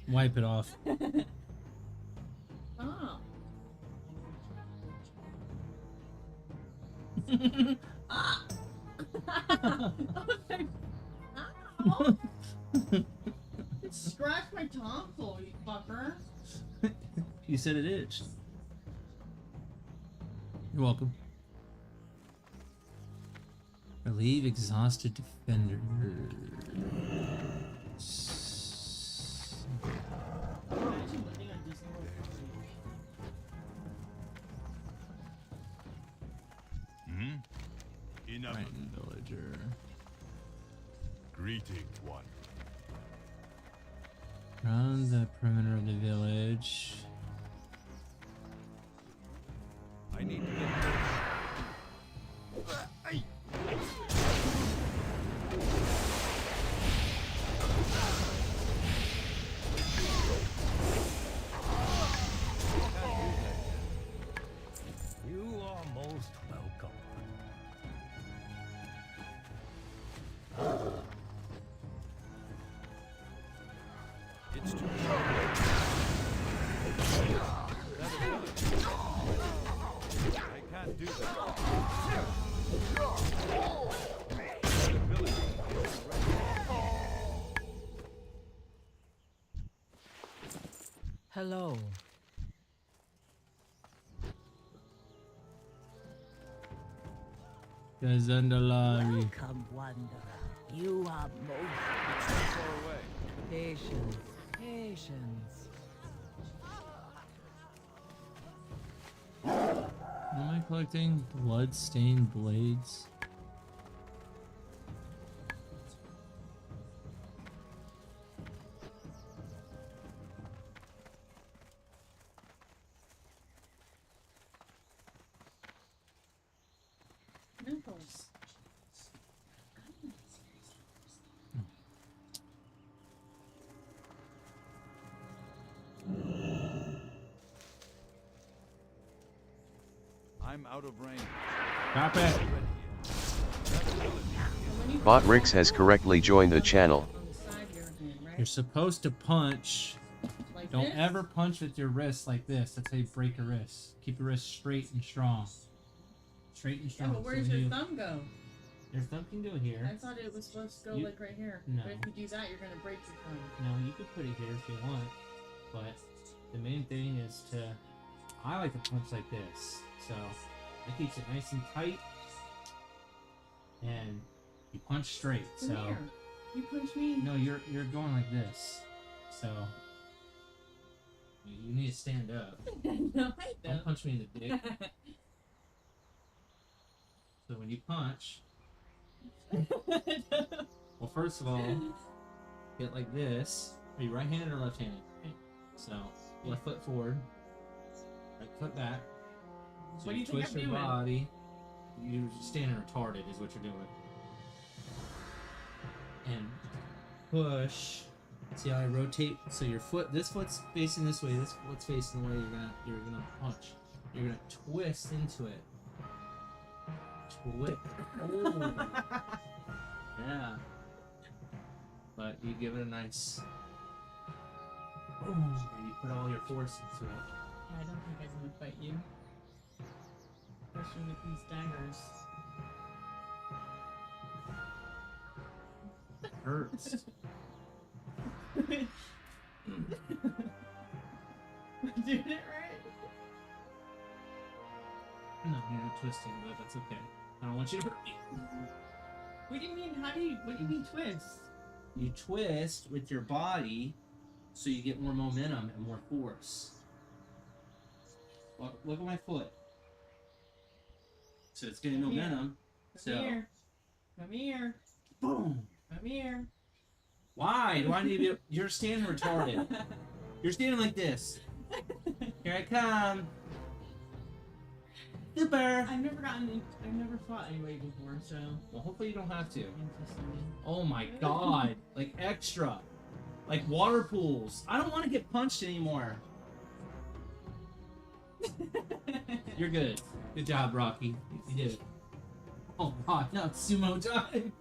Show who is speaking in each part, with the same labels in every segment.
Speaker 1: Wipe it off.
Speaker 2: Oh.
Speaker 1: Ah.
Speaker 2: Ow! It scratched my tonsil, you fucker.
Speaker 1: You said it itched. You're welcome. Relieve exhausted defender.
Speaker 2: Imagine living on Disney World.
Speaker 3: Enough.
Speaker 1: Titan villager.
Speaker 3: Greetings, one.
Speaker 1: Around the perimeter of the village.
Speaker 3: I need to get Ay.
Speaker 4: You are most welcome.
Speaker 3: It's too I can't do that.
Speaker 4: Hello.
Speaker 1: Gazandalari.
Speaker 4: Welcome, wanderer. You are most
Speaker 3: It's not far away.
Speaker 4: patience. Patience.
Speaker 1: Am I collecting blood-stained blades?
Speaker 2: Nipples.
Speaker 3: I'm out of range.
Speaker 1: Drop it!
Speaker 5: Botrix has correctly joined the channel.
Speaker 2: On the side of your hand, right?
Speaker 1: You're supposed to punch.
Speaker 2: Like
Speaker 1: Don't
Speaker 2: this?
Speaker 1: ever punch with your wrist like this. That's how you break a wrist. Keep your wrist straight and strong. Straight and
Speaker 2: Yeah,
Speaker 1: strong.
Speaker 2: but where's
Speaker 1: So
Speaker 2: your
Speaker 1: you-
Speaker 2: thumb go?
Speaker 1: Your thumb can go here.
Speaker 2: I thought it was supposed to go
Speaker 1: You-
Speaker 2: like right here.
Speaker 1: No.
Speaker 2: But if you do that, you're gonna break your thumb.
Speaker 1: No, you could put it here if you want. But the main thing is to... I like to punch like this. So that keeps it nice and tight. And you punch straight.
Speaker 2: Come
Speaker 1: So
Speaker 2: here. You punch me.
Speaker 1: no, you're going like this. So you need to stand up.
Speaker 2: No, I
Speaker 1: Don't
Speaker 2: don't.
Speaker 1: punch me in the dick. So when you punch, well, first of all, get like this. Are you right-handed or left-handed? So left foot forward, right foot back. So
Speaker 2: What do you think
Speaker 1: twist
Speaker 2: I'm
Speaker 1: your
Speaker 2: doing?
Speaker 1: body. You're standing retarded, is what you're doing. And push. See how I rotate? So your foot, this foot's facing this way, this foot's facing the way you're gonna punch. You're gonna twist into it. Twist. Oh. Yeah. But you give it a nice. And you put all your force into it.
Speaker 2: I don't think I can fight you. Especially with these daggers.
Speaker 1: It hurts.
Speaker 2: Doing it right?
Speaker 1: No, you're not twisting, but that's okay. I don't want you to hurt me.
Speaker 2: What do you mean? What do you mean twist?
Speaker 1: You twist with your body so you get more momentum and more force. Look at my foot. So it's getting
Speaker 2: Come here.
Speaker 1: momentum.
Speaker 2: Come
Speaker 1: So
Speaker 2: here. Come here.
Speaker 1: boom.
Speaker 2: Come here.
Speaker 1: Why do I need to be? You're standing retarded. You're standing like this. Here I come. Super.
Speaker 2: I've never fought anybody before, so
Speaker 1: Well, hopefully you don't have to.
Speaker 2: interesting.
Speaker 1: Oh my god. Like extra. Like water pools. I don't want to get punched anymore. You're good. Good job, Rocky. You did it. Oh god, now it's sumo time.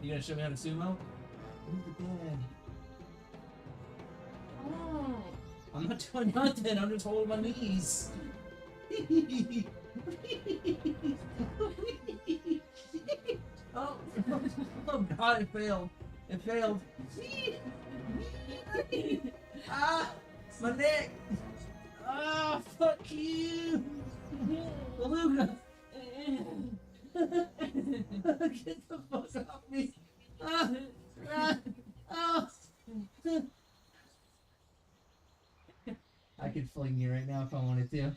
Speaker 1: You gonna show me how to sumo? Move the bed. I'm not doing nothing. I'm just holding my knees. Oh, oh God! It failed. It failed. Ah, my neck. Ah, fuck you, Beluga. Get the fuck off me. Ah, ah, ah. I could fling you right now if I wanted to.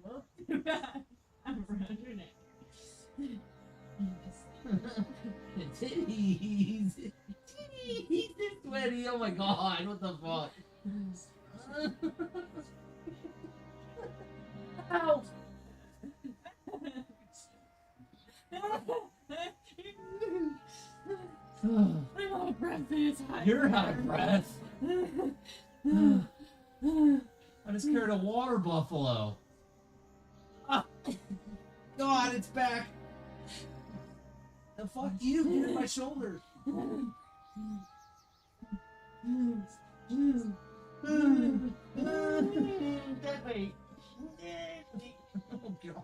Speaker 2: Well, too bad. I'm around your neck.
Speaker 1: Titties. Titties. They're sweaty. Oh my God. What the fuck? Ow.
Speaker 2: I'm out of breath. It's hot.
Speaker 1: You're out of breath. I just carried a water buffalo. Ah. God, it's back. The fuck you? Get in my shoulder.
Speaker 2: Dead weight.
Speaker 1: Oh God.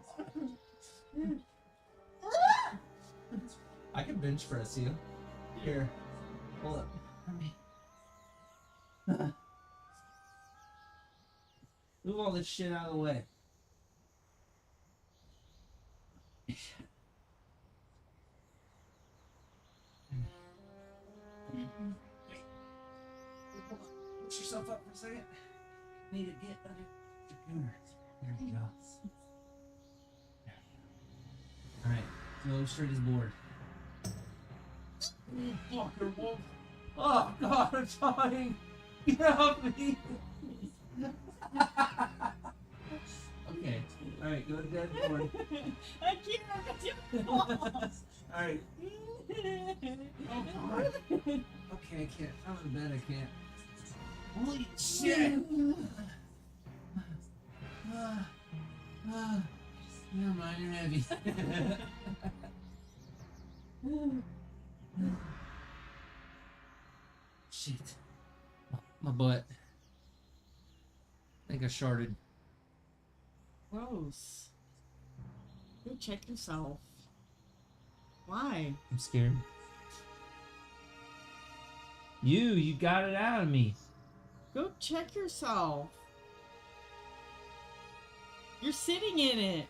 Speaker 1: I can bench press you. Here. Hold up. Move all this shit out of the way. Push yourself up for a second. Need to get under the computer. There you go. Alright, go straight as board. You fucker wolf. Oh God, I'm trying. Get off me. Okay, alright, go to dead board.
Speaker 2: I can't. I can't.
Speaker 1: Alright. Oh God. Okay, I can't. I'm in bed, I can't. Holy shit! Never mind, you're heavy. Shit. My butt. I think I sharted.
Speaker 2: Gross. Go check yourself. Why?
Speaker 1: I'm scared. You got it out of me.
Speaker 2: Go check yourself. You're sitting in it.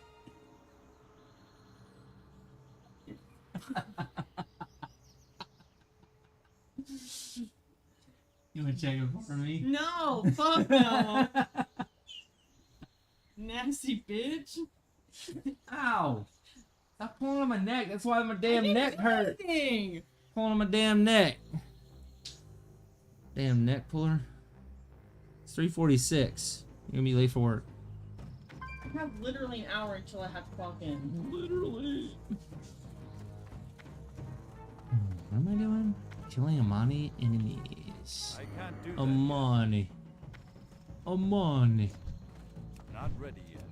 Speaker 1: You wanna check it for me?
Speaker 2: No, fuck no. Nasty bitch.
Speaker 1: Ow! Stop pulling on my neck. That's why my damn neck hurt.
Speaker 2: Anything.
Speaker 1: Pulling on my damn neck. Damn neck puller. It's 3:46. You're gonna be late for work.
Speaker 2: I have literally an hour until I have to clock in.
Speaker 1: Literally. What am I doing? Killing Amani enemies.
Speaker 3: I can't do that.
Speaker 1: Amani. Amani.
Speaker 3: Not ready yet.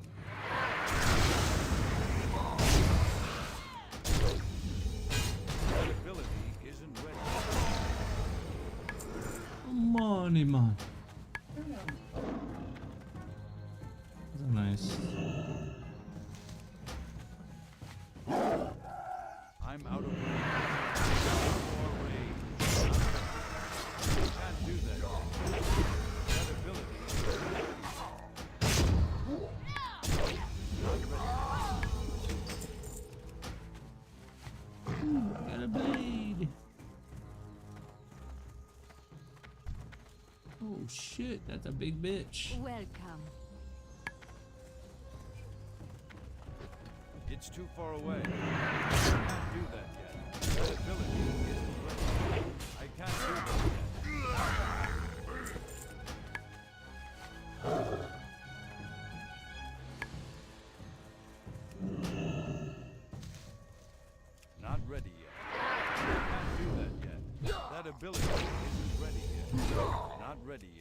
Speaker 3: That ability isn't ready.
Speaker 1: Amani, man. That's nice.
Speaker 3: I'm out of range. More range. I can't do that yet. That ability isn't ready. Not ready.
Speaker 1: Got a blade. Oh shit, that's a big bitch.
Speaker 4: Welcome.
Speaker 3: It's too far away. I can't do that yet. That ability isn't ready. I can't do that yet. Not ready yet. I can't do that yet. That ability isn't ready yet. Not ready yet.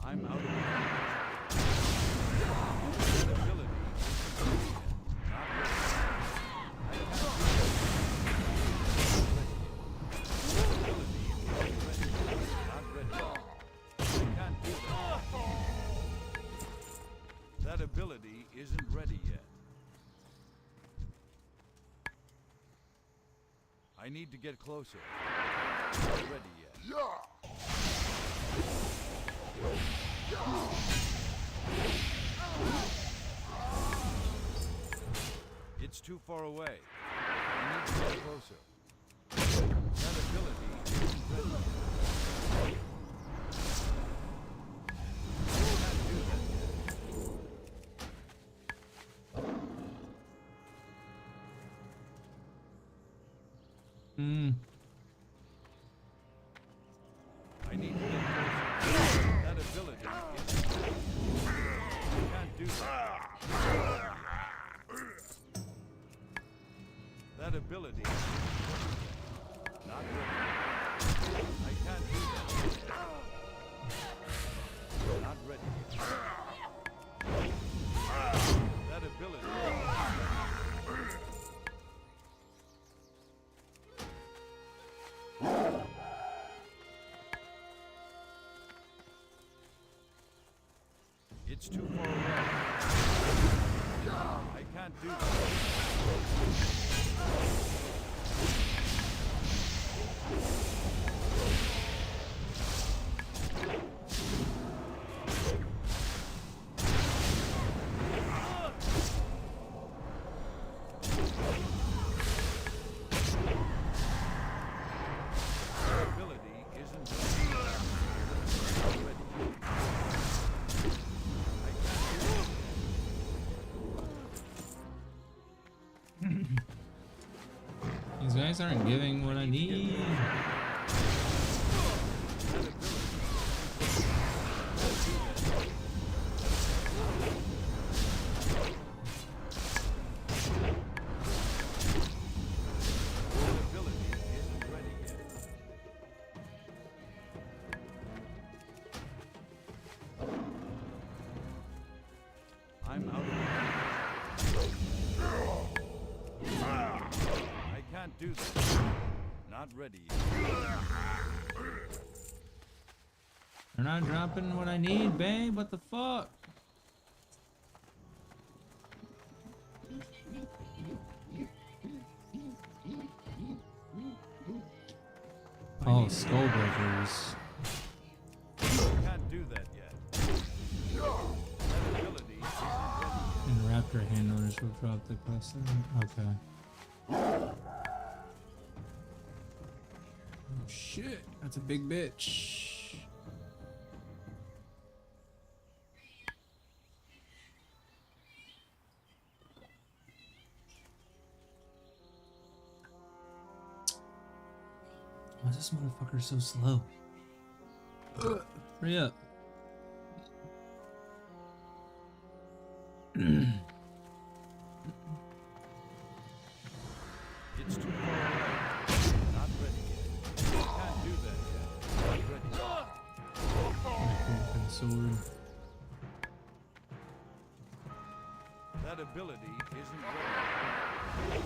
Speaker 3: I'm out of range. That ability not ready. I can't do that. That ability isn't ready yet. I need to get closer. Not ready yet. It's too far away. I need to get closer. That ability isn't ready yet. I can't do that yet. I need to get closer. That ability isn't ready. I can't do that. That ability isn't ready. Not ready. I can't do that. Not ready yet. That ability isn't ready. It's too far away. I can't do that. That ability isn't ready. Not ready. I can't do it.
Speaker 1: These guys aren't giving what I need.
Speaker 3: I'm out of range. I can't do that. Not ready yet.
Speaker 1: They're not dropping what I need, babe. What the fuck? Oh, skull breakers.
Speaker 3: Can't do that yet. That ability isn't ready yet.
Speaker 1: And raptor handlers will drop the quest. Okay. Oh shit, that's a big bitch. Why is this motherfucker so slow? Hurry up.
Speaker 3: It's too far away. Not ready yet. Can't do that yet. Not ready.
Speaker 1: Sword.
Speaker 3: That ability isn't ready.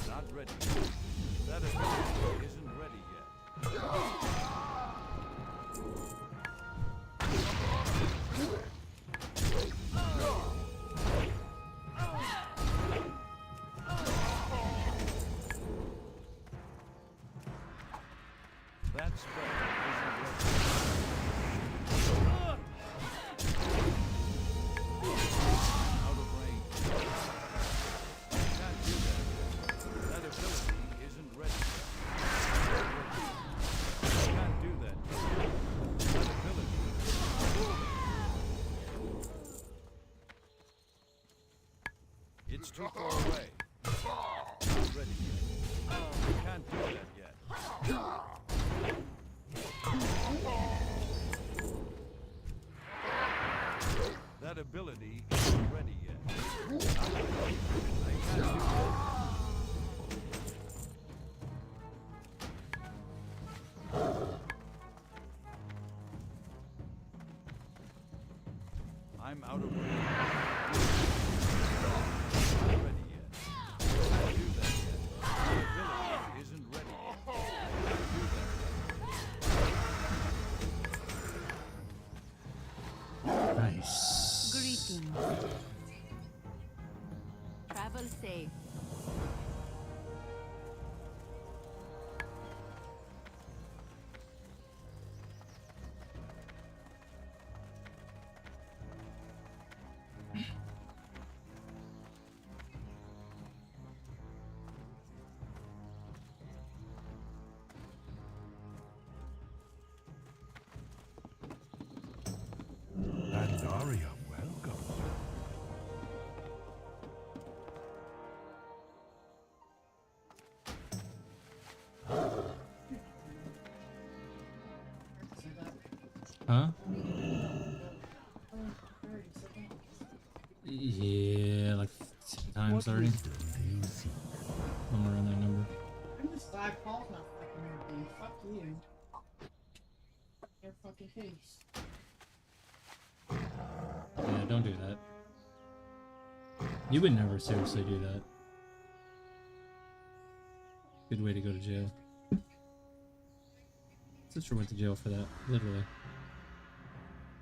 Speaker 3: Not ready. That ability isn't ready yet. That spell isn't ready. Out of range. I can't do that yet. That ability isn't ready yet. I can't do that yet. That ability isn't ready. It's too far away. Not ready yet. I can't do that yet. That ability isn't ready yet. Not ready. I can't do that. I'm out of range. Not ready yet. Can't do that yet. The ability isn't ready yet. Can't do that yet.
Speaker 1: Nice.
Speaker 6: Greetings. Travel safe.
Speaker 7: Pandaria, welcome.
Speaker 1: Huh? Yeah, like 10 times already. I'm around that number.
Speaker 2: I'm just glad Paul's not fucking everything. Fuck you. Your fucking face.
Speaker 1: Yeah, don't do that. You would never seriously do that. Good way to go to jail. Sister went to jail for that, literally.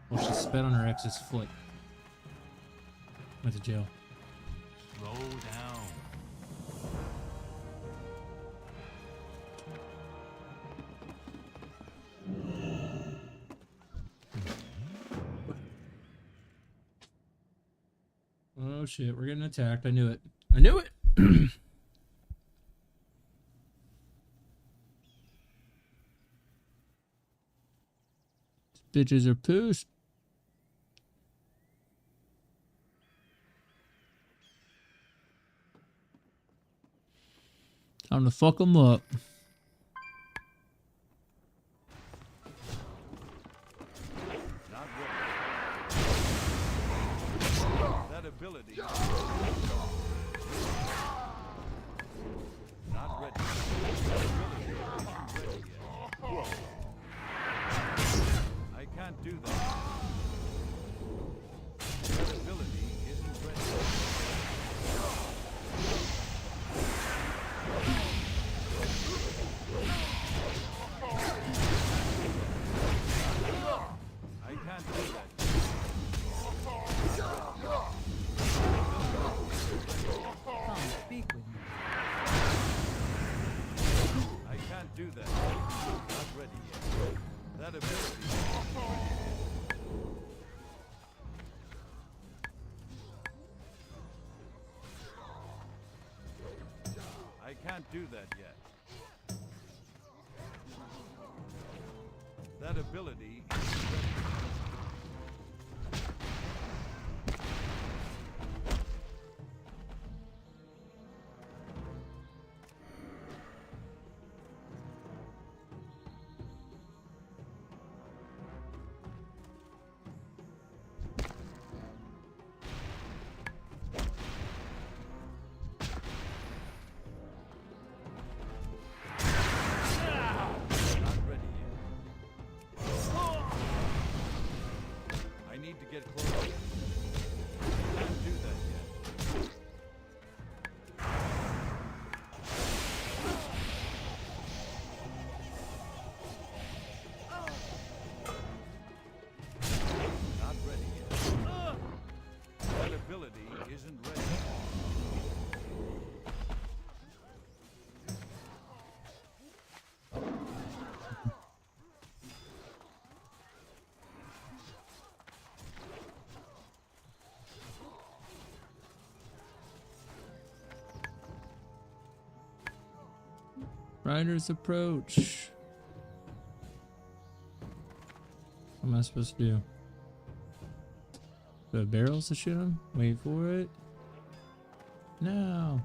Speaker 1: Well, she spit on her ex's foot. Went to jail.
Speaker 7: Slow down.
Speaker 1: Oh shit, we're getting attacked. I knew it. I knew it! Bitches are poos. Time to fuck them up.
Speaker 3: Not ready. That ability. Not ready. That ability isn't ready yet. I can't do that. That ability isn't ready. I can't do that.
Speaker 4: Come speak with me.
Speaker 3: I can't do that. Not ready yet. That ability. I can't do that yet. That ability is ready. Not ready yet. I need to get closer. Can't do that yet. Not ready yet. That ability isn't ready.
Speaker 1: Riders approach. What am I supposed to do? Do I have barrels to shoot him? Wait for it. No.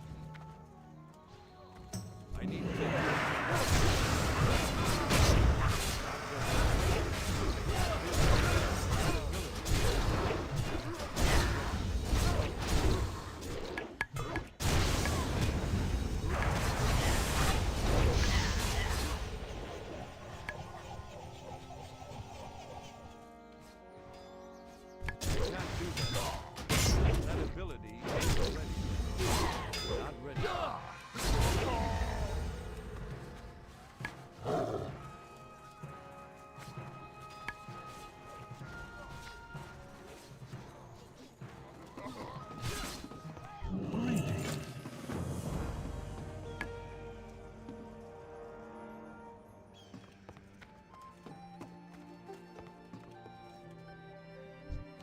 Speaker 3: I need to take ability isn't ready. Not ready.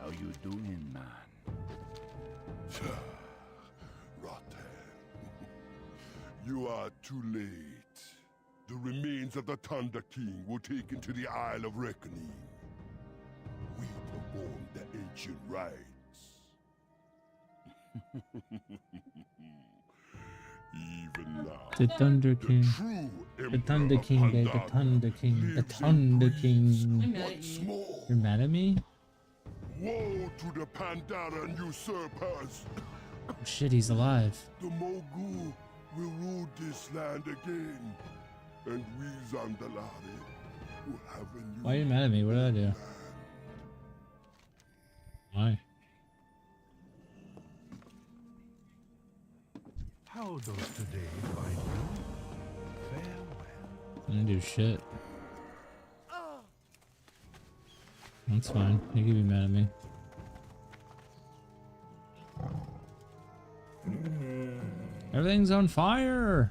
Speaker 7: How you doing, man?
Speaker 8: Rotten. You are too late. The remains of the Thunder King were taken to the Isle of Reckoning. We performed the ancient rites. Even now,
Speaker 1: The Thunder
Speaker 8: the
Speaker 1: King.
Speaker 8: true
Speaker 1: The
Speaker 8: Emperor
Speaker 1: Thunder
Speaker 8: of
Speaker 1: King, babe. The
Speaker 8: Pandaria
Speaker 1: Thunder King. The
Speaker 8: lives in
Speaker 1: Thunder
Speaker 8: Greece.
Speaker 1: King.
Speaker 2: I'm mad at
Speaker 8: Once
Speaker 2: you.
Speaker 8: more,
Speaker 1: You're mad at me?
Speaker 8: woe to the Pandaran usurpers!
Speaker 1: Oh, shit, he's alive.
Speaker 8: The Mogu will rule this land again, and we Zandalari will have a new
Speaker 1: Why are you mad at me? What did I do?
Speaker 8: land.
Speaker 1: Why?
Speaker 7: How does today find you? Farewell.
Speaker 1: I didn't do shit. That's fine. You can be mad at me. Everything's on fire!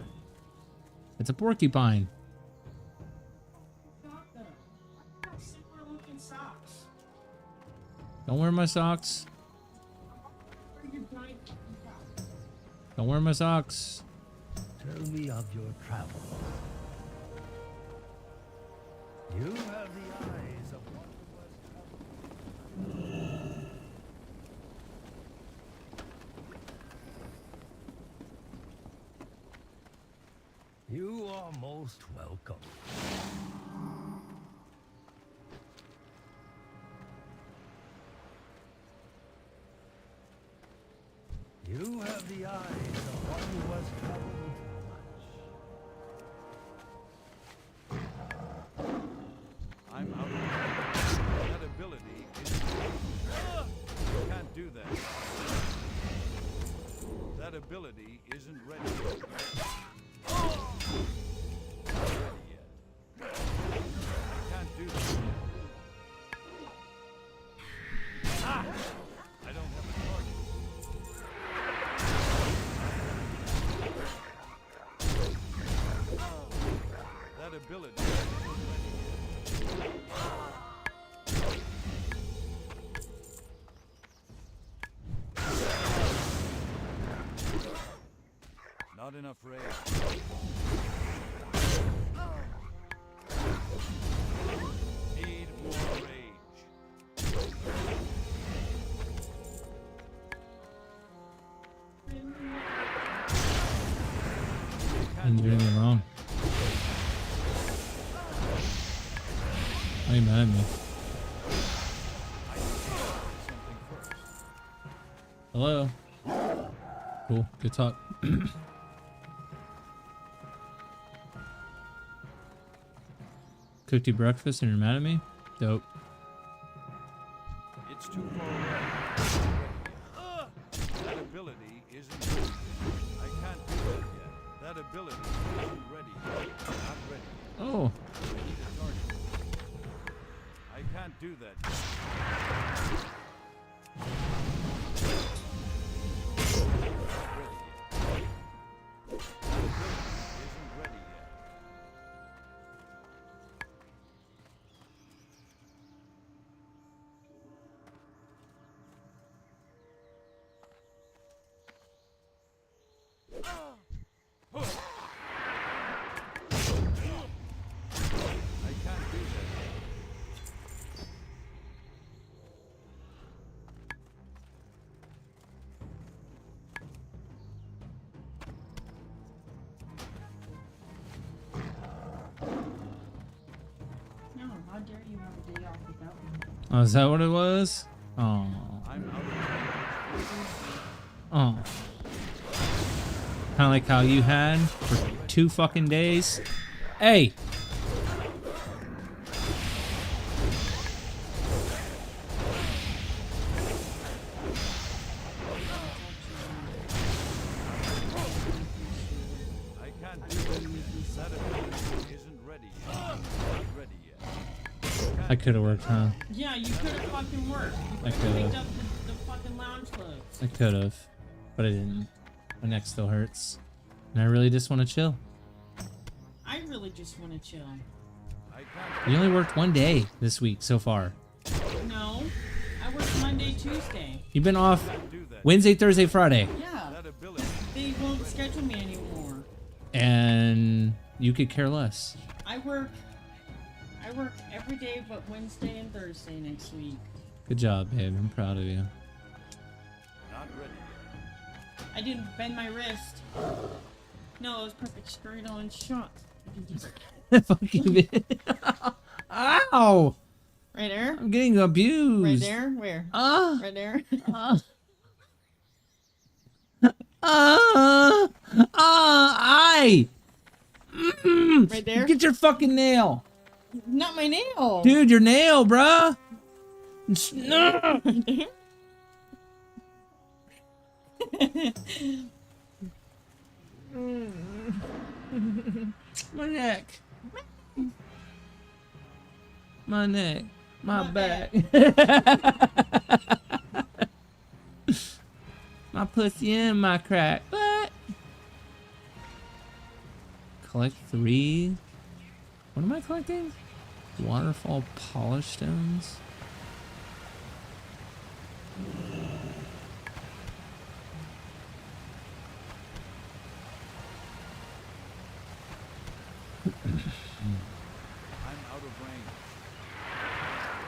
Speaker 1: It's a porcupine.
Speaker 2: Got them. I got similar looking socks.
Speaker 1: Don't wear my socks.
Speaker 2: Where your giant fucking socks?
Speaker 1: Don't wear my socks.
Speaker 9: Tell me of your travels. You have the eyes of one who has traveled. You are most welcome. You have the eyes of one who has traveled much.
Speaker 3: I'm out of range. That ability isn't ready. You can't do that. That ability isn't ready. Not ready yet. I can't do that yet. Ah! I don't have a target. That ability isn't ready yet. Not enough rage. Need more rage.
Speaker 1: I didn't do anything wrong. Why are you mad at me?
Speaker 3: I need something first.
Speaker 1: Hello? Cool. Good talk. Cooked you breakfast and you're mad at me? Dope.
Speaker 3: It's too far away. That ability isn't ready. I can't do that yet. That ability isn't ready yet. Not ready yet.
Speaker 1: Oh.
Speaker 3: I need a target. I can't do that yet. Not ready yet. That ability isn't ready yet. I can't do that yet.
Speaker 2: No, how dare you have a day off without me?
Speaker 1: Oh, is that what it was? Oh.
Speaker 3: I'm out of range.
Speaker 1: Oh. Kind of like how you had for 2 fucking days. Hey! I could have worked, huh?
Speaker 2: Yeah, you could have fucking worked.
Speaker 1: I
Speaker 2: You could have
Speaker 1: could've.
Speaker 2: picked up the fucking lounge clothes.
Speaker 1: I could have, but I didn't. My neck still hurts, and I really just want to chill.
Speaker 2: I really just want to chill.
Speaker 1: You only worked 1 day this week so far.
Speaker 2: No, I work Monday, Tuesday.
Speaker 1: You've been off Wednesday, Thursday, Friday,
Speaker 2: Yeah, they won't schedule me anymore.
Speaker 1: and you could care less.
Speaker 2: I work every day but Wednesday and Thursday next week.
Speaker 1: Good job, babe. I'm proud of you.
Speaker 3: Not ready.
Speaker 2: I didn't bend my wrist. No, it was perfect straight on shot.
Speaker 1: Fucking bitch. Ow!
Speaker 2: Right there?
Speaker 1: I'm getting abused.
Speaker 2: Right there? Where?
Speaker 1: Ah!
Speaker 2: Right there?
Speaker 1: I!
Speaker 2: Right there?
Speaker 1: Get your fucking nail!
Speaker 2: Not my nail!
Speaker 1: Dude, your nail, bruh! No! My neck. My neck. My back. My pussy and my crack. What? Collect 3. What am I collecting? Waterfall polish stones.
Speaker 3: I'm out of range.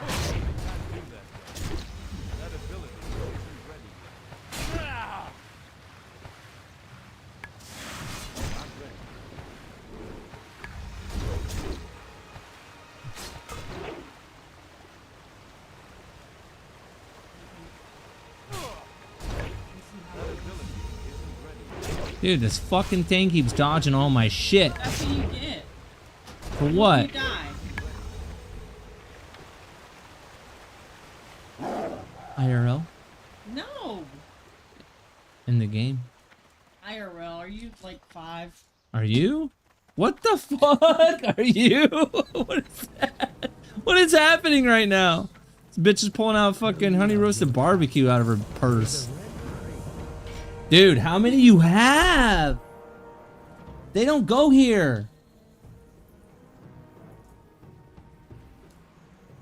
Speaker 3: Oh, I can't do that yet. That ability isn't ready yet. Ah! Not ready. That ability isn't ready.
Speaker 1: Dude, this fucking thing keeps dodging all my shit.
Speaker 2: That's what you get.
Speaker 1: For what?
Speaker 2: You die.
Speaker 1: IRL?
Speaker 2: No!
Speaker 1: In the game.
Speaker 2: IRL, are you like 5?
Speaker 1: Are you? What the fuck are you? What is that? What is happening right now? This bitch is pulling out fucking honey roasted barbecue out of her purse. Dude, how many you have? They don't go here.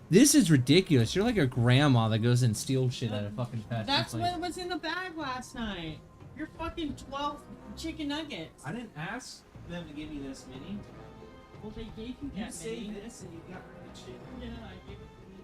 Speaker 1: This is ridiculous. You're like a grandma that goes and steals shit out of fucking pet.
Speaker 2: That's what was in the bag last night. Your fucking 12 chicken nuggets.
Speaker 1: I didn't ask them to give me this many.
Speaker 2: Well, they gave you
Speaker 1: You
Speaker 2: that
Speaker 1: say
Speaker 2: many.
Speaker 1: this and you got rid of shit.
Speaker 2: Yeah, I gave it to you.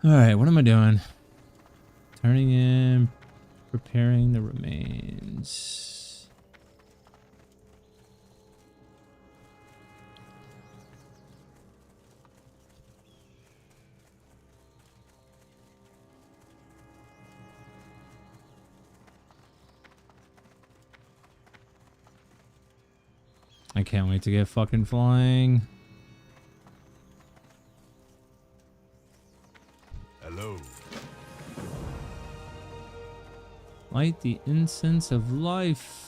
Speaker 1: Alright, what am I doing? Turning in, preparing the remains. I can't wait to get fucking flying.
Speaker 7: Hello.
Speaker 1: Light the incense of life.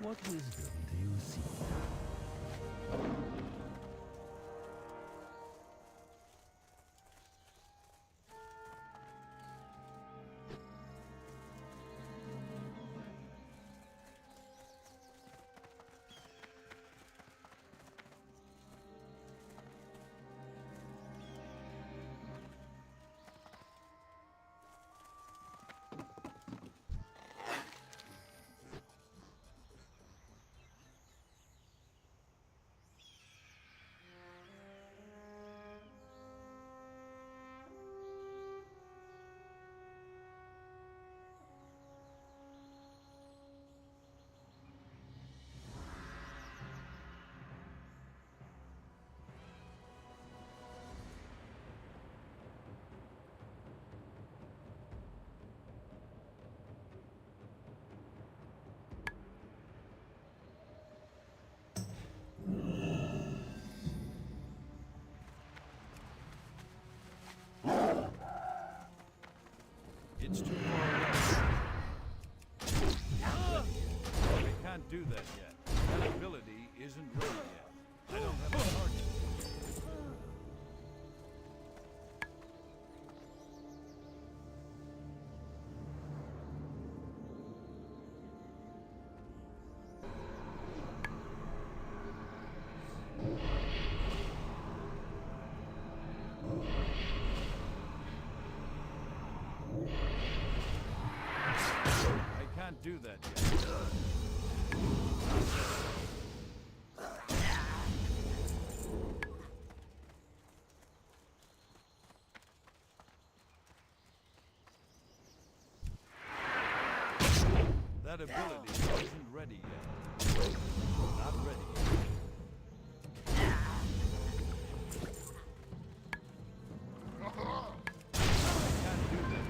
Speaker 9: What wisdom do you seek?
Speaker 3: It's too far away. I can't do that yet. That ability isn't ready yet. I don't have a target. I can't do that yet. That ability isn't ready yet. Not ready yet. I can't do that.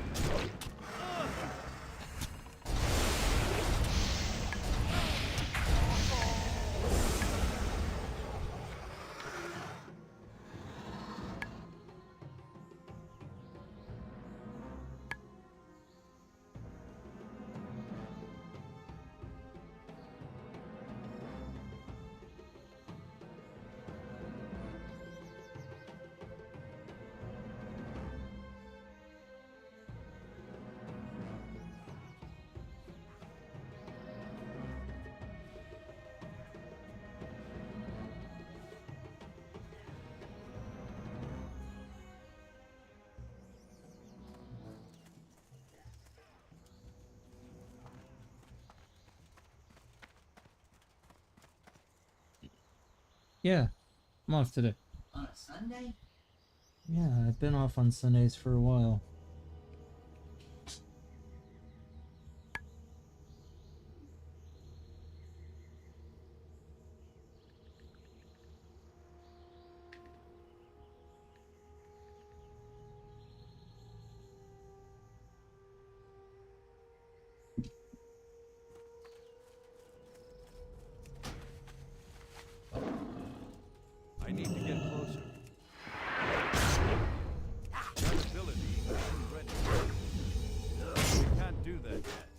Speaker 1: Yeah, I'm off today.
Speaker 2: On a Sunday?
Speaker 1: Yeah, I've been off on Sundays for a while.
Speaker 3: I need to get closer. That ability isn't ready. We can't do that yet.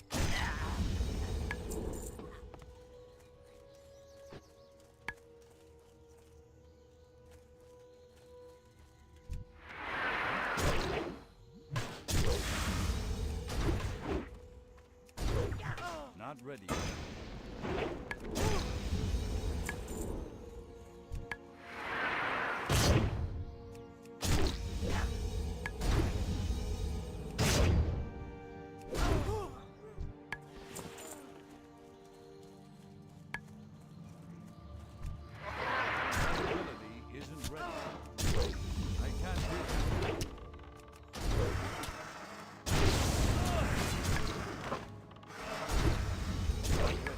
Speaker 3: not ready. That ability isn't ready. I can't do that. Not ready.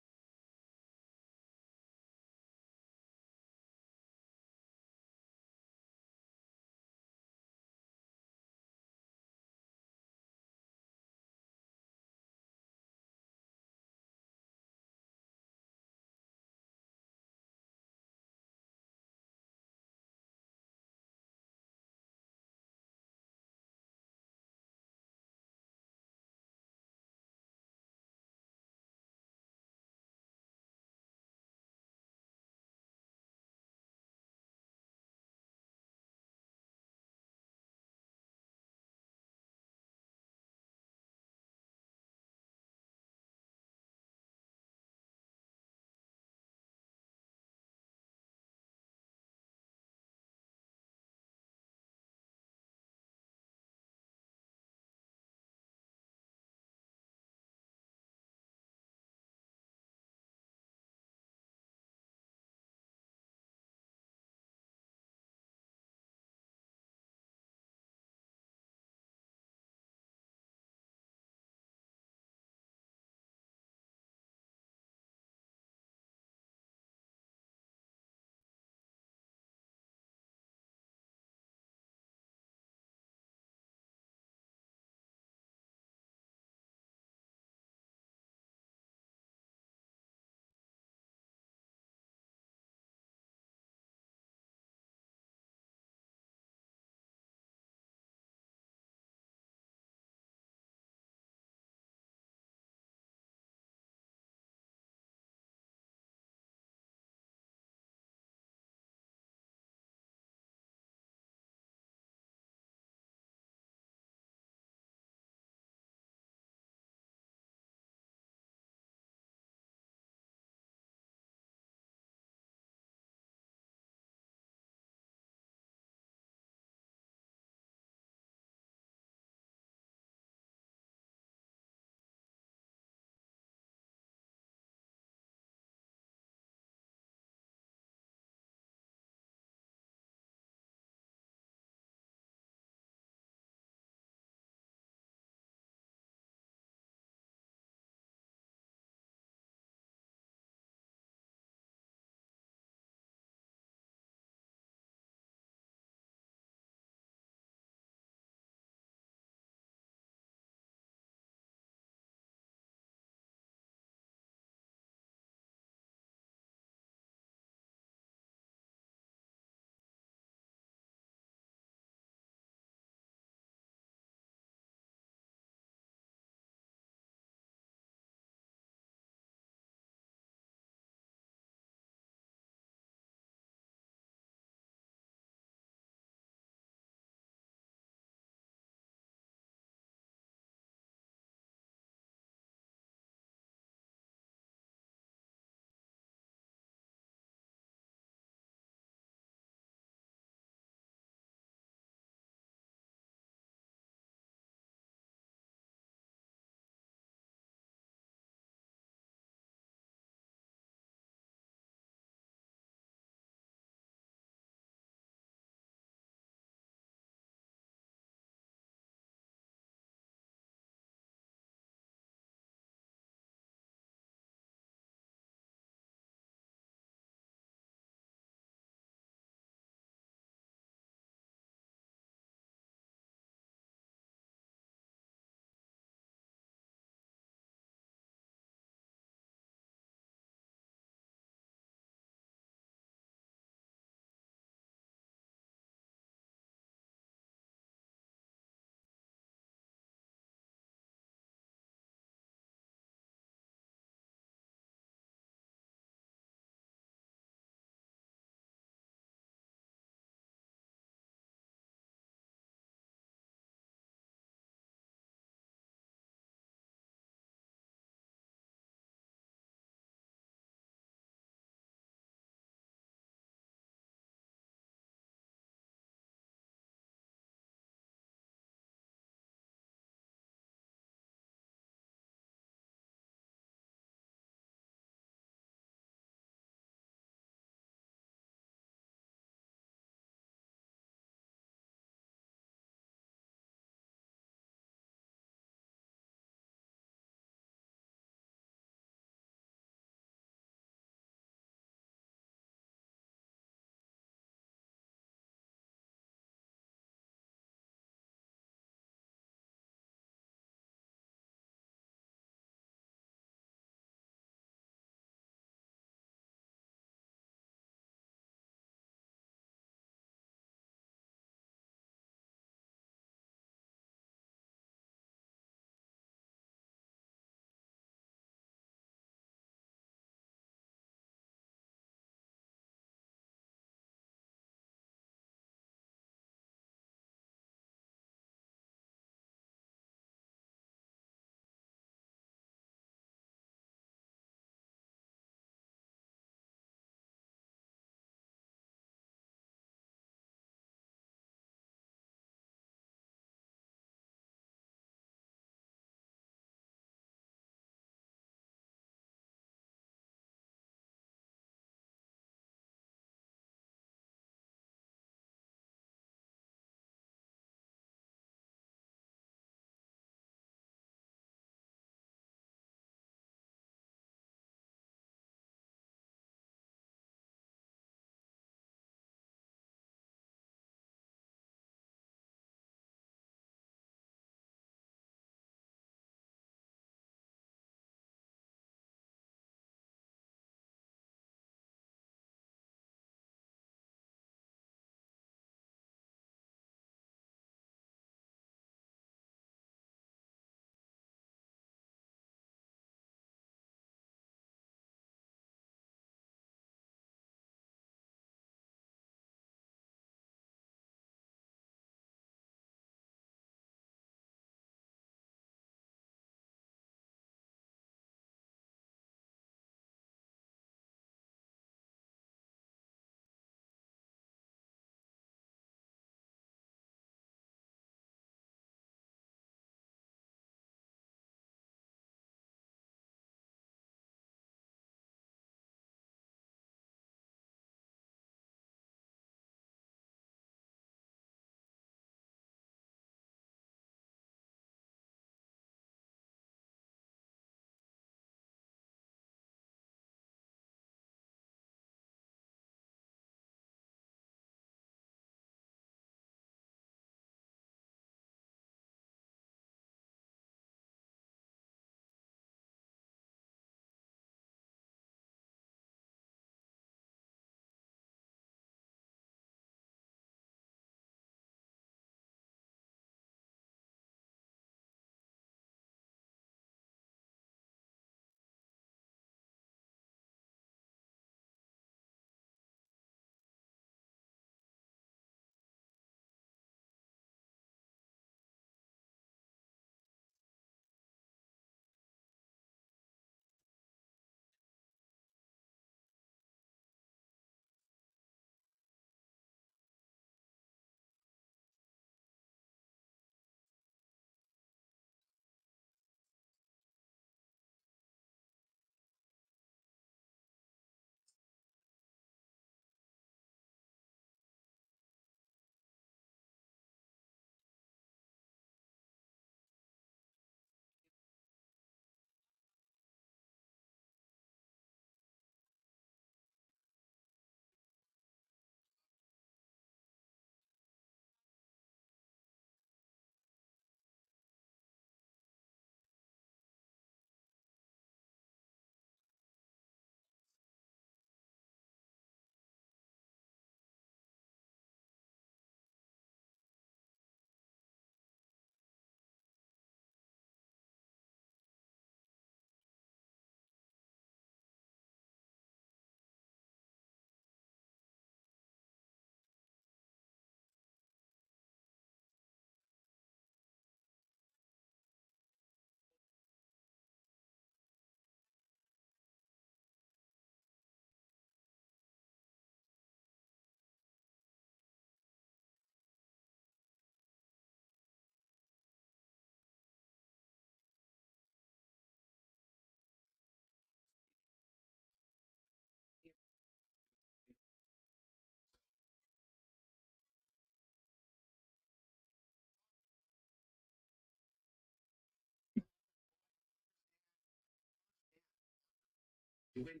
Speaker 10: when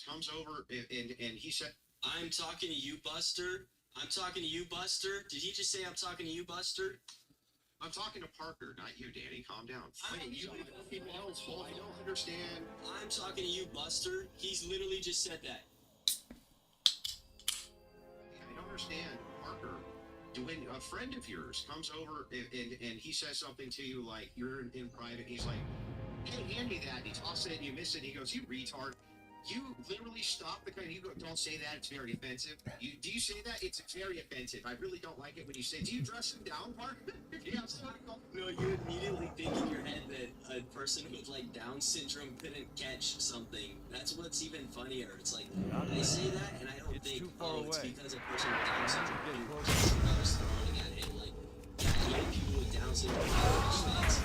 Speaker 10: comes over and he said,
Speaker 11: I'm talking to you, Buster. I'm talking to you, Buster. Did he just say I'm talking to you, Buster?
Speaker 10: I'm talking to Parker, not you, Danny. Calm down. Wait, you people else. Well, I don't understand.
Speaker 11: I'm talking to you, Buster. He's literally just said that.
Speaker 10: I don't understand, Parker. When a friend of yours comes over and he says something to you like you're in private, he's like, "Hey, hand me that." And he tosses it and you miss it. And he goes, "You retard." You literally stop the car and you go, "Don't say that. It's very offensive." Do you say that? It's very offensive. I really don't like it when you say. Do you dress him down, Parker? Yeah.
Speaker 11: No, you immediately think in your head that a person with like Down syndrome couldn't catch something. That's what's even funnier. It's like I say that and I don't think, oh, it's because a person with Down syndrome couldn't catch what I was throwing at it. Like, yeah, even people with Down syndrome can't catch things.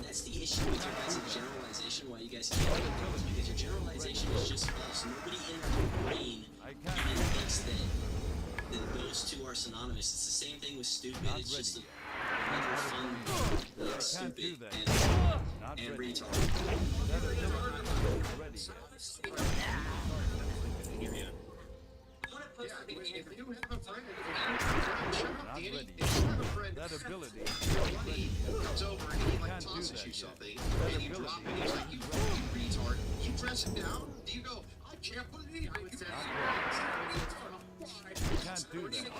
Speaker 11: That's the issue with your guys' generalization. Why you guys can't get things, because your generalization is just false. Nobody in their brain even thinks that those two are synonymous. It's the same thing with stupid. It's just another fun like stupid and retard.
Speaker 10: If you have a friend, Danny, if you have a friend,
Speaker 3: That ability
Speaker 10: comes over and he like tosses you something, and you drop it, he's like, "You retard." You dress him down. Do you go, "I can't believe I did that"?
Speaker 3: You can't do that.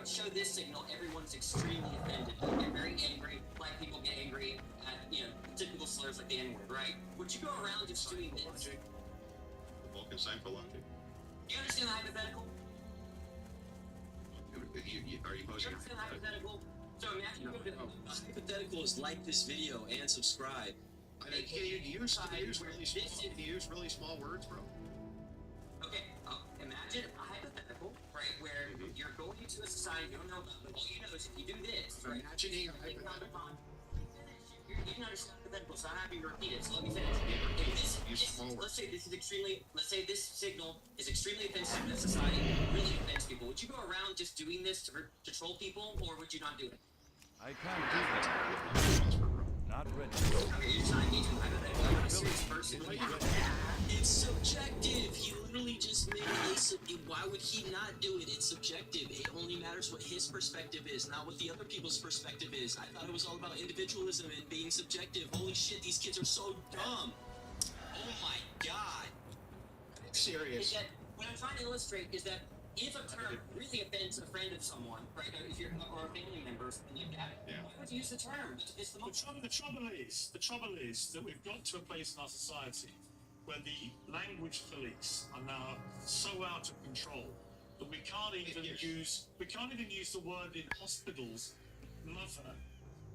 Speaker 11: Show this signal, everyone's extremely offended. They get very angry. Black people get angry at, typical slurs like the N-word, right? Would you go around just doing this?
Speaker 10: The Vulcan sign for logic.
Speaker 11: Do you understand the hypothetical?
Speaker 10: Are you posing?
Speaker 11: You understand the hypothetical? So imagine the hypothetical is like this video and subscribe.
Speaker 10: I mean, can you use really small words, bro?
Speaker 11: Okay, imagine a hypothetical, right, where you're going into a society you don't know about, but all you know is if you do this, right?
Speaker 10: Imagining a hypothetical.
Speaker 11: You didn't understand hypothetical, so I'm happy to repeat it, so let me finish. Let's say this signal is extremely offensive to society, really offends people. Would you go around just doing this to troll people, or would you not do it?
Speaker 3: I can't do that. Not ready.
Speaker 11: Okay, you're not engaging in hypothetical. You're a serious person. It's subjective. He literally just made it. Why would he not do it? It's subjective. It only matters what his perspective is, not what the other people's perspective is. I thought it was all about individualism and being subjective. Holy shit, these kids are so dumb. Oh my god.
Speaker 10: Serious.
Speaker 11: Is that, what I'm trying to illustrate is that if a term really offends a friend of someone, right, if you're, or a family member, and you've got it, why would you use the term? It's the most...
Speaker 12: The trouble is that we've got to a place in our society where the language police are now so out of control that we can't even use the word in hospitals, mother,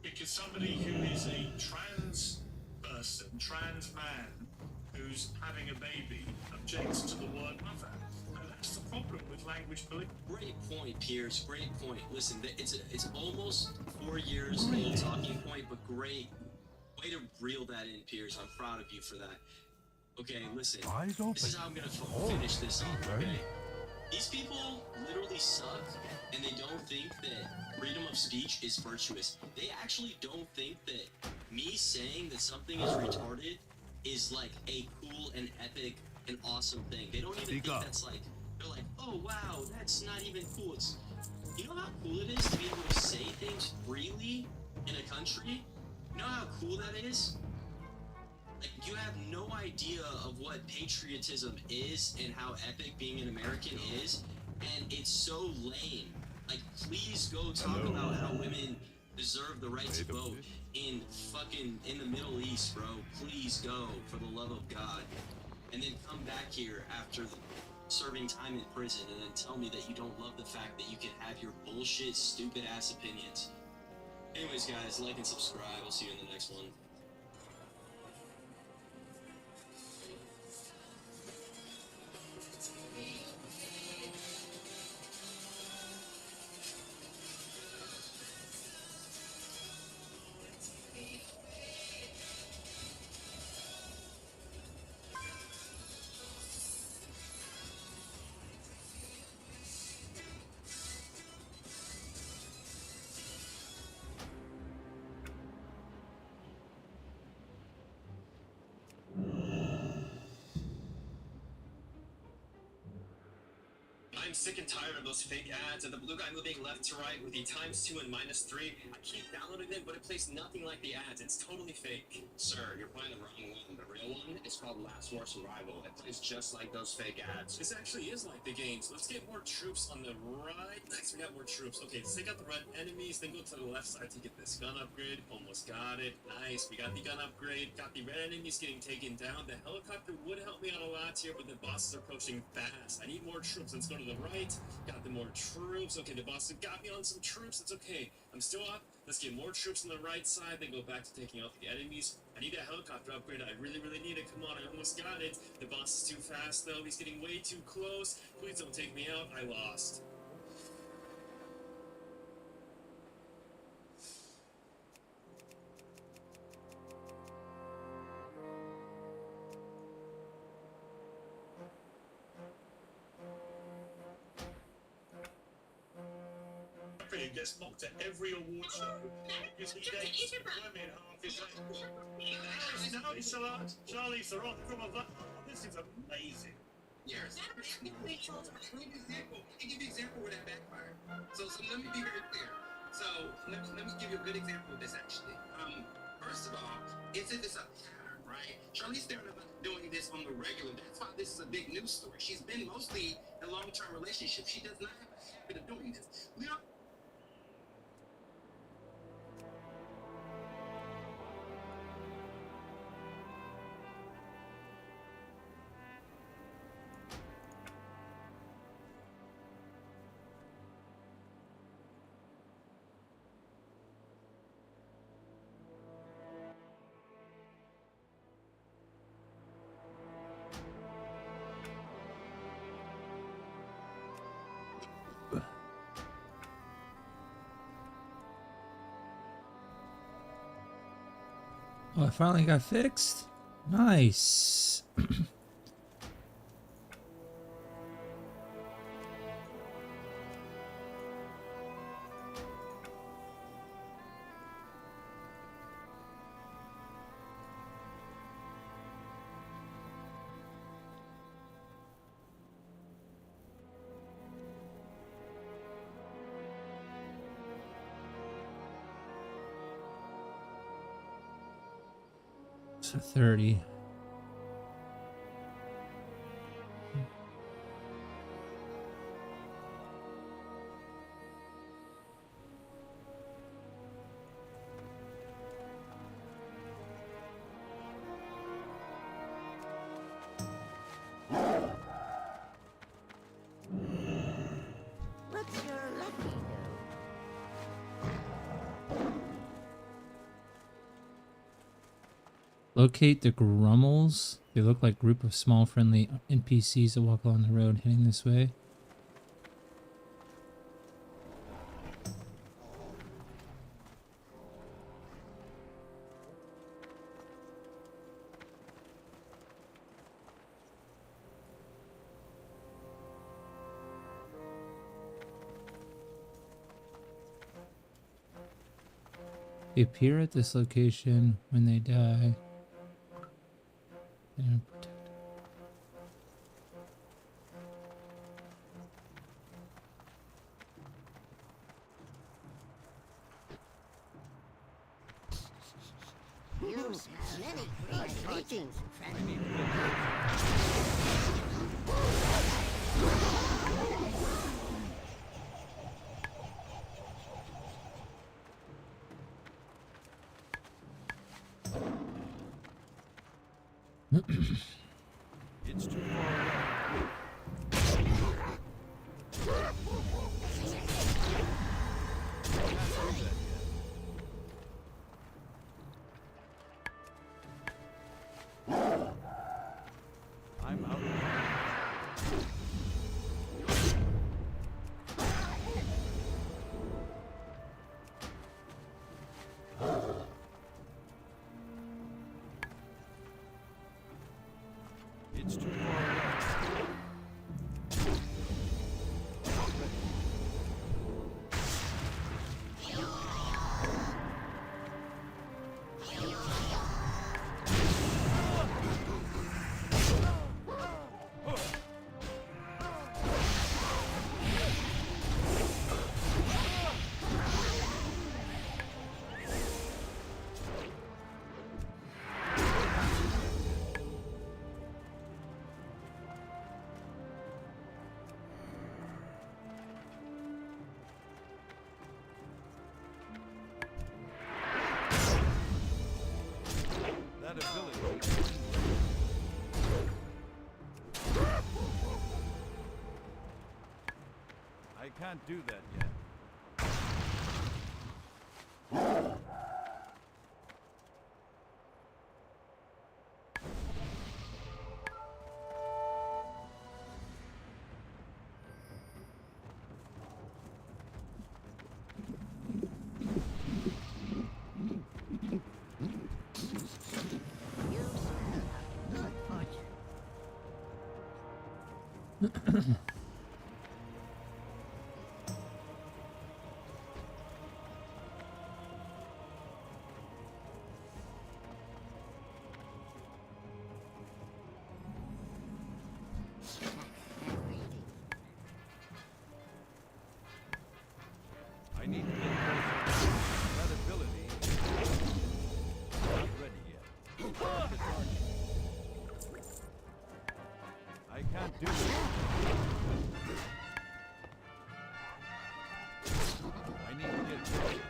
Speaker 12: because somebody who is a trans person, trans man, who's having a baby, objects to the word mother. And that's the problem with language police.
Speaker 11: Great point, Piers. Great point. Listen, it's almost 4 years old talking point, but great way to reel that in, Piers. I'm proud of you for that. Okay, listen. This is how I'm gonna finish this off. Okay. These people literally suck, and they don't think that freedom of speech is virtuous. They actually don't think that me saying that something is retarded is like a cool and epic and awesome thing. They don't even think that's like, they're like, oh wow, that's not even cool. It's, you know how cool it is to be able to say things freely in a country? You know how cool that is? Like, you have no idea of what patriotism is and how epic being an American is, and it's so lame. Like, please go talk about how women deserve the right to vote in the Middle East, bro. Please go, for the love of God. And then come back here after serving time in prison and then tell me that you don't love the fact that you can have your bullshit, stupid ass opinions. Anyways, guys, like and subscribe. I'll see you in the next one. I'm sick and tired of those fake ads and the blue guy moving left to right with the ×2 and -3. I keep downloading them, but it plays nothing like the ads. It's totally fake. Sir, you're playing the wrong one. The real one is called Last War Survival. It plays just like those fake ads. This actually is like the games. Let's get more troops on the right. Nice, we got more troops. Okay, let's take out the red enemies, then go to the left side to get this gun upgrade. Almost got it. Nice, we got the gun upgrade. Got the red enemies getting taken down. The helicopter would help me out a lot here, but the bosses are approaching fast. I need more troops. Let's go to the right. Got the more troops. Okay, the boss got me on some troops. It's okay. I'm still up. Let's get more troops on the right side, then go back to taking out the enemies. I need that helicopter upgrade. I really, really need it. Come on, I almost got it. The boss is too fast, though. He's getting way too close. Please don't take me out. I lost. Gets mocked at every award show because he dates women half his age. No, it's Charlie's the rock from a. This is amazing.
Speaker 10: Yes. Let me give you an example where that backfired. So let me be very clear. So let me give you a good example of this actually. First of all, it's a pattern, right? Charlize Theron is doing this on the regular. That's why this is a big news story. She's been mostly in long-term relationships. She does not have a habit of doing this. We don't.
Speaker 1: Oh, I finally got fixed. Nice. So 30.
Speaker 6: What's your lucky do?
Speaker 1: Locate the Grummels. They look like a group of small friendly NPCs that walk along the road heading this way. They appear at this location when they die. They don't protect.
Speaker 6: You have many great greetings, friend.
Speaker 3: It's too far away. I'm out of time. can't do that yet.
Speaker 6: You smell good fortune.
Speaker 3: I need to get closer. That ability is not ready yet. Not the target. I can't do it. I need to get closer.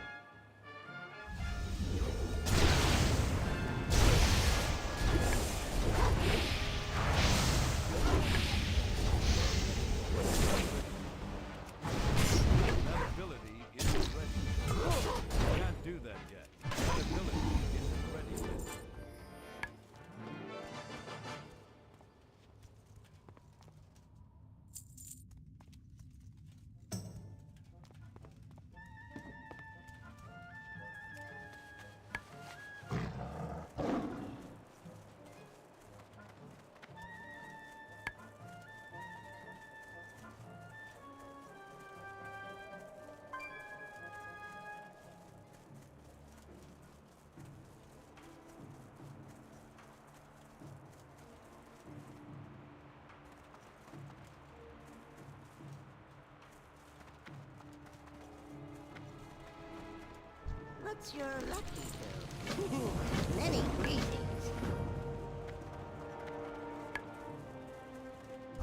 Speaker 3: That ability isn't ready. I can't do that yet. That ability isn't ready yet.
Speaker 6: What's your lucky do? Many greetings.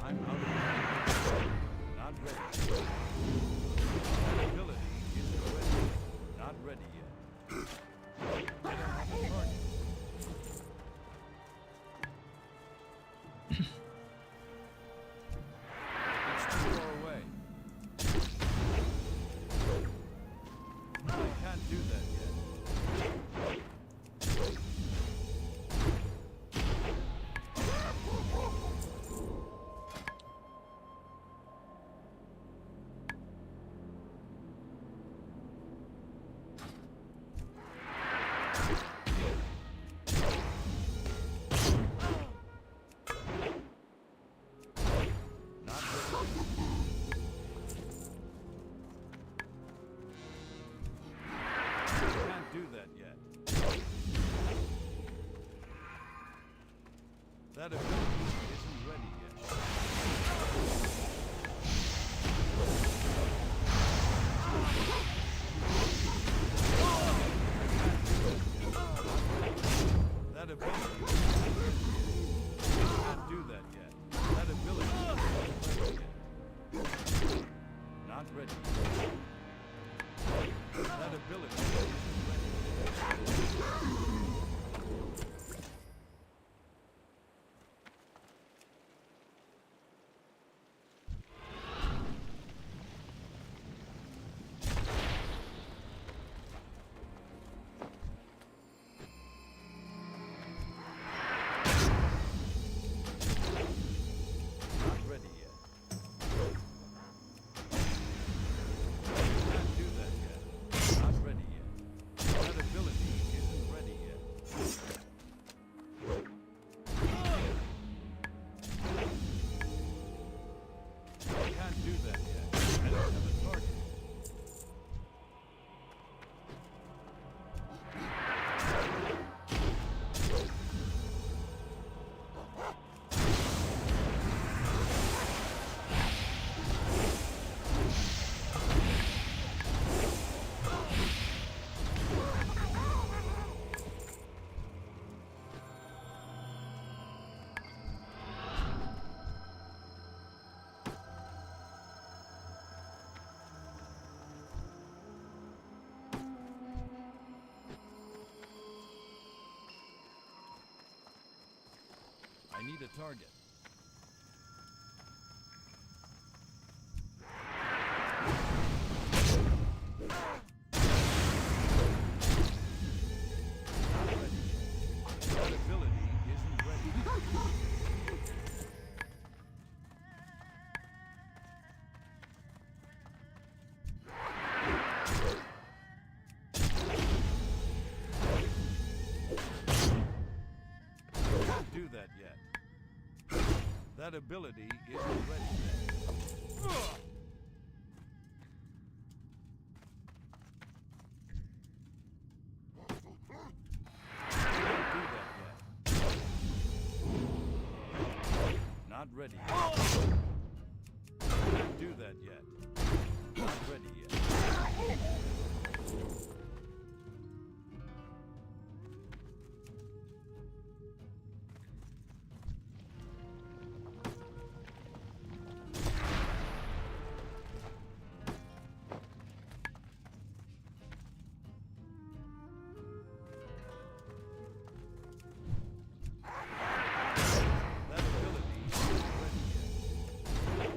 Speaker 3: I'm out of time. Not ready. That ability isn't ready. Not ready yet. I don't have a target. It's too far away. I can't do that yet. Not ready. Can't do that yet. That ability isn't ready yet. That ability isn't ready yet. Can't do that yet. That ability isn't ready yet. Not ready yet. That ability isn't ready yet. Not ready yet. Can't do that yet. Not ready yet. That ability isn't ready yet. I can't do that yet. I don't have a target. I need a target. That ability isn't ready yet. Not ready yet. Can't do that yet. Not ready yet.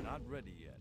Speaker 3: Not ready yet.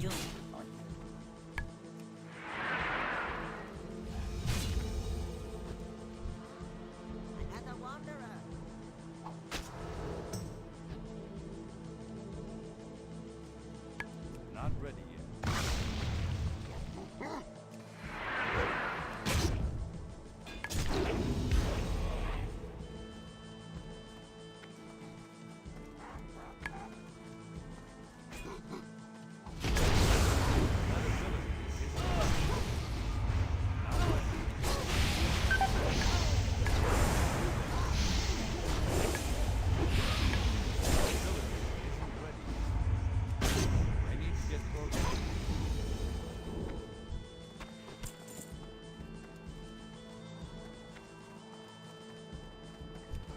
Speaker 6: Doom. Another wanderer.
Speaker 3: Not ready yet. I need to get closer.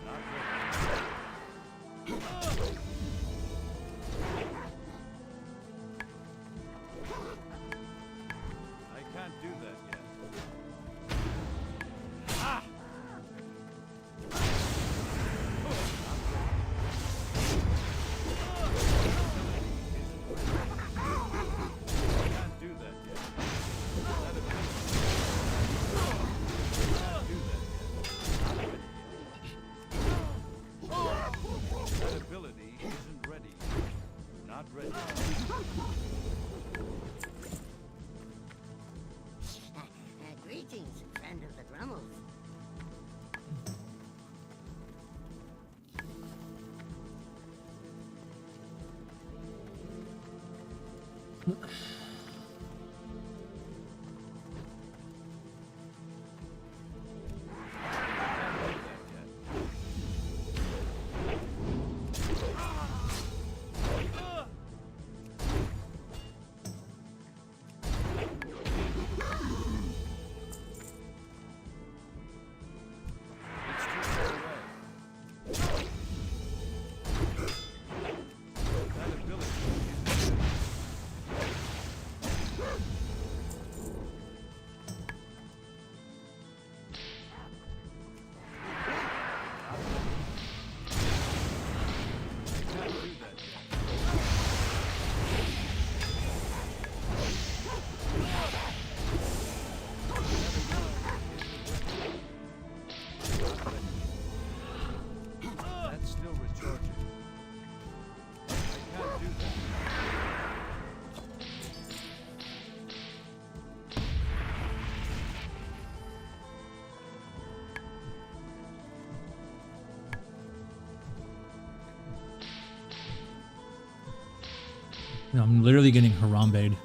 Speaker 3: Not ready. I can't do that yet. Ah! Can't do that yet. That ability isn't ready. Not ready.
Speaker 6: Greetings, friend of the Grummels.
Speaker 3: It's too far away. That ability isn't ready. I can't do that yet. That's still recharging. I can't do that.
Speaker 1: No, I'm literally getting Harambe'd.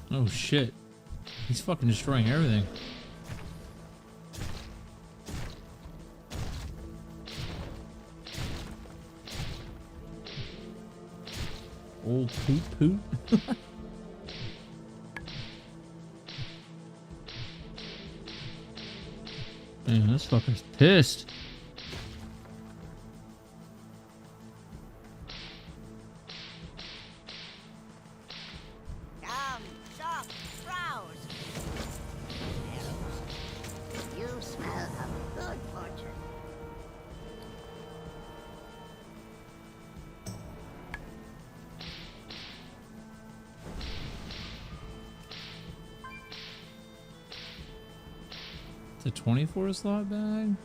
Speaker 1: Oh shit. He's fucking destroying everything. Old poot poot. Man, this fucker's pissed.
Speaker 6: Come, stop, browse. You smell of good fortune.
Speaker 1: It's a 24 slot bag.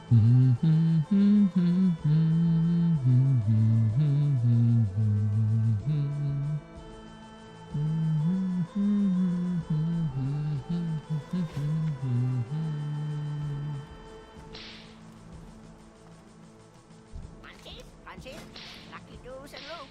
Speaker 6: Punches, punches, lucky doos and loop.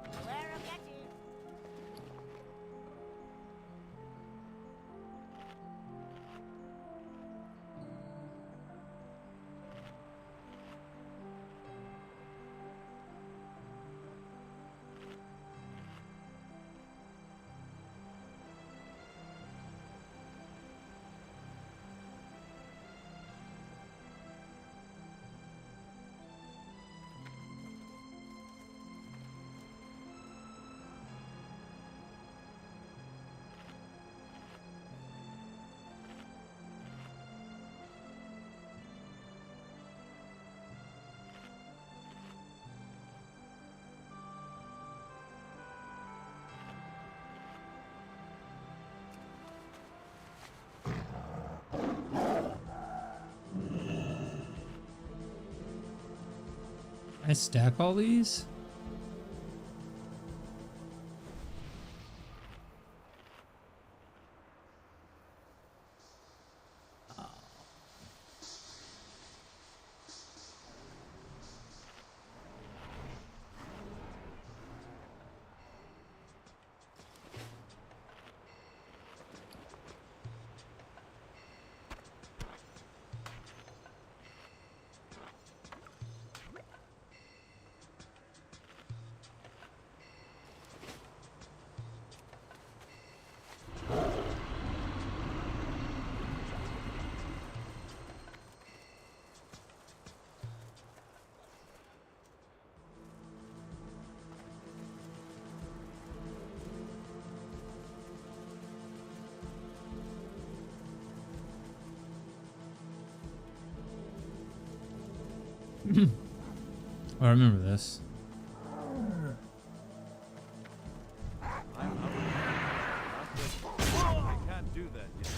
Speaker 6: Beware of Yeti.
Speaker 1: I stack all these? I remember this.
Speaker 3: I can't do that yet.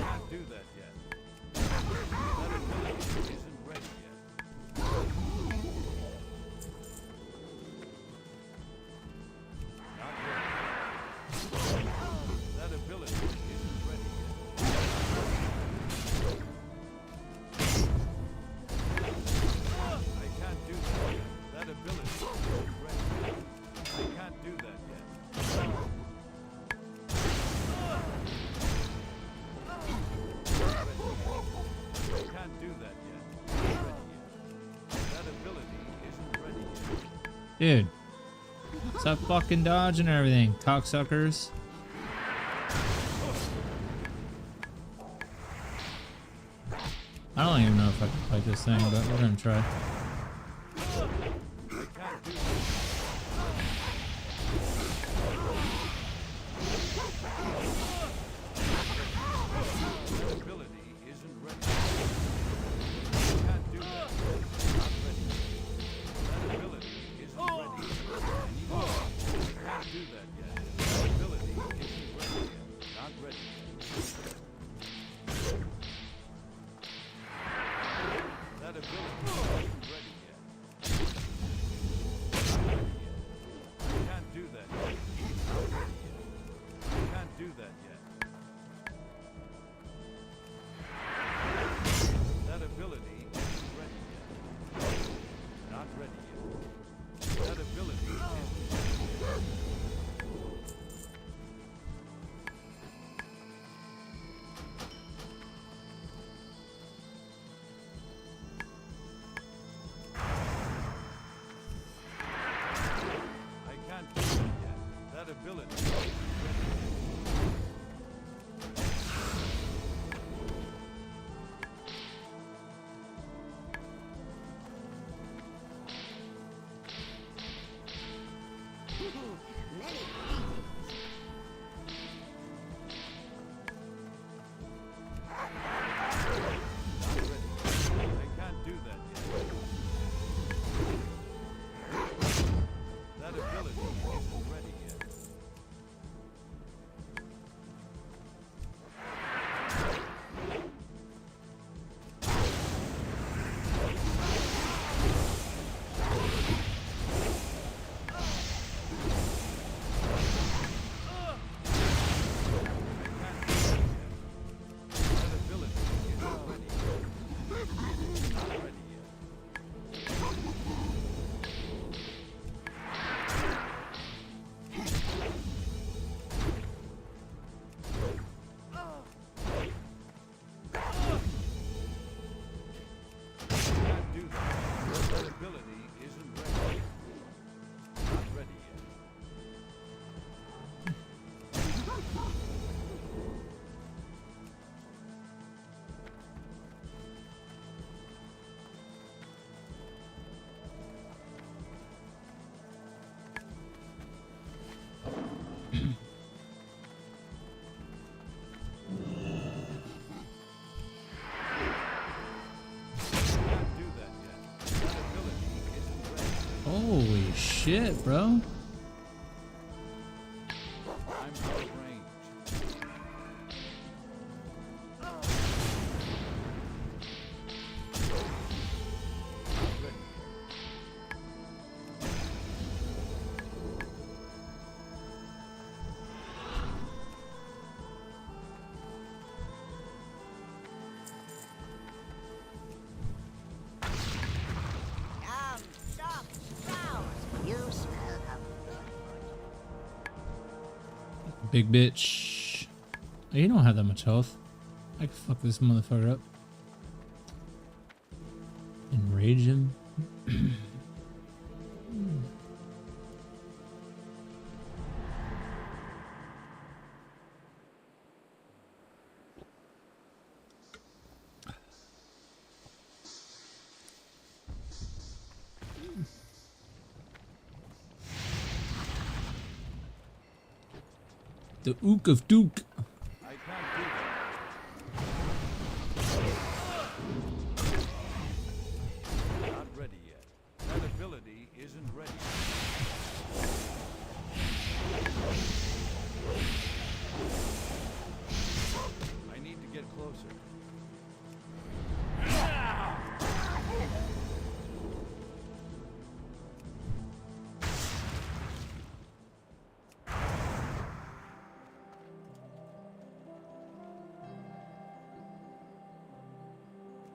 Speaker 3: Can't do that yet. That ability isn't ready yet. Not ready. That ability isn't ready yet. I can't do that yet. That ability isn't ready. I can't do that yet. I can't do that yet. Not ready yet. That ability isn't ready yet.
Speaker 1: Dude. Stop fucking dodging everything, cocksuckers. I don't even know if I can fight this thing, but we're gonna try. Holy shit, bro.
Speaker 3: I'm out of range.
Speaker 6: Come, stop, browse. You smell of
Speaker 1: Big bitch. Oh, you don't have that much health. I can fuck this motherfucker up. Enrage him. The Ook of Duke.
Speaker 3: I can't do that. Not ready yet. That ability isn't ready. I need to get closer.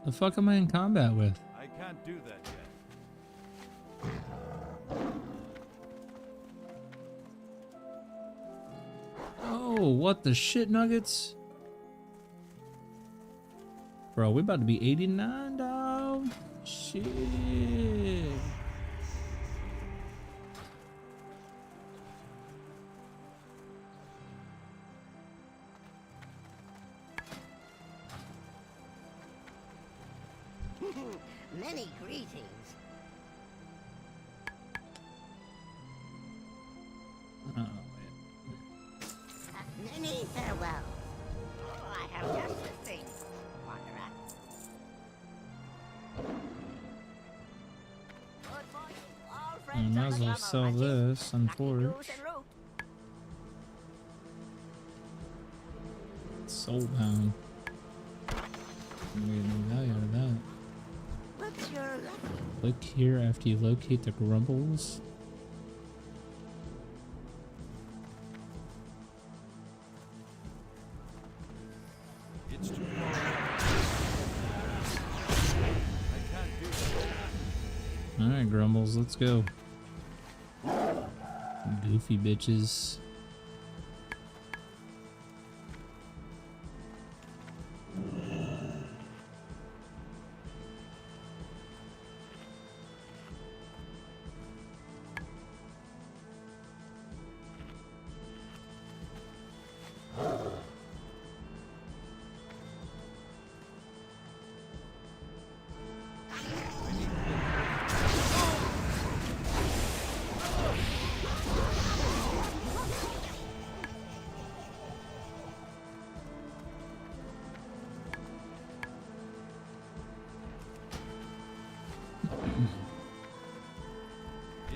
Speaker 1: The fuck am I in combat with?
Speaker 3: I can't do that yet.
Speaker 1: Oh, what the shit nuggets? Bro, we about to be 89, dog. Shit.
Speaker 6: many greetings.
Speaker 1: Oh,
Speaker 6: Many farewells. Oh, I have just the thing, Wanderer. Good morning, all
Speaker 1: I
Speaker 6: friends
Speaker 1: might
Speaker 6: of
Speaker 1: as
Speaker 6: the
Speaker 1: well
Speaker 6: summer
Speaker 1: sell
Speaker 6: budget.
Speaker 1: this and
Speaker 6: Lucky
Speaker 1: forge.
Speaker 6: goose en route.
Speaker 1: Soulbound. I'm getting no value out of that.
Speaker 6: What's your lucky?
Speaker 1: Click here after you locate the grumbles.
Speaker 3: It's too far. I can't do that.
Speaker 1: Alright, grumbles, let's go. Goofy bitches.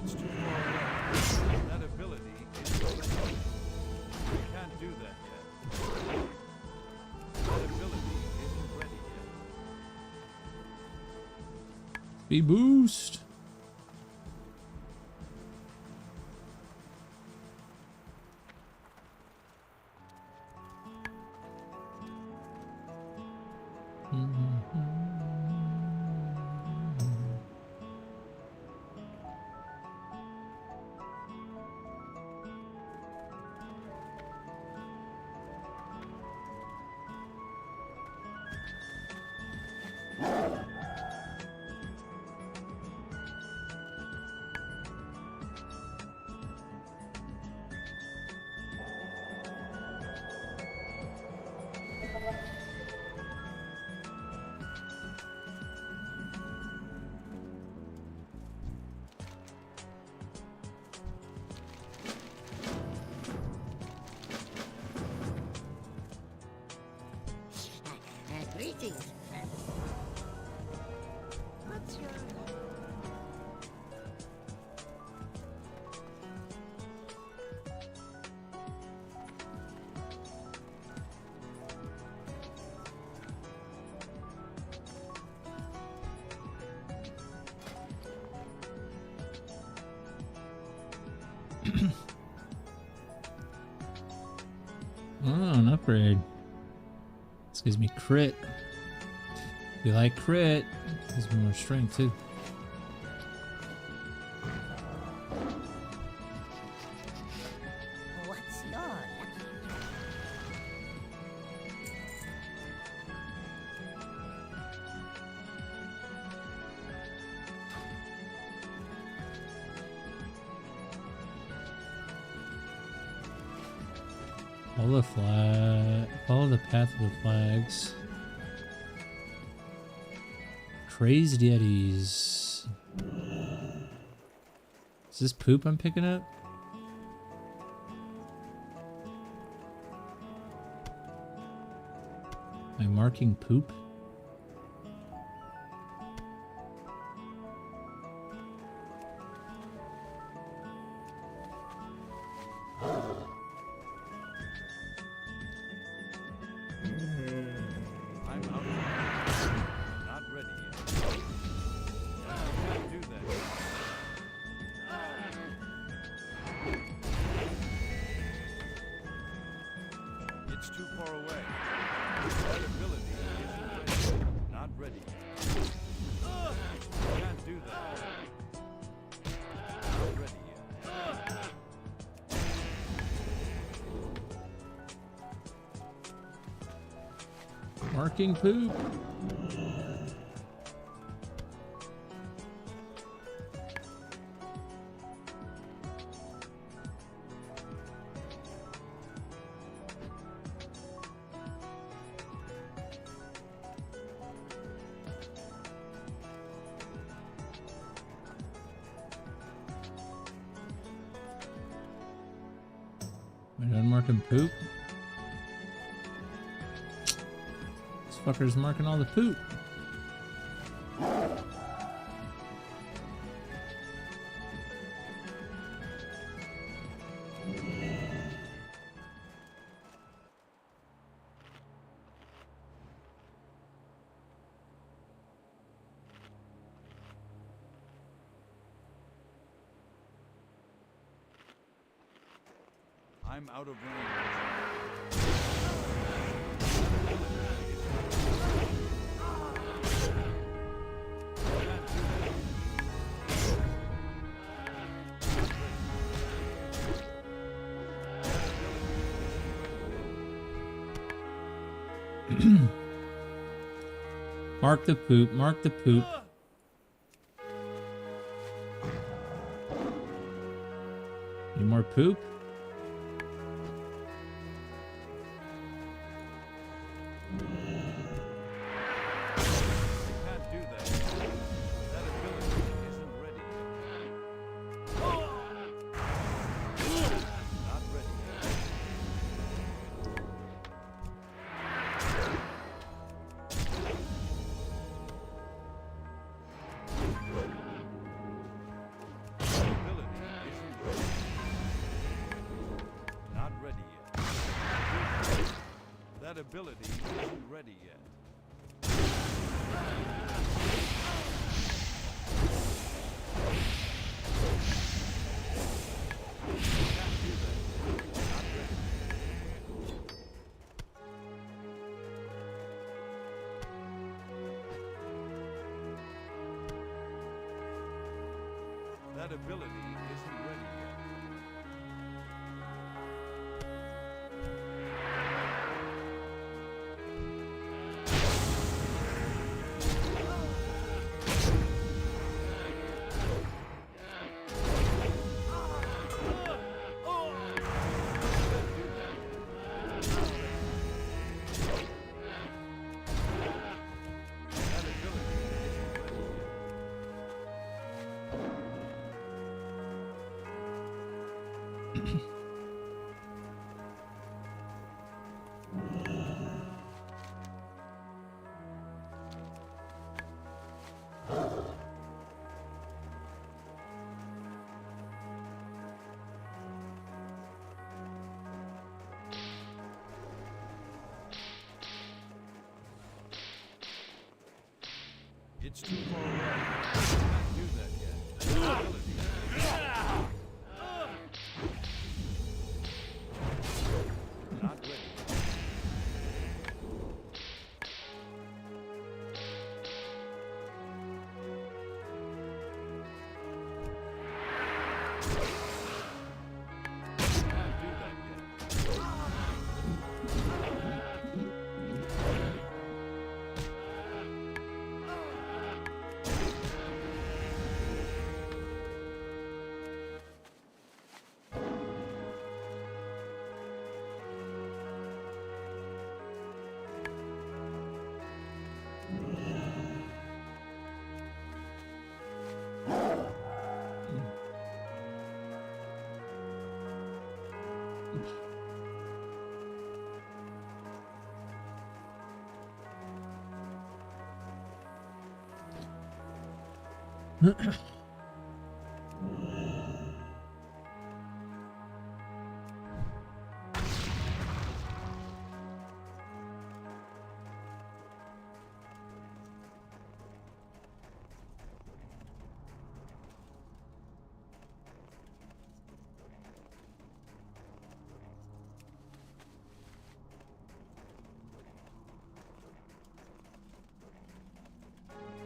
Speaker 3: It's too far away. That ability is overpowered. I can't do that yet. That ability isn't ready yet.
Speaker 1: Speed boost. Oh, an upgrade. This gives me crit. You like crit? Gives me more strength too.
Speaker 6: What's your lucky?
Speaker 1: Follow the path of the flags. Crazed Yetis. Is this poop I'm picking up? Am I marking poop?
Speaker 3: I'm out of rounds. Not ready yet. Can't do that yet. It's too far away. That ability isn't ready. Not ready yet. Can't do that yet. Not ready yet.
Speaker 1: Marking poop. Am I done marking poop? This fucker's marking all the poop.
Speaker 3: I'm out of range.
Speaker 1: Mark the poop, mark the poop. Need more poop?
Speaker 3: Can't do that. That ability isn't ready yet. Not ready yet. That ability isn't ready. Not ready yet. That ability isn't ready yet. That ability isn't ready yet. That ability isn't ready yet. It's too far away. Can't do that yet. That ability.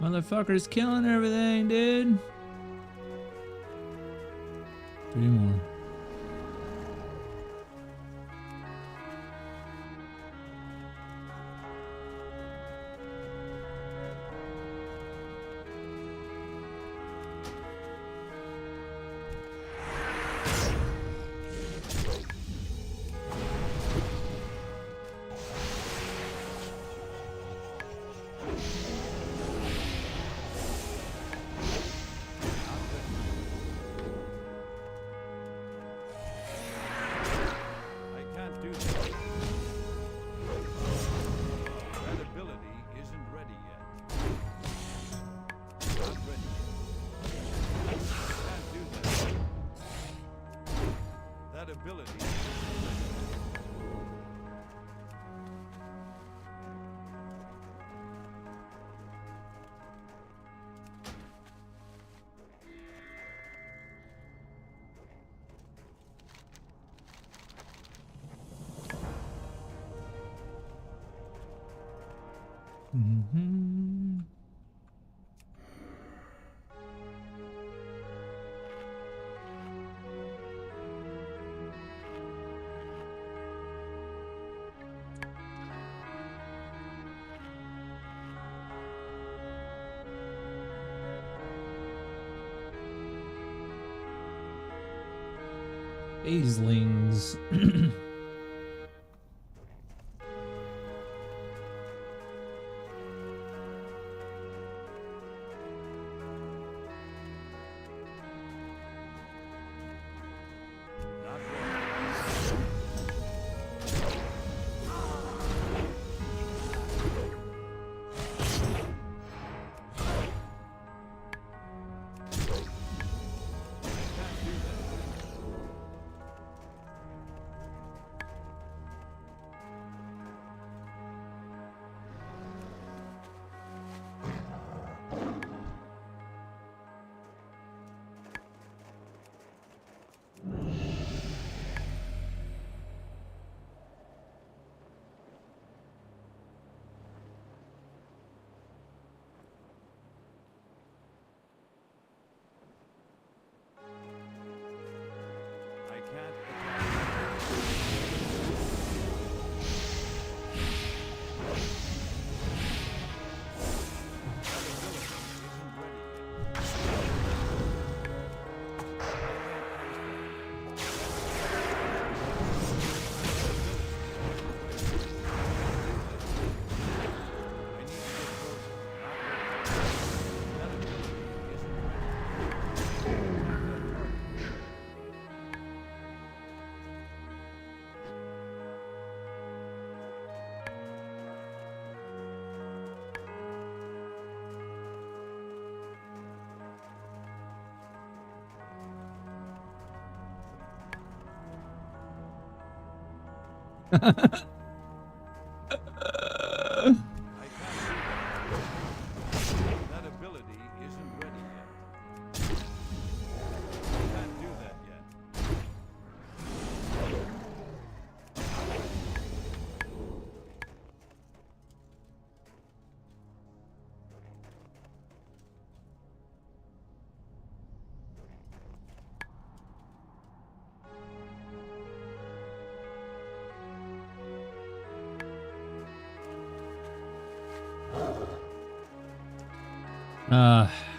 Speaker 1: Motherfucker's killing everything, dude. 3 more. Mm-hmm. Paislings.
Speaker 3: That ability isn't ready yet. Can't do that yet.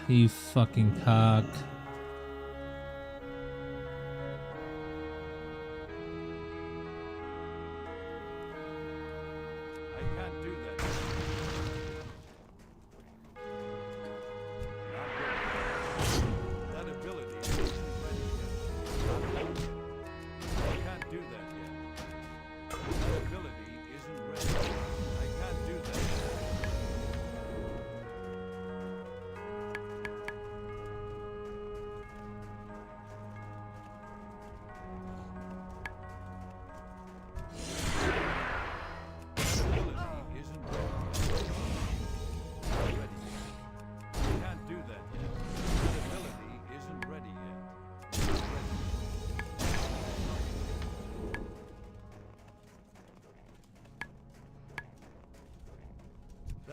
Speaker 1: You fucking cock.
Speaker 3: I can't do that. Not ready. That ability isn't ready yet. Not ready yet. I can't do that yet. That ability isn't ready. I can't do that yet.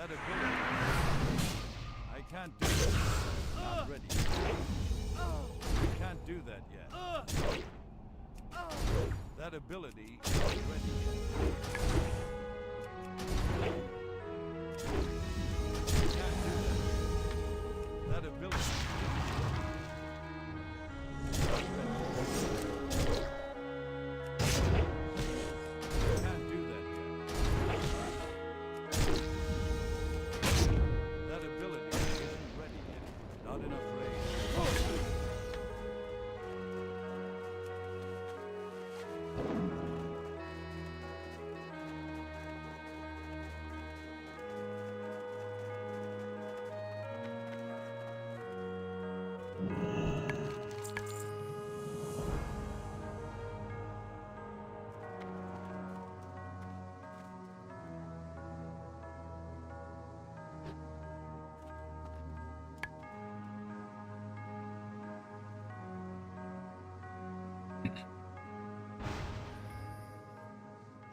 Speaker 3: That ability. I can't do that. Not ready. Can't do that yet. That ability is not ready yet. Can't do that yet. That ability is not ready. Can't do that yet. That ability isn't ready yet. Not enough range.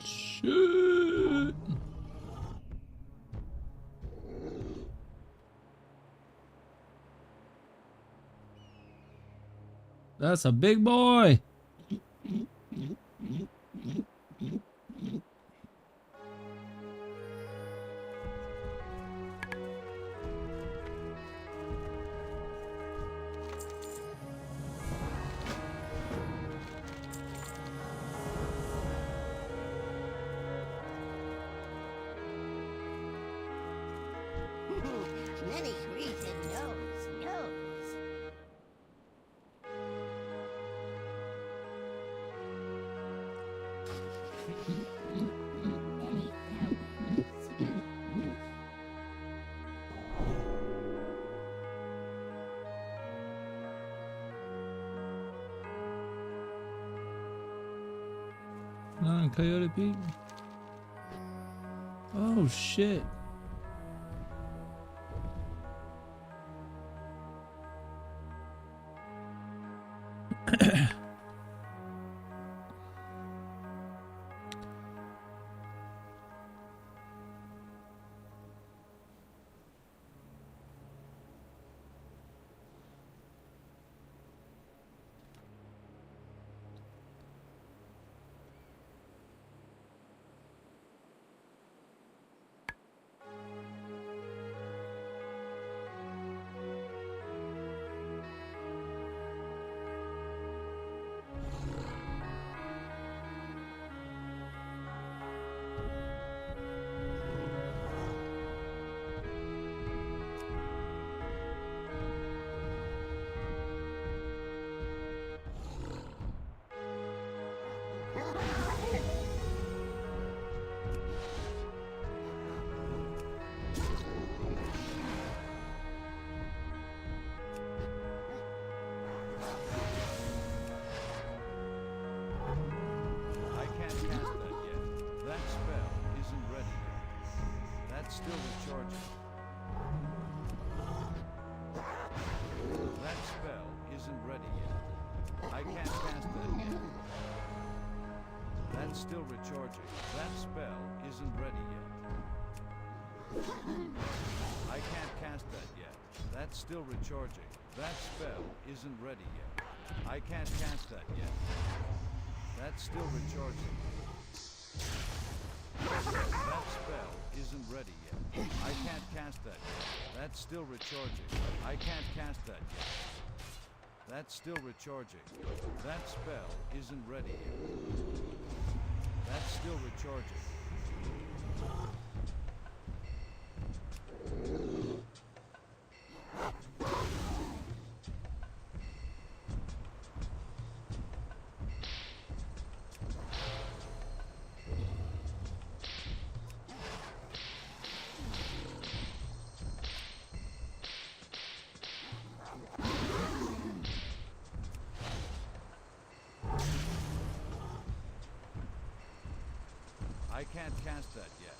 Speaker 1: Shit. That's a big boy.
Speaker 6: Many reason knows. Many farewells.
Speaker 1: On Coyote Peak. Oh shit.
Speaker 3: I can't cast that yet. That spell isn't ready yet. That's still recharging. That spell isn't ready yet. I can't cast that yet. That's still recharging. That spell isn't ready yet. I can't cast that yet. That's still recharging. That spell isn't ready yet. I can't cast that yet. That's still recharging. That spell isn't ready yet. I can't cast that yet. That's still recharging. I can't cast that yet. That's still recharging. That spell isn't ready yet. That's still recharging. I can't cast that yet.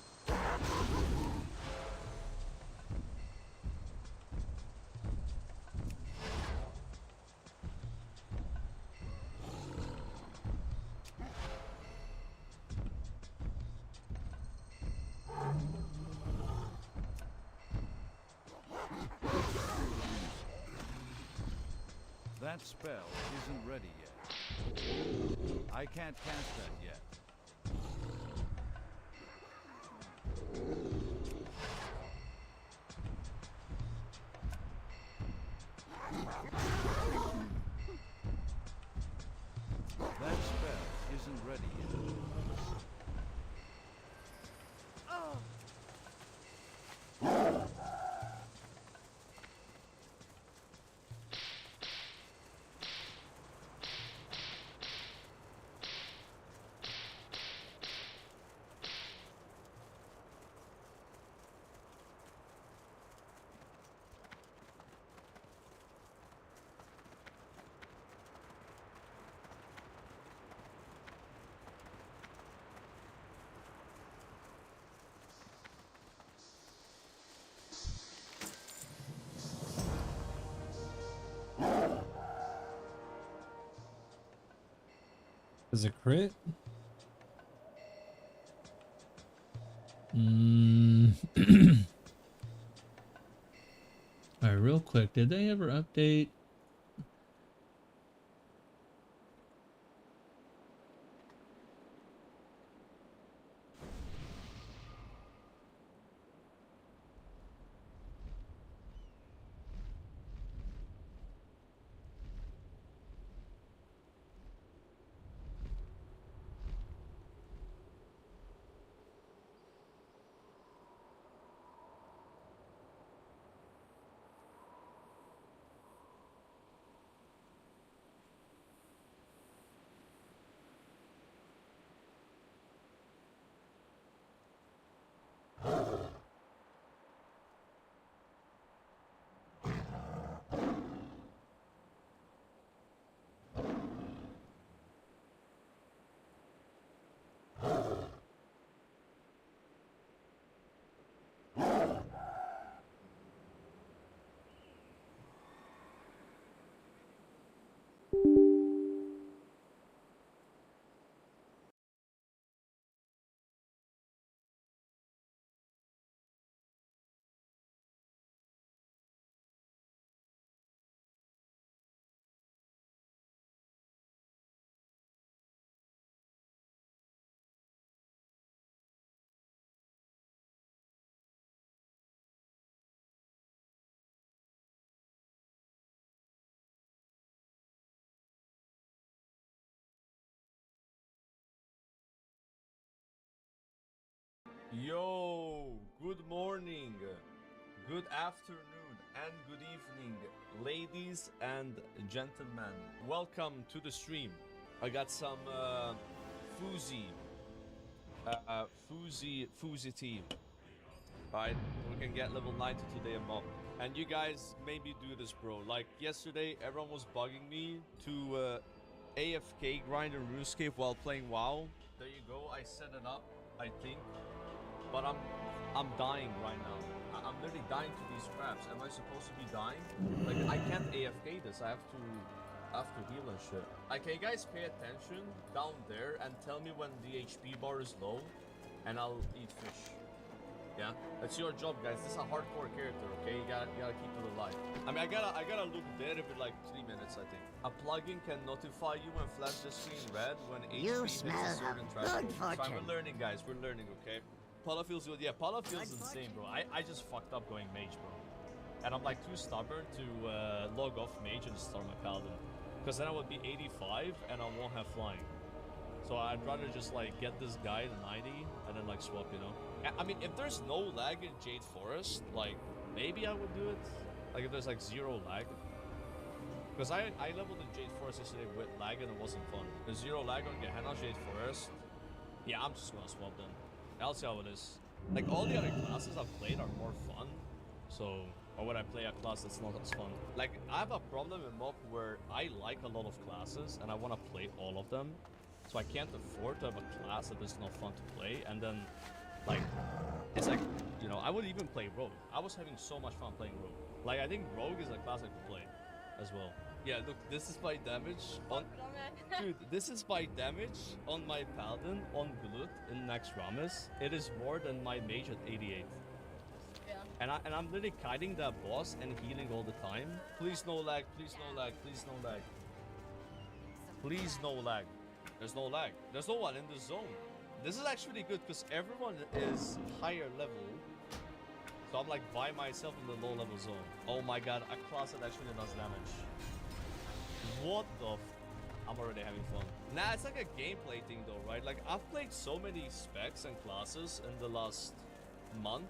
Speaker 3: That spell isn't ready yet. I can't cast that yet. That spell isn't ready yet.
Speaker 1: Is it crit? Alright, real quick, did they ever update?
Speaker 13: Yo, good morning, good afternoon, and good evening, ladies and gentlemen. Welcome to the stream. I got some Foozy tea. Alright, we can get level 90 today in MoP. And you guys maybe do this, bro. Like yesterday, everyone was bugging me to AFK grind in RuneScape while playing WoW. There you go, I set it up, I think. But I'm dying right now. I'm literally dying to these traps. Am I supposed to be dying? Like, I can't AFK this. I have to heal and shit. Like, can you guys pay attention down there and tell me when the HP bar is low, and I'll eat fish. Yeah, that's your job, guys. This is a hardcore character, okay? You gotta keep it alive. I mean, I gotta look dead every like 3 minutes, I think. A plugin can notify you when flash the screen red when HP hits a certain threshold. So we're learning, guys. We're learning, okay? Paula feels good. Yeah, Paula feels insane, bro. I just fucked up going mage, bro. And I'm like too stubborn to log off mage and start my paladin. Because then I would be 85 and I won't have flying. So I'd rather just like get this guy to 90 and then like swap, you know? I mean, if there's no lag in Jade Forest, like maybe I would do it. Like if there's like zero lag. Because I leveled in Jade Forest yesterday with lag and it wasn't fun. There's zero lag on Gehenna, Jade Forest. Yeah, I'm just gonna swap then. I'll see how it is. Like all the other classes I've played are more fun. So, or would I play a class that's not as fun? Like I have a problem in MoP where I like a lot of classes and I want to play all of them. So I can't afford to have a class that is not fun to play. And then, like, it's like, you know, I would even play Rogue. I was having so much fun playing Rogue. Like, I think Rogue is a class I could play as well. Yeah, look, this is my damage on... Dude, this is my damage on my Paladin on Glut in Nax Ramis. It is more than my mage at 88. Yeah. And I'm literally kiting that boss and healing all the time. Please no lag, please no lag, please no lag. Please no lag. There's no lag. There's no one in the zone. This is actually good because everyone is higher level. So I'm like by myself in the low level zone. Oh my god, a class that actually does damage. What the I'm already having fun. Nah, it's like a gameplay thing though, right? Like I've played so many specs and classes in the last month.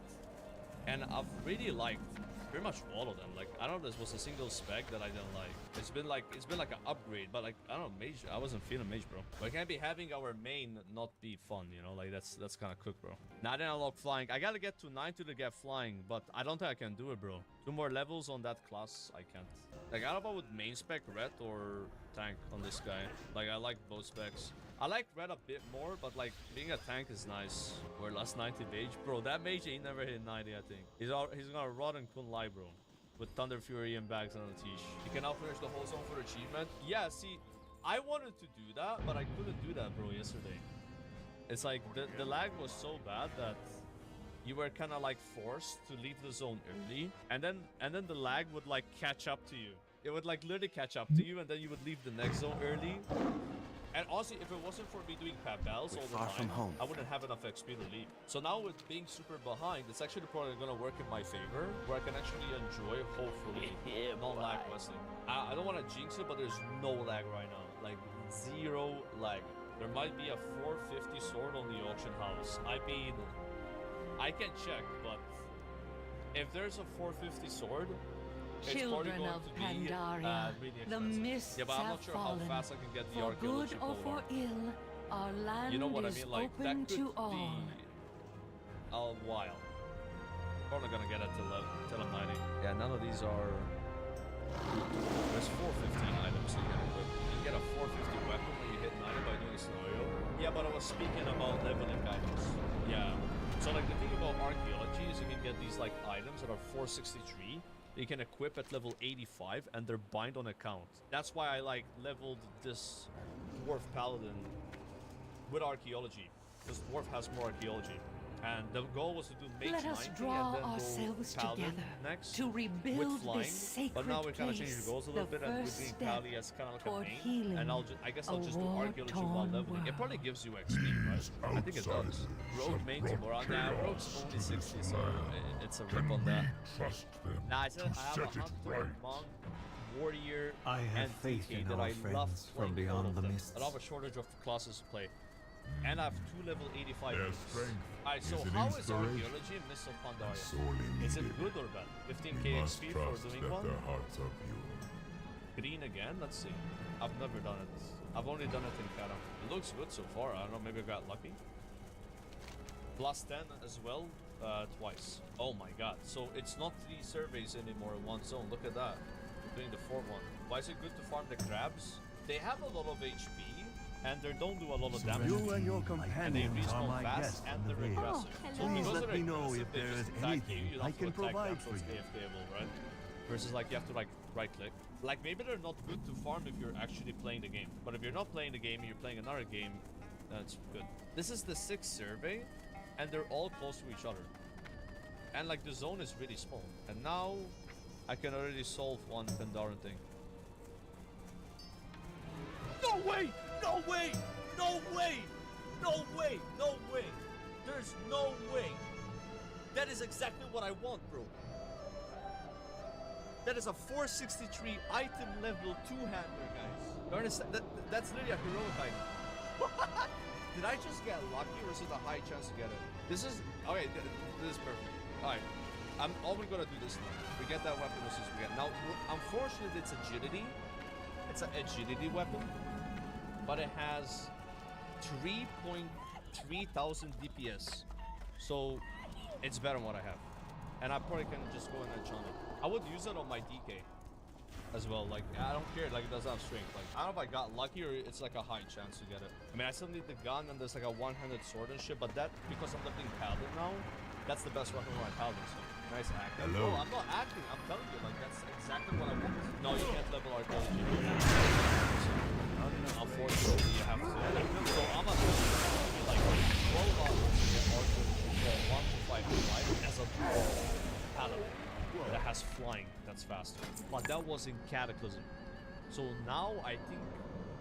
Speaker 13: And I've really liked pretty much all of them. Like I don't know if there was a single spec that I didn't like. It's been like an upgrade, but like I don't know, mage. I wasn't feeling mage, bro. We can't be having our main not be fun, you know? Like that's kind of cooked, bro. Now I didn't unlock flying. I gotta get to 90 to get flying, but I don't think I can do it, bro. 2 more levels on that class, I can't. Like I don't know about with main spec red or tank on this guy. Like I like both specs. I like red a bit more, but like being a tank is nice. We're last 90 mage, bro. That mage he never hit 90, I think. He's gonna rot and couldn't lie, bro. With Thunder Fury and bags on the Tish. You can now finish the whole zone for achievement. Yeah, see, I wanted to do that, but I couldn't do that, bro, yesterday. It's like the lag was so bad that you were kind of like forced to leave the zone early, and then the lag would like catch up to you. It would like literally catch up to you, and then you would leave the next zone early. And also, if it wasn't for me doing pap battles all the time, I wouldn't have enough XP to leave. So now with being super behind, it's actually probably gonna work in my favor, where I can actually enjoy, hopefully, non-lag questing. I don't want to jinx it, but there's no lag right now. Like, 0 lag. There might be a 450 sword on the auction house. I mean, I can check, but if there's a 450 sword,
Speaker 4: Children of Pandaria,
Speaker 13: really
Speaker 4: the mists
Speaker 13: yeah, but I'm
Speaker 4: have
Speaker 13: not sure
Speaker 4: fallen.
Speaker 13: how fast I can get the
Speaker 4: For good
Speaker 13: archaeological
Speaker 4: or for
Speaker 13: arc.
Speaker 4: ill, our land
Speaker 13: You know what I
Speaker 4: is
Speaker 13: mean? Like, that
Speaker 4: open
Speaker 13: could
Speaker 4: to
Speaker 13: be
Speaker 4: all.
Speaker 13: a while. Probably gonna get it till I'm 90. Yeah, none of these are... There's 415 items you can equip. You can get a 450 weapon when you hit 90 by doing a scenario. Yeah, but I was speaking about leveling items. Yeah. So like the thing about archaeology is you can get these like items that are 463. You can equip at level 85 and they're bind on account. That's why I like leveled this dwarf paladin with archaeology, because dwarf has more archaeology. And the goal was to do mage 90
Speaker 4: Let us draw
Speaker 13: and then
Speaker 4: ourselves
Speaker 13: go paladin
Speaker 4: together
Speaker 13: next
Speaker 4: to
Speaker 13: with
Speaker 4: rebuild
Speaker 13: flying.
Speaker 4: this sacred
Speaker 13: But now we kind of changed
Speaker 4: place,
Speaker 13: the goals a little
Speaker 4: the
Speaker 13: bit, and we're
Speaker 4: first
Speaker 13: doing
Speaker 4: step
Speaker 13: pally as kind of like a
Speaker 4: toward
Speaker 13: main.
Speaker 4: healing
Speaker 13: And I guess I'll
Speaker 4: a
Speaker 13: just do archaeology while
Speaker 4: war-torn
Speaker 13: leveling. It
Speaker 4: world.
Speaker 13: probably gives you XP, right? I think it does. Rogue main tomorrow. Nah, Rogue's only 60, so it's a rip on that. Nah, I said I have a hunter, monk, warrior,
Speaker 9: I have
Speaker 13: and
Speaker 9: faith
Speaker 13: TK
Speaker 9: in
Speaker 13: that
Speaker 9: our
Speaker 13: I love
Speaker 9: friends
Speaker 13: playing
Speaker 9: from beyond
Speaker 13: all of
Speaker 9: the
Speaker 13: them.
Speaker 9: mists.
Speaker 13: I don't have a shortage of classes to play. And I have 2 level 85
Speaker 8: Their
Speaker 13: units.
Speaker 8: strength
Speaker 13: Alright, so
Speaker 8: is an
Speaker 13: how is
Speaker 8: inspiration
Speaker 13: archaeology in Mist of Pandaria?
Speaker 8: sorely
Speaker 13: Is it
Speaker 8: needed.
Speaker 13: good or bad? 15k
Speaker 8: We must
Speaker 13: XP
Speaker 8: trust
Speaker 13: for doing
Speaker 8: that
Speaker 13: one?
Speaker 8: their hearts are pure.
Speaker 13: Green again? Let's see. I've never done it. I've only done it in Kara. It looks good so far. I don't know, maybe I got lucky. Plus 10 as well, twice. Oh my god. So it's not 3 surveys anymore in one zone. Look at that. We're doing the 4th one. Why is it good to farm the crabs? They have a lot of HP, and they don't do a lot of damage.
Speaker 9: You and your
Speaker 13: And they
Speaker 9: companions are
Speaker 13: respawn
Speaker 9: my
Speaker 13: fast
Speaker 9: guests
Speaker 13: and
Speaker 9: in the
Speaker 13: they're
Speaker 9: vale.
Speaker 13: aggressive. So
Speaker 9: Please
Speaker 13: because
Speaker 9: let
Speaker 13: they're
Speaker 9: me know
Speaker 13: aggressive,
Speaker 9: if
Speaker 13: they
Speaker 9: there
Speaker 13: just
Speaker 9: is
Speaker 13: attack
Speaker 9: anything
Speaker 13: you don't
Speaker 9: I
Speaker 13: have to
Speaker 9: can
Speaker 13: attack
Speaker 9: provide
Speaker 13: them, so
Speaker 9: for
Speaker 13: it's
Speaker 9: you.
Speaker 13: AFKable, right? Versus like you have to like right click. Like maybe they're not good to farm if you're actually playing the game. But if you're not playing the game and you're playing another game, that's good. This is the 6th survey, and they're all close to each other. And like the zone is really small. And now I can already solve one Pandaren thing. No way! No way! No way! No way! No way! There's no way! That is exactly what I want, bro. That is a 463 item level 2-hander, guys. You understand? That's literally a heroic item. What? Did I just get lucky, or is it a high chance to get it? This is... Okay, this is perfect. Alright. I'm only gonna do this now. We get that weapon as soon as we get. Now, unfortunately, it's agility. It's an agility weapon. But it has 3,300 DPS. So, it's better than what I have. And I probably can just go and enchant it. I would use it on my DK as well. Like, I don't care. Like, it doesn't have strength. Like, I don't know if I got lucky or it's like a high chance to get it. I mean, I still need the gun and there's like a one-handed sword and shit. But that, because I'm living Paladin now, that's the best weapon for my Paladin. So, nice acting.
Speaker 8: Hello.
Speaker 13: No, I'm not acting. I'm telling you. Like, that's exactly what I want. No, you can't level archaeology. Unfortunately, you have to. So, I'm a like 12 hours to get archaeology from 1 to 5 to 5 as a draw. paladin that has flying that's faster. But that was in Cataclysm. So now I think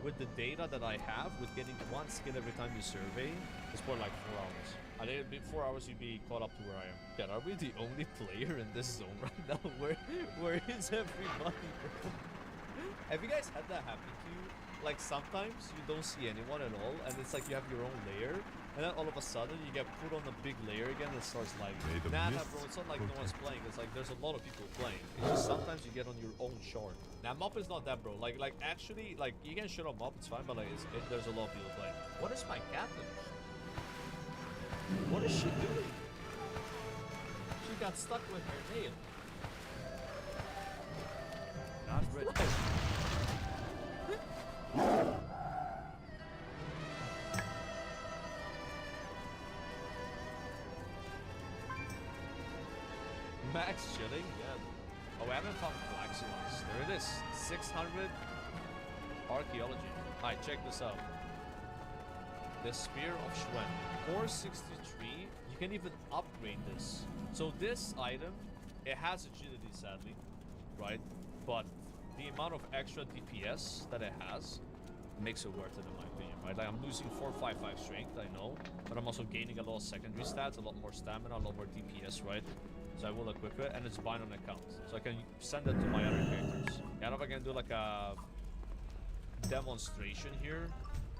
Speaker 13: with the data that I have, with getting one skill every time you survey, it's for like 4 hours. I think it'd be 4 hours you'd be caught up to where I am. Yeah, are we the only player in this zone right now? Where is everybody, bro? Have you guys had that happen to you? Like sometimes you don't see anyone at all, and it's like you have your own layer, and then all of a sudden you get put on the big layer again and it starts lagging. Nah, bro, it's not like no one's playing. It's like there's a lot of people playing. It's just sometimes you get on your own shard. Now MoP is not that, bro. Like actually, like you can shit on MoP, it's fine, but like there's a lot of people playing. What is my captain? What is she doing? She got stuck with her nail. Not ready. Max chilling? Yeah. Oh, we haven't found galaxy ones. There it is. 600 archaeology. Alright, check this out. The Spear of Shwen. 463. You can even upgrade this. So this item, it has agility sadly, right? But the amount of extra DPS that it has makes it worth it in my opinion, right? Like I'm losing 455 strength, I know, but I'm also gaining a lot of secondary stats, a lot more stamina, a lot more DPS, right? So I will equip it, and it's bind on account, so I can send it to my other characters. I don't know if I can do like a demonstration here.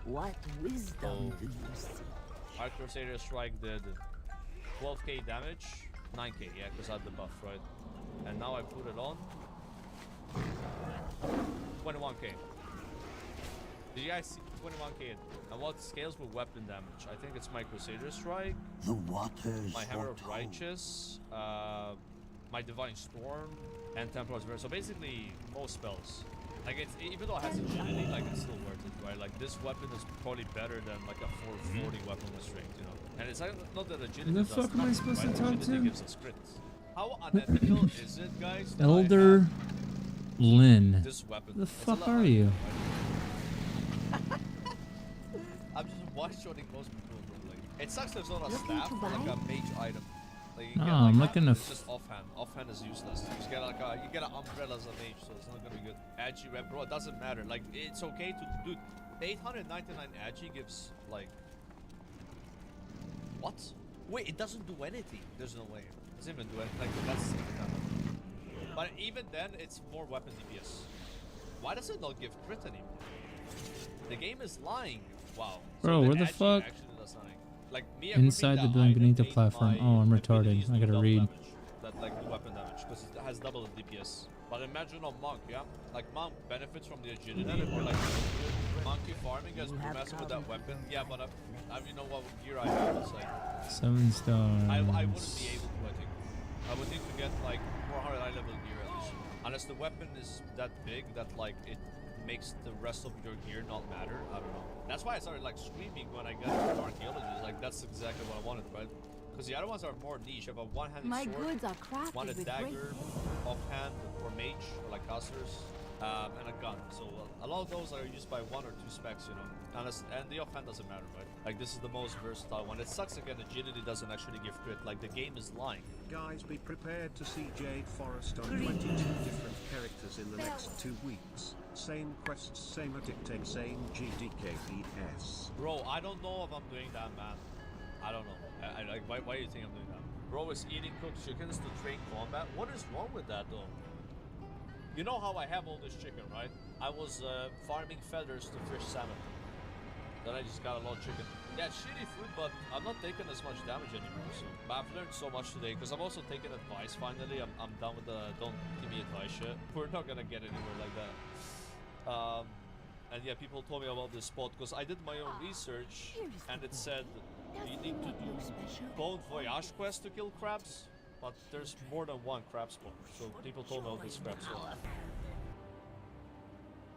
Speaker 6: What wisdom do you see?
Speaker 13: Our Crusader Strike did 12k damage, 9k, yeah, because I had the buff, right? And now I put it on 21k. Did you guys see 21k? And what scales with weapon damage? I think it's my Crusader Strike,
Speaker 6: the waters,
Speaker 13: my Hammer of Righteous, my Divine Storm, and Templar's Verse. So basically, most spells. Like it's even though it has agility, like it's still worth it, right? Like this weapon is probably better than like a 440 weapon with strength, you know. And it's not that agility.
Speaker 1: Who the fuck am I supposed to talk to?
Speaker 13: Gives us crits. How unethical is it, guys?
Speaker 1: Elder Lynn.
Speaker 13: This weapon.
Speaker 1: Who the fuck are you?
Speaker 13: I'm just one-shotting most people, bro. Like, it sucks there's not a staff or like a mage item. Like, you
Speaker 1: Oh,
Speaker 13: get,
Speaker 1: I'm
Speaker 13: like,
Speaker 1: looking to.
Speaker 13: it's just offhand. Offhand is useless. You just get like you get an umbrella as a mage, so it's not gonna be good. Agi rep, bro. It doesn't matter. Like, it's okay to do. 899 Agi gives like. What? Wait, it doesn't do anything. There's no way. It doesn't even do anything. Like that's. But even then, it's more weapon DPS. Why does it not give crit anymore? The game is lying. Wow.
Speaker 1: Bro, where the fuck?
Speaker 13: Like,
Speaker 1: Inside the building beneath the platform. Oh, I'm retarded. I gotta read.
Speaker 13: That like the weapon damage because it has double the DPS. But imagine a monk, yeah? Like monk benefits from the agility or like monkey farming as you're messing with that weapon. Yeah, but you know what gear I have? It's like
Speaker 1: 7 stars.
Speaker 13: I wouldn't be able to. I think I would need to get like 400 high level gear at least. Unless the weapon is that big that like it makes the rest of your gear not matter. I don't know. That's why I started like screaming when I got into archaeology. Like that's exactly what I wanted, right? Because the other ones are more niche. You have a one-handed sword,
Speaker 4: goods are crafted
Speaker 13: one a
Speaker 4: with
Speaker 13: dagger, offhand or mage, or like casters, and a gun. So a lot of those are used by 1 or 2 specs, you know. And the offhand doesn't matter, right? Like this is the most versatile one. It sucks again. Agility doesn't actually give crit. Like the game is lying.
Speaker 14: Guys, be prepared to see Jade Forest on 22 different characters in the next 2 weeks. Same quests, same addicting, same GDKPS.
Speaker 13: Bro, I don't know if I'm doing that, man. I don't know. Like, why do you think I'm doing that? Bro is eating cooked chickens to train combat. What is wrong with that, though? You know how I have all this chicken, right? I was farming feathers to fish salmon. Then I just got a lot of chicken. Yeah, it's shitty food, but I'm not taking as much damage anymore. So. But I've learned so much today, because I'm also taking advice finally. I'm done with the don't give me advice shit. We're not gonna get anywhere like that. And yeah, people told me about this spot, because I did my own research, and it said you need to do Bone Voyage quest to kill crabs, but there's more than one crab spawn. So people told me about this crab spawn.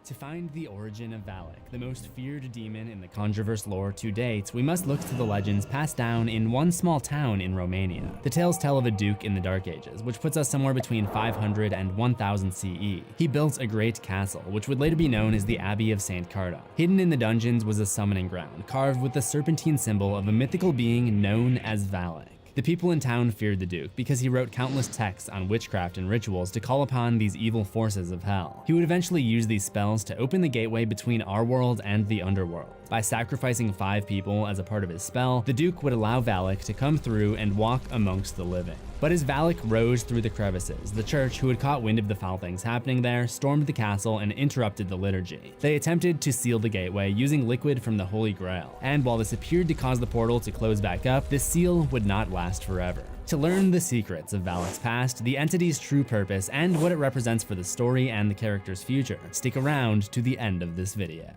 Speaker 15: To find the origin of Valak, the most feared demon in the Controverse lore to date, we must look to the legends passed down in one small town in Romania. The tales tell of a duke in the Dark Ages, which puts us somewhere between 500 and 1000 CE. He built a great castle, which would later be known as the Abbey of St. Carta. Hidden in the dungeons was a summoning ground, carved with the serpentine symbol of a mythical being known as Valak. The people in town feared the Duke because he wrote countless texts on witchcraft and rituals to call upon these evil forces of hell. He would eventually use these spells to open the gateway between our world and the underworld. By sacrificing 5 people as a part of his spell, the Duke would allow Valak to come through and walk amongst the living. But as Valak rose through the crevices, the church, who had caught wind of the foul things happening there, stormed the castle and interrupted the liturgy. They attempted to seal the gateway using liquid from the Holy Grail, and while this appeared to cause the portal to close back up, the seal would not last forever. To learn the secrets of Valak's past, the entity's true purpose, and what it represents for the story and the character's future, stick around to the end of this video.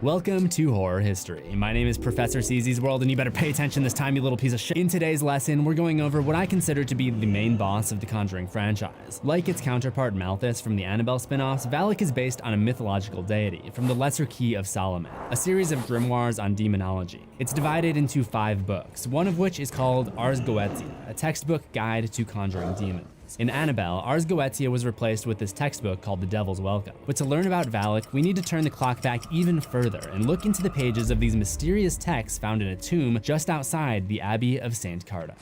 Speaker 15: Welcome to Horror History. My name is Professor CZ's World, and you better pay attention this time, you little piece of shit. In today's lesson, we're going over what I consider to be the main boss of the Conjuring franchise. Like its counterpart Malthus from the Annabelle spin-offs, Valak is based on a mythological deity from the Lesser Key of Solomon, a series of grimoires on demonology. It's divided into 5 books, one of which is called Ars Goetia, a textbook guide to conjuring demons. In Annabelle, Ars Goetia was replaced with this textbook called The Devil's Welcome. But to learn about Valak, we need to turn the clock back even further and look into the pages of these mysterious texts found in a tomb just outside the Abbey of St. Carta.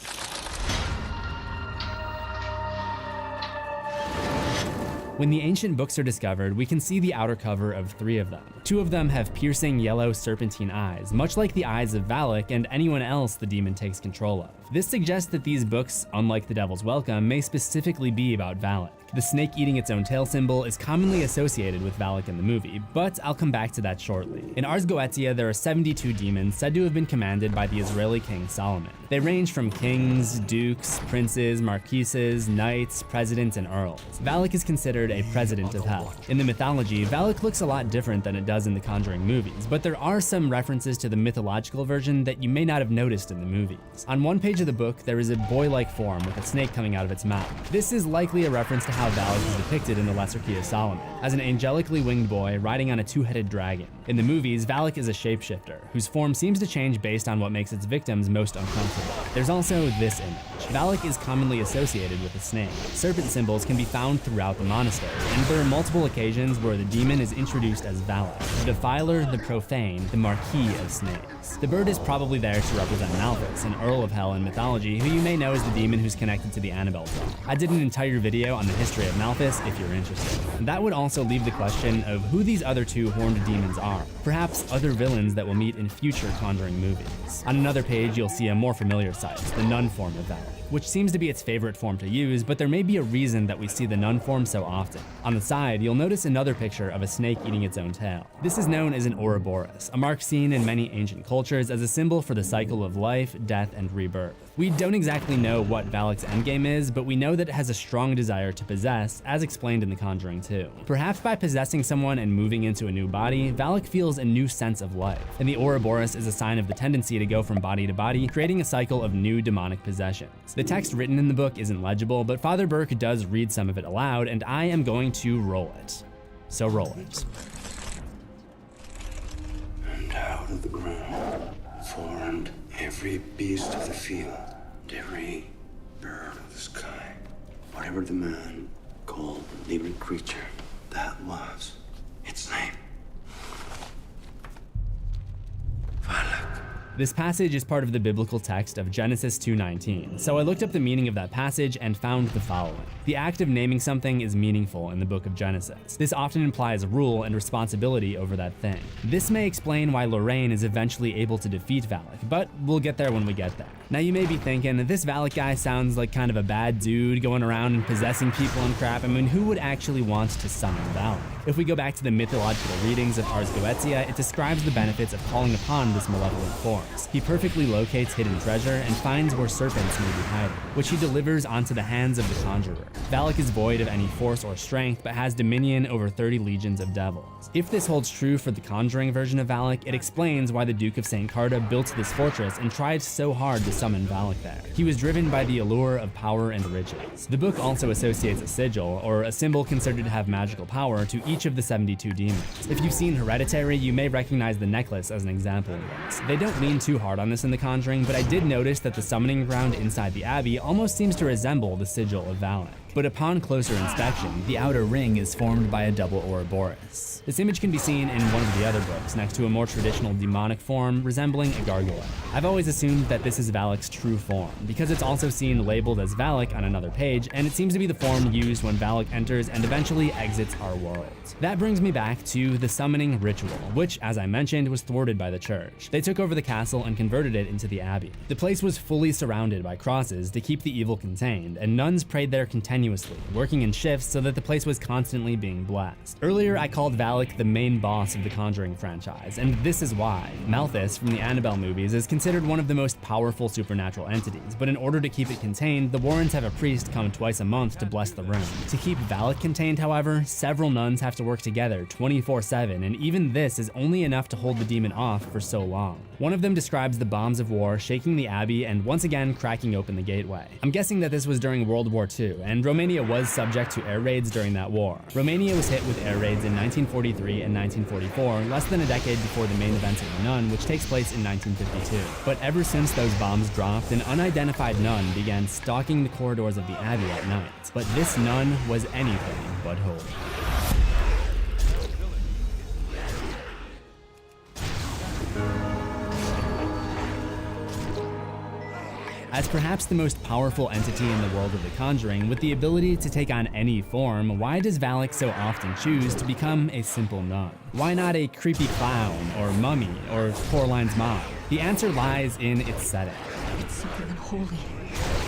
Speaker 15: When the ancient books are discovered, we can see the outer cover of 3 of them. 2 of them have piercing yellow serpentine eyes, much like the eyes of Valak and anyone else the demon takes control of. This suggests that these books, unlike The Devil's Welcome, may specifically be about Valak. The snake eating its own tail symbol is commonly associated with Valak in the movie, but I'll come back to that shortly. In Ars Goetia, there are 72 demons said to have been commanded by the Israeli king Solomon. They range from kings, dukes, princes, marquises, knights, presidents, and earls. Valak is considered a president of hell. In the mythology, Valak looks a lot different than it does in the Conjuring movies, but there are some references to the mythological version that you may not have noticed in the movies. On one page of the book, there is a boy-like form with a snake coming out of its mouth. This is likely a reference to how Valak is depicted in the Lesser Key of Solomon, as an angelically winged boy riding on a 2-headed dragon. In the movies, Valak is a shapeshifter, whose form seems to change based on what makes its victims most uncomfortable. There's also this image. Valak is commonly associated with a snake. Serpent symbols can be found throughout the monastery, and there are multiple occasions where the demon is introduced as Valak, the defiler, the profane, the marquis of snakes. The bird is probably there to represent Malthus, an Earl of Hell in mythology, who you may know as the demon who's connected to the Annabelle doll. I did an entire video on the history of Malthus if you're interested. And that would also leave the question of who these other 2 horned demons are, perhaps other villains that we'll meet in future Conjuring movies. On another page, you'll see a more familiar sight, the nun form of Valak, which seems to be its favorite form to use, but there may be a reason that we see the nun form so often. On the side, you'll notice another picture of a snake eating its own tail. This is known as an Ouroboros, a mark seen in many ancient cultures as a symbol for the cycle of life, death, and rebirth. We don't exactly know what Valak's endgame is, but we know that it has a strong desire to possess, as explained in The Conjuring 2. Perhaps by possessing someone and moving into a new body, Valak feels a new sense of life, and the Ouroboros is a sign of the tendency to go from body to body, creating a cycle of new demonic possessions. The text written in the book isn't legible, but Father Burke does read some of it aloud, and I am going to roll it. So roll it.
Speaker 16: And out of the ground formed every beast of the field, and every bird of the sky. Whatever the man called the living creature, that was its name. Valak.
Speaker 15: This passage is part of the biblical text of Genesis 2:19, so I looked up the meaning of that passage and found the following. The act of naming something is meaningful in the book of Genesis. This often implies rule and responsibility over that thing. This may explain why Lorraine is eventually able to defeat Valak, but we'll get there when we get there. Now you may be thinking, this Valak guy sounds like kind of a bad dude going around and possessing people and crap. I mean, who would actually want to summon Valak? If we go back to the mythological readings of Ars Goetia, it describes the benefits of calling upon this malevolent force. He perfectly locates hidden treasure and finds where serpents may be hiding, which he delivers onto the hands of the conjurer. Valak is void of any force or strength, but has dominion over 30 legions of devils. If this holds true for the Conjuring version of Valak, it explains why the Duke of St. Carta built this fortress and tried so hard to summon Valak there. He was driven by the allure of power and riches. The book also associates a sigil, or a symbol considered to have magical power, to each of the 72 demons. If you've seen Hereditary, you may recognize the necklace as an example of this. They don't lean too hard on this in The Conjuring, but I did notice that the summoning ground inside the Abbey almost seems to resemble the sigil of Valak. but upon closer inspection, the outer ring is formed by a double Ouroboros. This image can be seen in one of the other books next to a more traditional demonic form resembling a gargoyle. I've always assumed that this is Valak's true form, because it's also seen labeled as Valak on another page, and it seems to be the form used when Valak enters and eventually exits our world. That brings me back to the summoning ritual, which, as I mentioned, was thwarted by the church. They took over the castle and converted it into the abbey. The place was fully surrounded by crosses to keep the evil contained, and nuns prayed there continuously, working in shifts so that the place was constantly being blessed. Earlier, I called Valak the main boss of the Conjuring franchise, and this is why. Malthus from the Annabelle movies is considered one of the most powerful supernatural entities, but in order to keep it contained, the Warrens have a priest come twice a month to bless the room. To keep Valak contained, however, several nuns have to work together 24/7, and even this is only enough to hold the demon off for so long. One of them describes the bombs of war shaking the abbey and once again cracking open the gateway. I'm guessing that this was during World War II, and Romania was subject to air raids during that war. Romania was hit with air raids in 1943 and 1944, less than a decade before the main events of The Nun, which takes place in 1952. But ever since those bombs dropped, an unidentified nun began stalking the corridors of the abbey at night. But this nun was anything but holy. As perhaps the most powerful entity in the world of The Conjuring, with the ability to take on any form, why does Valak so often choose to become a simple nun? Why not a creepy clown, or mummy, or Coraline's mom? The answer lies in its setting.
Speaker 17: It's something unholy.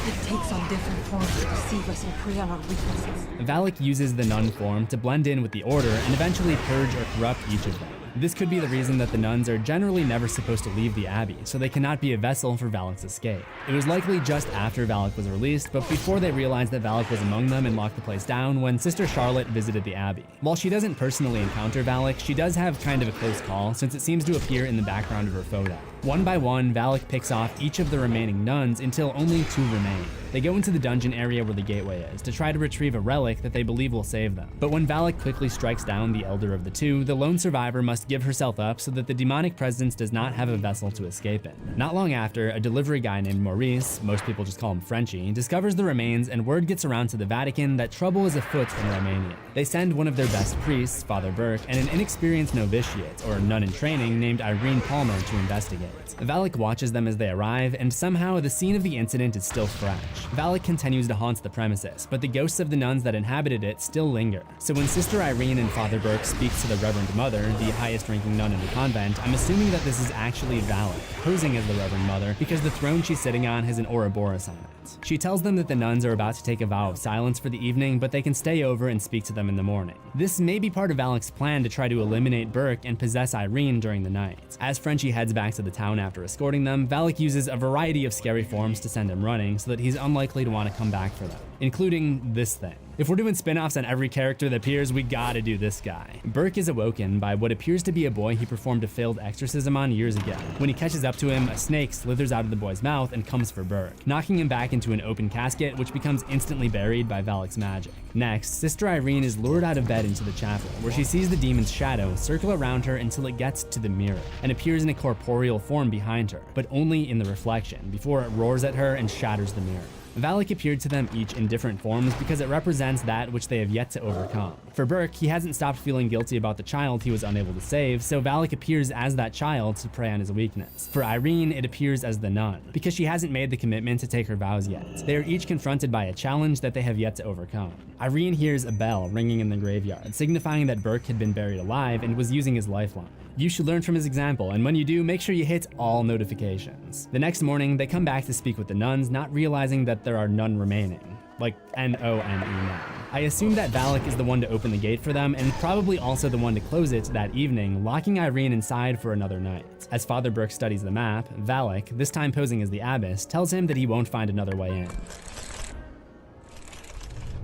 Speaker 17: It takes on different forms to deceive us and prey on our weaknesses.
Speaker 15: Valak uses the nun form to blend in with the order and eventually purge or corrupt each of them. This could be the reason that the nuns are generally never supposed to leave the abbey, so they cannot be a vessel for Valak's escape. It was likely just after Valak was released, but before they realized that Valak was among them and locked the place down, when Sister Charlotte visited the abbey. While she doesn't personally encounter Valak, she does have kind of a close call, since it seems to appear in the background of her photo. One by one, Valak picks off each of the remaining nuns until only 2 remain. They go into the dungeon area where the gateway is to try to retrieve a relic that they believe will save them. But when Valak quickly strikes down the elder of the 2, the lone survivor must give herself up so that the demonic presence does not have a vessel to escape in. Not long after, a delivery guy named Maurice, most people just call him Frenchie, discovers the remains, and word gets around to the Vatican that trouble is afoot in Romania. They send one of their best priests, Father Burke, and an inexperienced novitiate, or nun in training, named Irene Palmer to investigate. Valak watches them as they arrive, and somehow the scene of the incident is still fresh. Valak continues to haunt the premises, but the ghosts of the nuns that inhabited it still linger. So when Sister Irene and Father Burke speak to the Reverend Mother, the highest ranking nun in the convent, I'm assuming that this is actually Valak, posing as the Reverend Mother, because the throne she's sitting on has an Ouroboros on it. She tells them that the nuns are about to take a vow of silence for the evening, but they can stay over and speak to them in the morning. This may be part of Valak's plan to try to eliminate Burke and possess Irene during the night. As Frenchie heads back to the town after escorting them, Valak uses a variety of scary forms to send him running so that he's unlikely to want to come back for them, including this thing. If we're doing spin-offs on every character that appears, we gotta do this guy. Burke is awoken by what appears to be a boy he performed a failed exorcism on years ago. When he catches up to him, a snake slithers out of the boy's mouth and comes for Burke, knocking him back into an open casket, which becomes instantly buried by Valak's magic. Next, Sister Irene is lured out of bed into the chapel, where she sees the demon's shadow circle around her until it gets to the mirror, and appears in a corporeal form behind her, but only in the reflection, before it roars at her and shatters the mirror. Valak appeared to them each in different forms because it represents that which they have yet to overcome. For Burke, he hasn't stopped feeling guilty about the child he was unable to save, so Valak appears as that child to prey on his weakness. For Irene, it appears as the nun, because she hasn't made the commitment to take her vows yet. They are each confronted by a challenge that they have yet to overcome. Irene hears a bell ringing in the graveyard, signifying that Burke had been buried alive and was using his lifeline. You should learn from his example, and when you do, make sure you hit all notifications. The next morning, they come back to speak with the nuns, not realizing that there are none remaining. Like N-O-N-E nun. I assume that Valak is the one to open the gate for them, and probably also the one to close it that evening, locking Irene inside for another night. As Father Burke studies the map, Valak, this time posing as the abbess, tells him that he won't find another way in.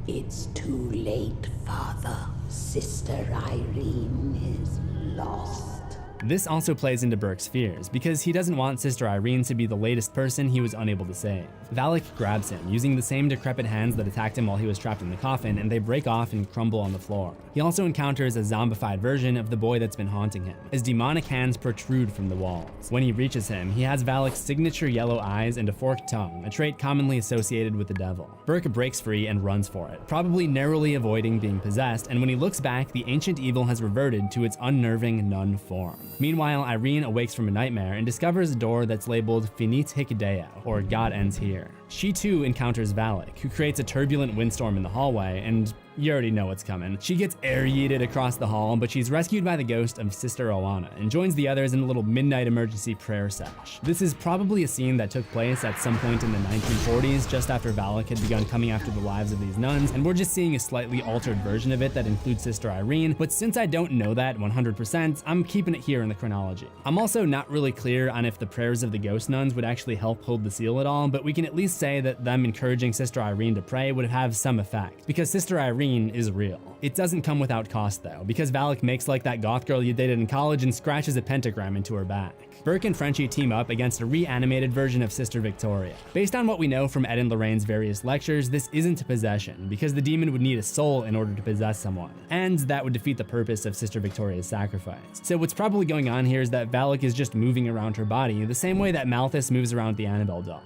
Speaker 18: It's too late, Father. Sister Irene is lost.
Speaker 15: This also plays into Burke's fears, because he doesn't want Sister Irene to be the latest person he was unable to save. Valak grabs him, using the same decrepit hands that attacked him while he was trapped in the coffin, and they break off and crumble on the floor. He also encounters a zombified version of the boy that's been haunting him. His demonic hands protrude from the walls. When he reaches him, he has Valak's signature yellow eyes and a forked tongue, a trait commonly associated with the devil. Burke breaks free and runs for it, probably narrowly avoiding being possessed, and when he looks back, the ancient evil has reverted to its unnerving nun form. Meanwhile, Irene awakes from a nightmare and discovers a door that's labeled Finit Hic Deo, or God Ends Here. She too encounters Valak, who creates a turbulent windstorm in the hallway, and you already know what's coming. She gets air-yeeted across the hall, but she's rescued by the ghost of Sister Oana and joins the others in a little midnight emergency prayer sesh. This is probably a scene that took place at some point in the 1940s, just after Valak had begun coming after the lives of these nuns, and we're just seeing a slightly altered version of it that includes Sister Irene, but since I don't know that 100%, I'm keeping it here in the chronology. I'm also not really clear on if the prayers of the ghost nuns would actually help hold the seal at all, but we can at least say that them encouraging Sister Irene to pray would have some effect, because Sister Irene is real. It doesn't come without cost though, because Valak makes like that goth girl you dated in college and scratches a pentagram into her back. Burke and Frenchie team up against a reanimated version of Sister Victoria. Based on what we know from Ed and Lorraine's various lectures, this isn't possession, because the demon would need a soul in order to possess someone, and that would defeat the purpose of Sister Victoria's sacrifice. So what's probably going on here is that Valak is just moving around her body the same way that Malthus moves around the Annabelle doll.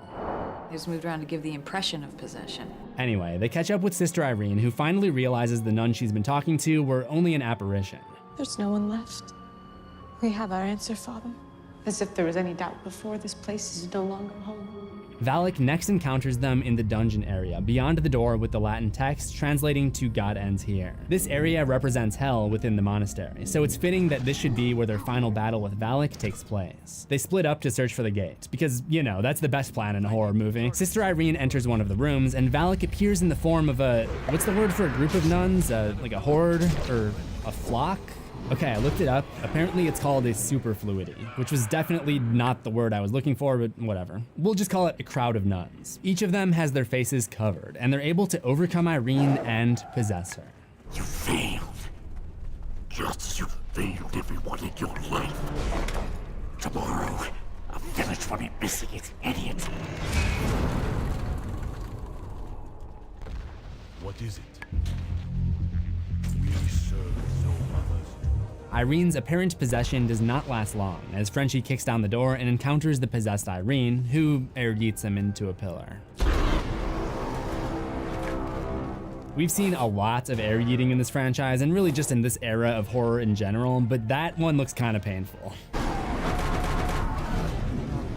Speaker 17: He was moved around to give the impression of possession.
Speaker 15: Anyway, they catch up with Sister Irene, who finally realizes the nuns she's been talking to were only an apparition.
Speaker 18: There's no one left. We have our answer, Father. As if there was any doubt before, this place is no longer home.
Speaker 15: Valak next encounters them in the dungeon area, beyond the door with the Latin text translating to God Ends Here. This area represents hell within the monastery, so it's fitting that this should be where their final battle with Valak takes place. They split up to search for the gate, because, you know, that's the best plan in a horror movie. Sister Irene enters one of the rooms, and Valak appears in the form of a, what's the word for a group of nuns? Like a horde, or a flock? Okay, I looked it up. Apparently it's called a superfluity, which was definitely not the word I was looking for, but whatever. We'll just call it a crowd of nuns. Each of them has their faces covered, and they're able to overcome Irene and possess her.
Speaker 19: You failed. Just as you failed everyone in your life. Tomorrow, a village will be missing its idiot.
Speaker 7: What is it? We serve so others.
Speaker 15: Irene's apparent possession does not last long, as Frenchie kicks down the door and encounters the possessed Irene, who air yeets him into a pillar. We've seen a lot of air yeeting in this franchise, and really just in this era of horror in general, but that one looks kind of painful.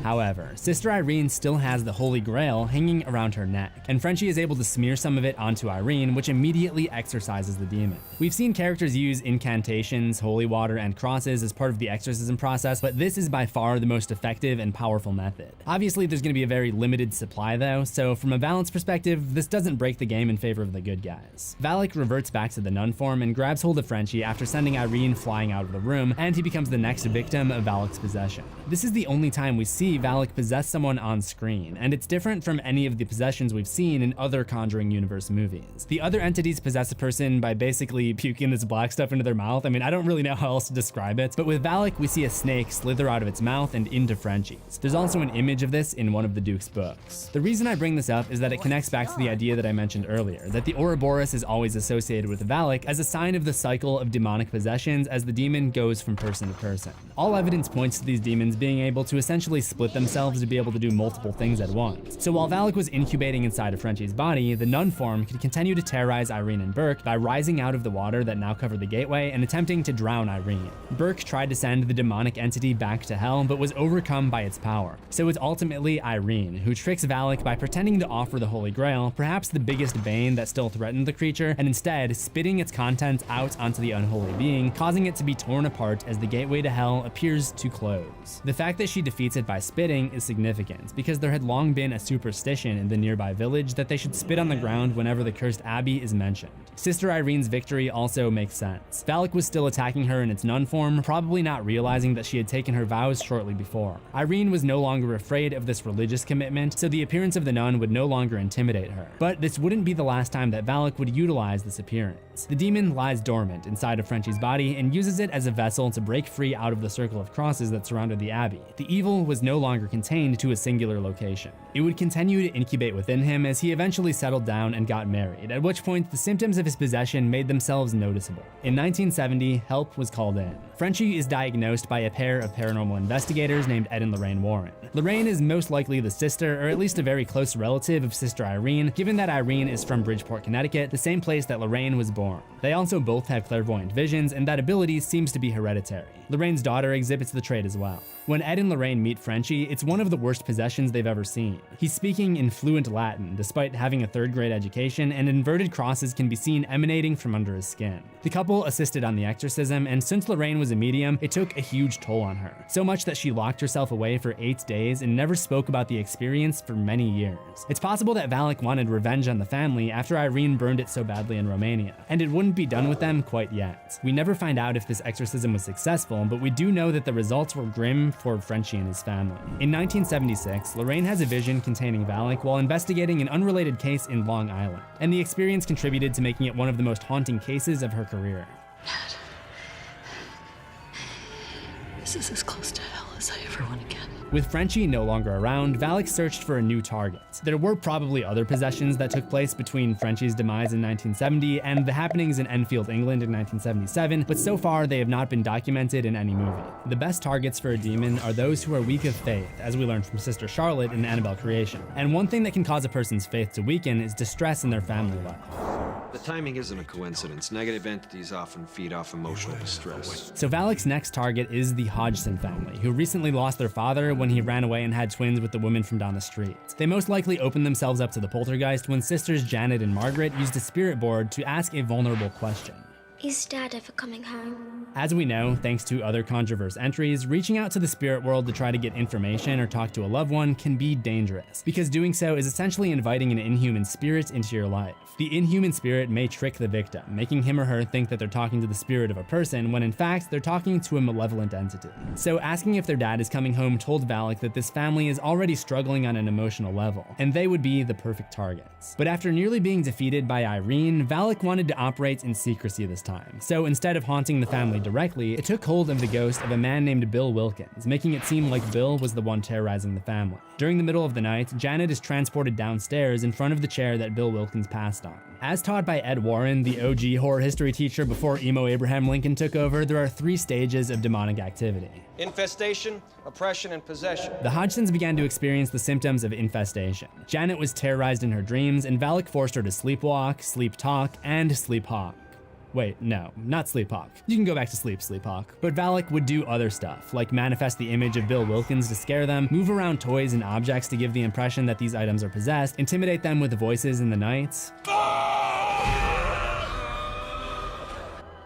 Speaker 15: However, Sister Irene still has the Holy Grail hanging around her neck, and Frenchie is able to smear some of it onto Irene, which immediately exorcises the demon. We've seen characters use incantations, holy water, and crosses as part of the exorcism process, but this is by far the most effective and powerful method. Obviously, there's going to be a very limited supply though, so from a balance perspective, this doesn't break the game in favor of the good guys. Valak reverts back to the nun form and grabs hold of Frenchie after sending Irene flying out of the room, and he becomes the next victim of Valak's possession. This is the only time we see Valak possess someone on screen, and it's different from any of the possessions we've seen in other Conjuring universe movies. The other entities possess a person by basically puking this black stuff into their mouth. I mean, I don't really know how else to describe it, but with Valak, we see a snake slither out of its mouth and into Frenchie's. There's also an image of this in one of the Duke's books. The reason I bring this up is that it connects back to the idea that I mentioned earlier, that the Ouroboros is always associated with Valak as a sign of the cycle of demonic possessions as the demon goes from person to person. All evidence points to these demons being able to essentially split themselves to be able to do multiple things at once. So while Valak was incubating inside of Frenchie's body, the nun form could continue to terrorize Irene and Burke by rising out of the water that now covered the gateway and attempting to drown Irene. Burke tried to send the demonic entity back to hell, but was overcome by its power. So it's ultimately Irene who tricks Valak by pretending to offer the Holy Grail, perhaps the biggest bane that still threatened the creature, and instead spitting its contents out onto the unholy being, causing it to be torn apart as the gateway to hell appears to close. The fact that she defeats it by spitting spitting is significant, because there had long been a superstition in the nearby village that they should spit on the ground whenever the cursed abbey is mentioned. Sister Irene's victory also makes sense. Valak was still attacking her in its nun form, probably not realizing that she had taken her vows shortly before. Irene was no longer afraid of this religious commitment, so the appearance of the nun would no longer intimidate her. But this wouldn't be the last time that Valak would utilize this appearance. The demon lies dormant inside of Frenchie's body and uses it as a vessel to break free out of the circle of crosses that surrounded the abbey. The evil was no longer contained to a singular location. It would continue to incubate within him as he eventually settled down and got married, at which point the symptoms of his possession made themselves noticeable. In 1970, help was called in. Frenchie is diagnosed by a pair of paranormal investigators named Ed and Lorraine Warren. Lorraine is most likely the sister, or at least a very close relative of Sister Irene, given that Irene is from Bridgeport, Connecticut, the same place that Lorraine was born. They also both have clairvoyant visions, and that ability seems to be hereditary. Lorraine's daughter exhibits the trait as well. When Ed and Lorraine meet Frenchie, it's one of the worst possessions they've ever seen. He's speaking in fluent Latin, despite having a third-grade education, and inverted crosses can be seen emanating from under his skin. The couple assisted on the exorcism, and since Lorraine was a medium, it took a huge toll on her. So much that she locked herself away for 8 days and never spoke about the experience for many years. It's possible that Valak wanted revenge on the family after Irene burned it so badly in Romania, and it wouldn't be done with them quite yet. We never find out if this exorcism was successful, but we do know that the results were grim for Frenchie and his family. In 1976, Lorraine has a vision containing Valak while investigating an unrelated case in Long Island, and the experience contributed to making it one of the most haunting cases of her career.
Speaker 17: This is as close to hell as I ever want to get.
Speaker 15: With Frenchie no longer around, Valak searched for a new target. There were probably other possessions that took place between Frenchie's demise in 1970 and the happenings in Enfield, England in 1977, but so far they have not been documented in any movie. The best targets for a demon are those who are weak of faith, as we learned from Sister Charlotte in Annabelle Creation. And one thing that can cause a person's faith to weaken is distress in their family life.
Speaker 20: The timing isn't a coincidence. Negative entities often feed off emotional distress.
Speaker 15: So Valak's next target is the Hodgson family, who recently lost their father when he ran away and had twins with the woman from down the street. They most likely opened themselves up to the poltergeist when sisters Janet and Margaret used a spirit board to ask a vulnerable question.
Speaker 21: Is Dad ever coming home?
Speaker 15: As we know, thanks to other Controverse entries, reaching out to the spirit world to try to get information or talk to a loved one can be dangerous, because doing so is essentially inviting an inhuman spirit into your life. The inhuman spirit may trick the victim, making him or her think that they're talking to the spirit of a person when in fact they're talking to a malevolent entity. So asking if their dad is coming home told Valak that this family is already struggling on an emotional level, and they would be the perfect targets. But after nearly being defeated by Irene, Valak wanted to operate in secrecy this time. So instead of haunting the family directly, it took hold of the ghost of a man named Bill Wilkins, making it seem like Bill was the one terrorizing the family. During the middle of the night, Janet is transported downstairs in front of the chair that Bill Wilkins passed on. As taught by Ed Warren, the OG horror history teacher before emo Abraham Lincoln took over, there are 3 stages of demonic activity:
Speaker 22: infestation, oppression, and possession.
Speaker 15: The Hodgsons began to experience the symptoms of infestation. Janet was terrorized in her dreams, and Valak forced her to sleepwalk, sleep talk, and sleephawk. Wait, no, not sleepwalk. You can go back to sleepwalk. But Valak would do other stuff, like manifest the image of Bill Wilkins to scare them, move around toys and objects to give the impression that these items are possessed, intimidate them with voices in the night,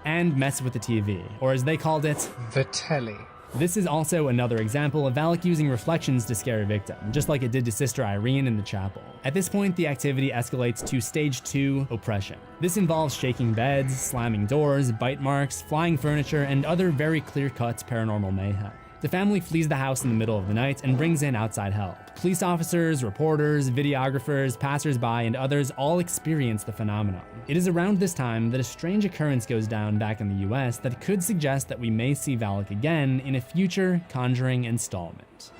Speaker 15: and mess with the TV, or as they called it, the telly. This is also another example of Valak using reflections to scare a victim, just like it did to Sister Irene in the chapel. At this point, the activity escalates to stage 2, oppression. This involves shaking beds, slamming doors, bite marks, flying furniture, and other very clear-cut paranormal mayhem. The family flees the house in the middle of the night and brings in outside help. Police officers, reporters, videographers, passersby, and others all experience the phenomenon. It is around this time that a strange occurrence goes down back in the US that could suggest that we may see Valak again in a future Conjuring installment.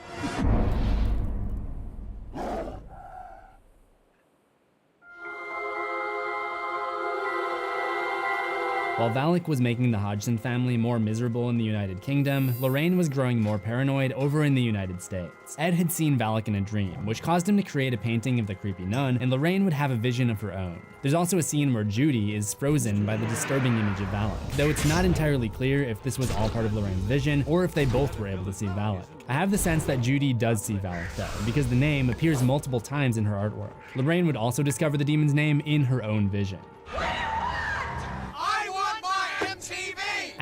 Speaker 15: While Valak was making the Hodgson family more miserable in the United Kingdom, Lorraine was growing more paranoid over in the United States. Ed had seen Valak in a dream, which caused him to create a painting of the creepy nun, and Lorraine would have a vision of her own. There's also a scene where Judy is frozen by the disturbing image of Valak, though it's not entirely clear if this was all part of Lorraine's vision, or if they both were able to see Valak. I have the sense that Judy does see Valak though, because the name appears multiple times in her artwork. Lorraine would also discover the demon's name in her own vision.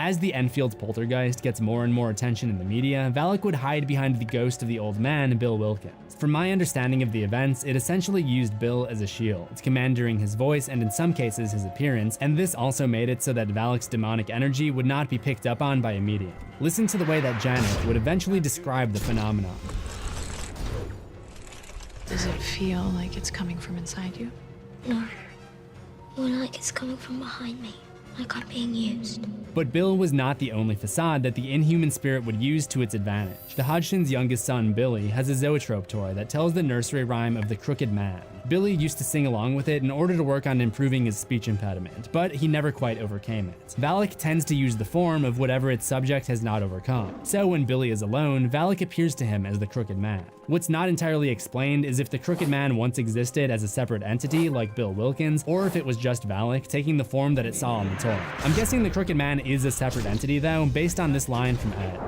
Speaker 15: As the Enfield poltergeist gets more and more attention in the media, Valak would hide behind the ghost of the old man, Bill Wilkins. From my understanding of the events, it essentially used Bill as a shield, commanding his voice and in some cases his appearance, and this also made it so that Valak's demonic energy would not be picked up on by a medium. Listen to the way that Janet would eventually describe the phenomenon.
Speaker 18: Does it feel like it's coming from inside you?
Speaker 21: No. More like it's coming from behind me. Like I'm being used.
Speaker 15: But Bill was not the only facade that the inhuman spirit would use to its advantage. The Hodgson's youngest son, Billy, has a zoetrope toy that tells the nursery rhyme of the Crooked Man. Billy used to sing along with it in order to work on improving his speech impediment, but he never quite overcame it. Valak tends to use the form of whatever its subject has not overcome. So when Billy is alone, Valak appears to him as the Crooked Man. What's not entirely explained is if the Crooked Man once existed as a separate entity like Bill Wilkins, or if it was just Valak taking the form that it saw on the toy. I'm guessing the Crooked Man is a separate entity though, based on this line from Ed.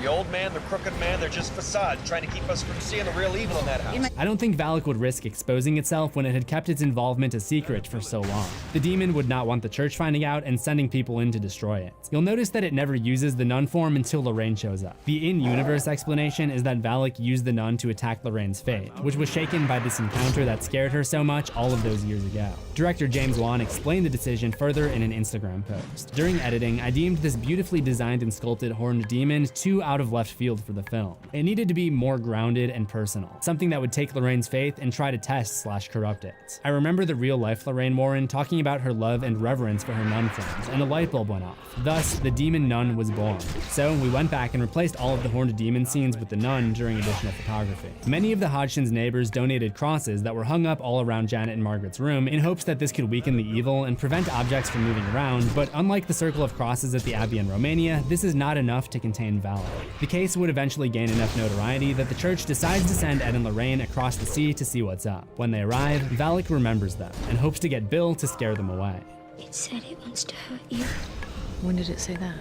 Speaker 2: The old man, the crooked man, they're just facades trying to keep us from seeing the real evil in that house.
Speaker 15: I don't think Valak would risk exposing itself when it had kept its involvement a secret for so long. The demon would not want the church finding out and sending people in to destroy it. You'll notice that it never uses the nun form until Lorraine shows up. The in-universe explanation is that Valak used the nun to attack Lorraine's faith, which was shaken by this encounter that scared her so much all of those years ago. Director James Wan explained the decision further in an Instagram post. During editing, I deemed this beautifully designed and sculpted horned demon too out of left field for the film. It needed to be more grounded and personal, something that would take Lorraine's faith and try to test/corrupt it. I remember the real-life Lorraine Warren talking about her love and reverence for her nun friends, and a light bulb went off. Thus, the demon nun was born. So we went back and replaced all of the horned demon scenes with the nun during additional photography. Many of the Hodgson's neighbors donated crosses that were hung up all around Janet and Margaret's room in hopes that this could weaken the evil and prevent objects from moving around, but unlike the circle of crosses at the Abbey in Romania, this is not enough to contain Valak. The case would eventually gain enough notoriety that the church decides to send Ed and Lorraine across the sea to see what's up. When they arrive, Valak remembers them and hopes to get Bill to scare them away.
Speaker 21: It said it wants to hurt you.
Speaker 18: When did it say that?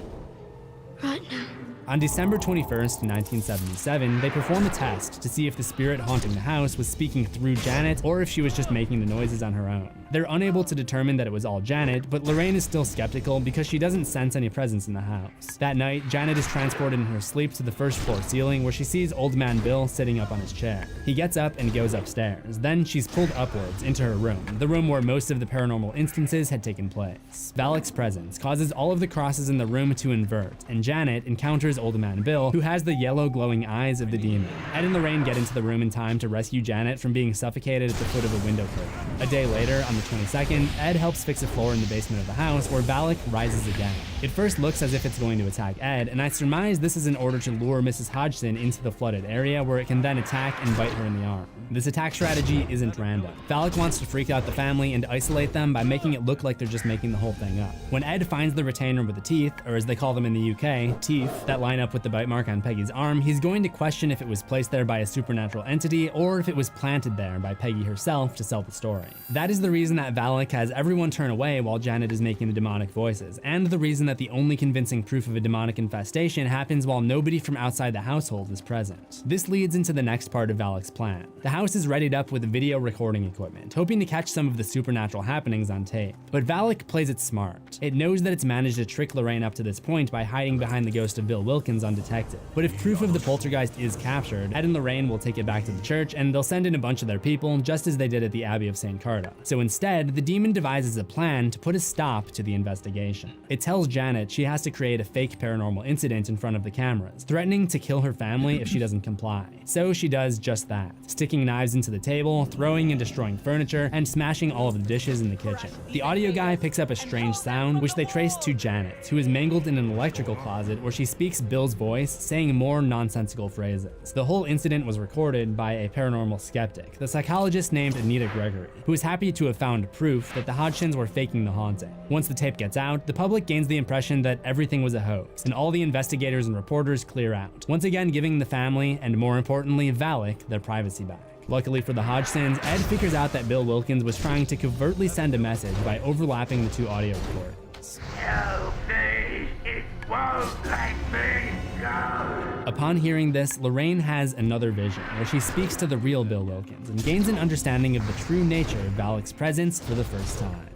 Speaker 21: Right now.
Speaker 15: On December 21st, 1977, they perform a test to see if the spirit haunting the house was speaking through Janet or if she was just making the noises on her own. They're unable to determine that it was all Janet, but Lorraine is still skeptical because she doesn't sense any presence in the house. That night, Janet is transported in her sleep to the first floor ceiling where she sees old man Bill sitting up on his chair. He gets up and goes upstairs. Then she's pulled upwards into her room, the room where most of the paranormal instances had taken place. Valak's presence causes all of the crosses in the room to invert, and Janet encounters old man Bill, who has the yellow glowing eyes of the demon. Ed and Lorraine get into the room in time to rescue Janet from being suffocated at the foot of a window curtain. A day later, on the 22nd, Ed helps fix a floor in the basement of the house where Valak rises again. It first looks as if it's going to attack Ed, and I surmise this is in order to lure Mrs. Hodgson into the flooded area where it can then attack and bite her in the arm. This attack strategy isn't random. Valak wants to freak out the family and isolate them by making it look like they're just making the whole thing up. When Ed finds the retainer with the teeth, or as they call them in the UK, teeth, that line up with the bite mark on Peggy's arm, he's going to question if it was placed there by a supernatural entity or if it was planted there by Peggy herself to sell the story. That is the reason that Valak has everyone turn away while Janet is making the demonic voices, and the reason that the only convincing proof of a demonic infestation happens while nobody from outside the household is present. This leads into the next part of Valak's plan. The house is readied up with video recording equipment, hoping to catch some of the supernatural happenings on tape. But Valak plays it smart. It knows that it's managed to trick Lorraine up to this point by hiding behind the ghost of Bill Wilkins undetected. But if proof of the poltergeist is captured, Ed and Lorraine will take it back to the church and they'll send in a bunch of their people just as they did at the Abbey of St. Carta. So instead, the demon devises a plan to put a stop to the investigation. It tells Janet she has to create a fake paranormal incident in front of the cameras, threatening to kill her family if she doesn't comply. So she does just that, sticking knives into the table, throwing and destroying furniture, and smashing all of the dishes in the kitchen. The audio guy picks up a strange sound, which they trace to Janet, who is mangled in an electrical closet where she speaks Bill's voice, saying more nonsensical phrases. The whole incident was recorded by a paranormal skeptic, the psychologist named Anita Gregory, who is happy to have found proof that the Hodgsons were faking the haunting. Once the tape gets out, the public gains the impression that everything was a hoax, and all the investigators and reporters clear out, once again giving the family, and more importantly, Valak, their privacy back. Luckily for the Hodgsons, Ed figures out that Bill Wilkins was trying to covertly send a message by overlapping the two audio recordings.
Speaker 19: No, please, it won't let me go.
Speaker 15: Upon hearing this, Lorraine has another vision, where she speaks to the real Bill Wilkins and gains an understanding of the true nature of Valak's presence for the first time.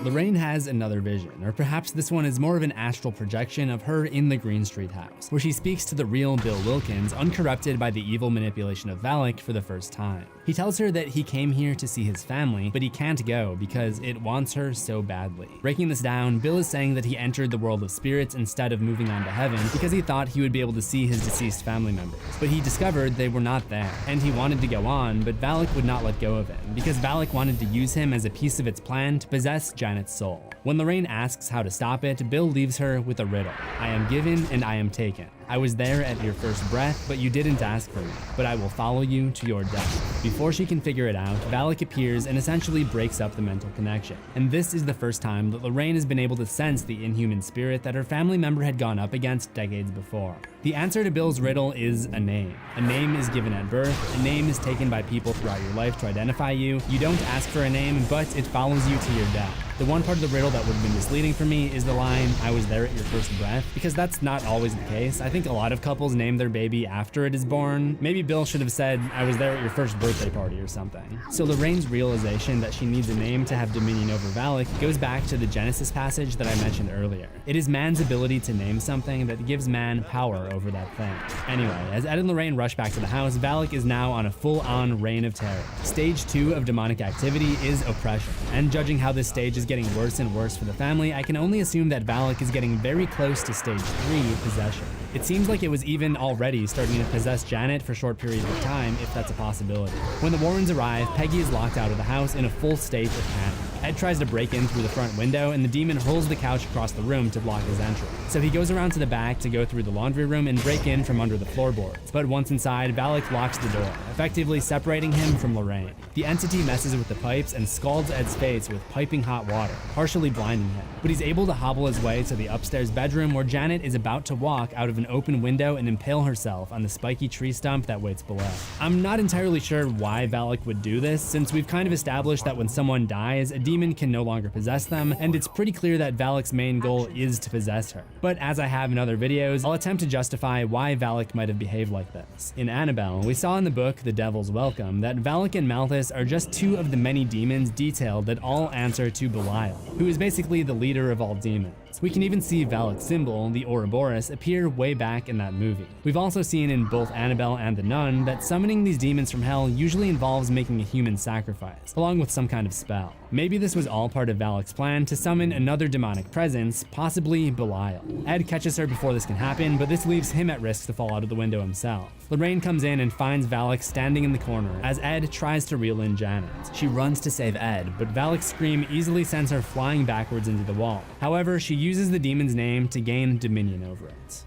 Speaker 15: Lorraine has another vision, or perhaps this one is more of an astral projection of her in the Green Street house, where she speaks to the real Bill Wilkins, uncorrupted by the evil manipulation of Valak for the first time. He tells her that he came here to see his family, but he can't go because it wants her so badly. Breaking this down, Bill is saying that he entered the world of spirits instead of moving on to heaven because he thought he would be able to see his deceased family members, but he discovered they were not there, and he wanted to go on, but Valak would not let go of him because Valak wanted to use him as a piece of its plan to possess Janet's soul. When Lorraine asks how to stop it, Bill leaves her with a riddle. I am given and I am taken. I was there at your first breath, but you didn't ask for me, but I will follow you to your death. Before she can figure it out, Valak appears and essentially breaks up the mental connection. And this is the first time that Lorraine has been able to sense the inhuman spirit that her family member had gone up against decades before. The answer to Bill's riddle is a name. A name is given at birth, a name is taken by people throughout your life to identify you. You don't ask for a name, but it follows you to your death. The one part of the riddle that would have been misleading for me is the line, I was there at your first breath, because that's not always the case. I think a lot of couples name their baby after it is born. Maybe Bill should have said, I was there at your first birthday party or something. So Lorraine's realization that she needs a name to have dominion over Valak goes back to the Genesis passage that I mentioned earlier. It is man's ability to name something that gives man power over that thing. Anyway, as Ed and Lorraine rush back to the house, Valak is now on a full-on reign of terror. Stage 2 of demonic activity is oppression, and judging how this stage is getting worse and worse for the family, I can only assume that Valak is getting very close to stage 3, possession. It seems like it was even already starting to possess Janet for short periods of time, if that's a possibility. When the Warrens arrive, Peggy is locked out of the house in a full state of panic. Ed tries to break in through the front window, and the demon hurls the couch across the room to block his entrance. So he goes around to the back to go through the laundry room and break in from under the floorboards. But once inside, Valak locks the door, effectively separating him from Lorraine. The entity messes with the pipes and scalds Ed's face with piping hot water, partially blinding him. But he's able to hobble his way to the upstairs bedroom where Janet is about to walk out of an open window and impale herself on the spiky tree stump that waits below. I'm not entirely sure why Valak would do this, since we've kind of established that when someone dies, a demon can no longer possess them, and it's pretty clear that Valak's main goal is to possess her. But as I have in other videos, I'll attempt to justify why Valak might have behaved like this. In Annabelle, we saw in the book The Devil's Welcome that Valak and Malthus are just two of the many demons detailed that all answer to Belial, who is basically the leader of all demons. We can even see Valak's symbol, the Ouroboros, appear way back in that movie. We've also seen in both Annabelle and The Nun that summoning these demons from hell usually involves making a human sacrifice, along with some kind of spell. Maybe this was all part of Valak's plan to summon another demonic presence, possibly Belial. Ed catches her before this can happen, but this leaves him at risk to fall out of the window himself. Lorraine comes in and finds Valak standing in the corner as Ed tries to reel in Janet. She runs to save Ed, but Valak's scream easily sends her flying backwards into the wall. However, she uses the demon's name to gain dominion over it.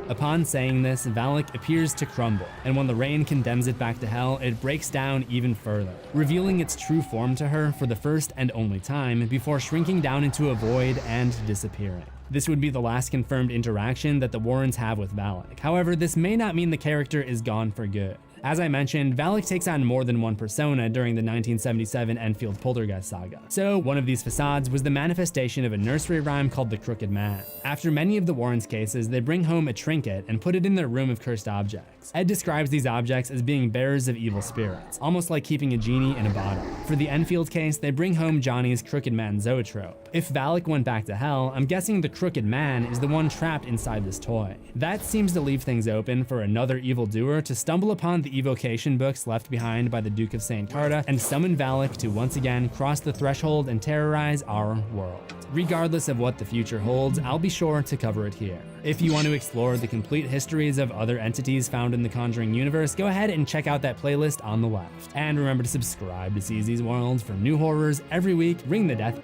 Speaker 15: Upon saying this, Valak appears to crumble, and when Lorraine condemns it back to hell, it breaks down even further, revealing its true form to her for the first and only time before shrinking down into a void and disappearing. This would be the last confirmed interaction that the Warrens have with Valak. However, this may not mean the character is gone for good. As I mentioned, Valak takes on more than one persona during the 1977 Enfield Poltergeist saga. So one of these facades was the manifestation of a nursery rhyme called the Crooked Man. After many of the Warrens' cases, they bring home a trinket and put it in their room of cursed objects. Ed describes these objects as being bearers of evil spirits, almost like keeping a genie in a bottle. For the Enfield case, they bring home Johnny's Crooked Man zoetrope. If Valak went back to hell, I'm guessing the Crooked Man is the one trapped inside this toy. That seems to leave things open for another evildoer to stumble upon the evocation books left behind by the Duke of St. Carta and summon Valak to once again cross the threshold and terrorize our world. Regardless of what the future holds, I'll be sure to cover it here. If you want to explore the complete histories of other entities found in the Conjuring universe, go ahead and check out that playlist on the left. And remember to subscribe to CZ's World for new horrors every week. Ring the death.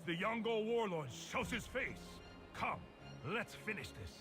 Speaker 9: The Yongo warlord shows his face. Come, let's finish this.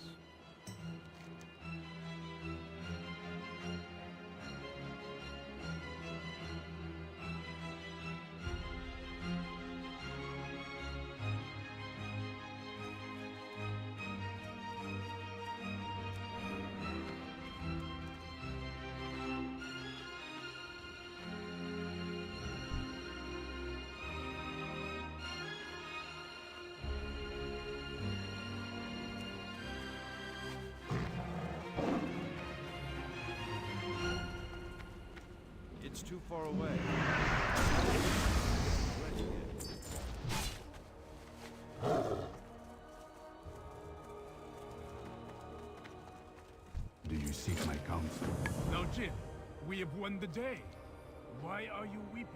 Speaker 3: It's too far away.
Speaker 7: Do you seek my counsel?
Speaker 3: Now, Jin, we have won the day. Why are you weeping?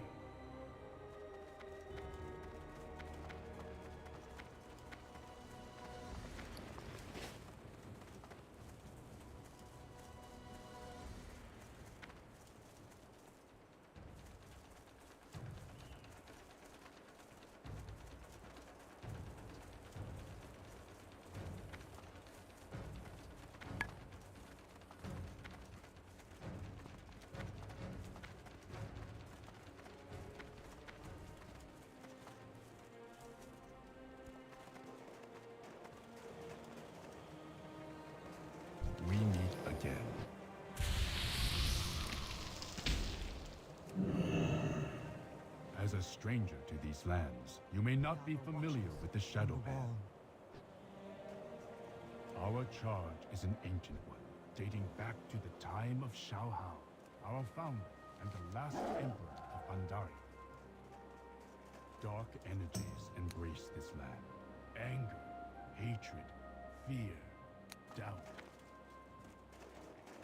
Speaker 7: We meet again. As a stranger to these lands, you may not be familiar with the Shadow Band. Our charge is an ancient one, dating back to the time of Shao Hao, our founder and the last emperor of Pandaria. Dark energies embrace this land. Anger, hatred, fear, doubt.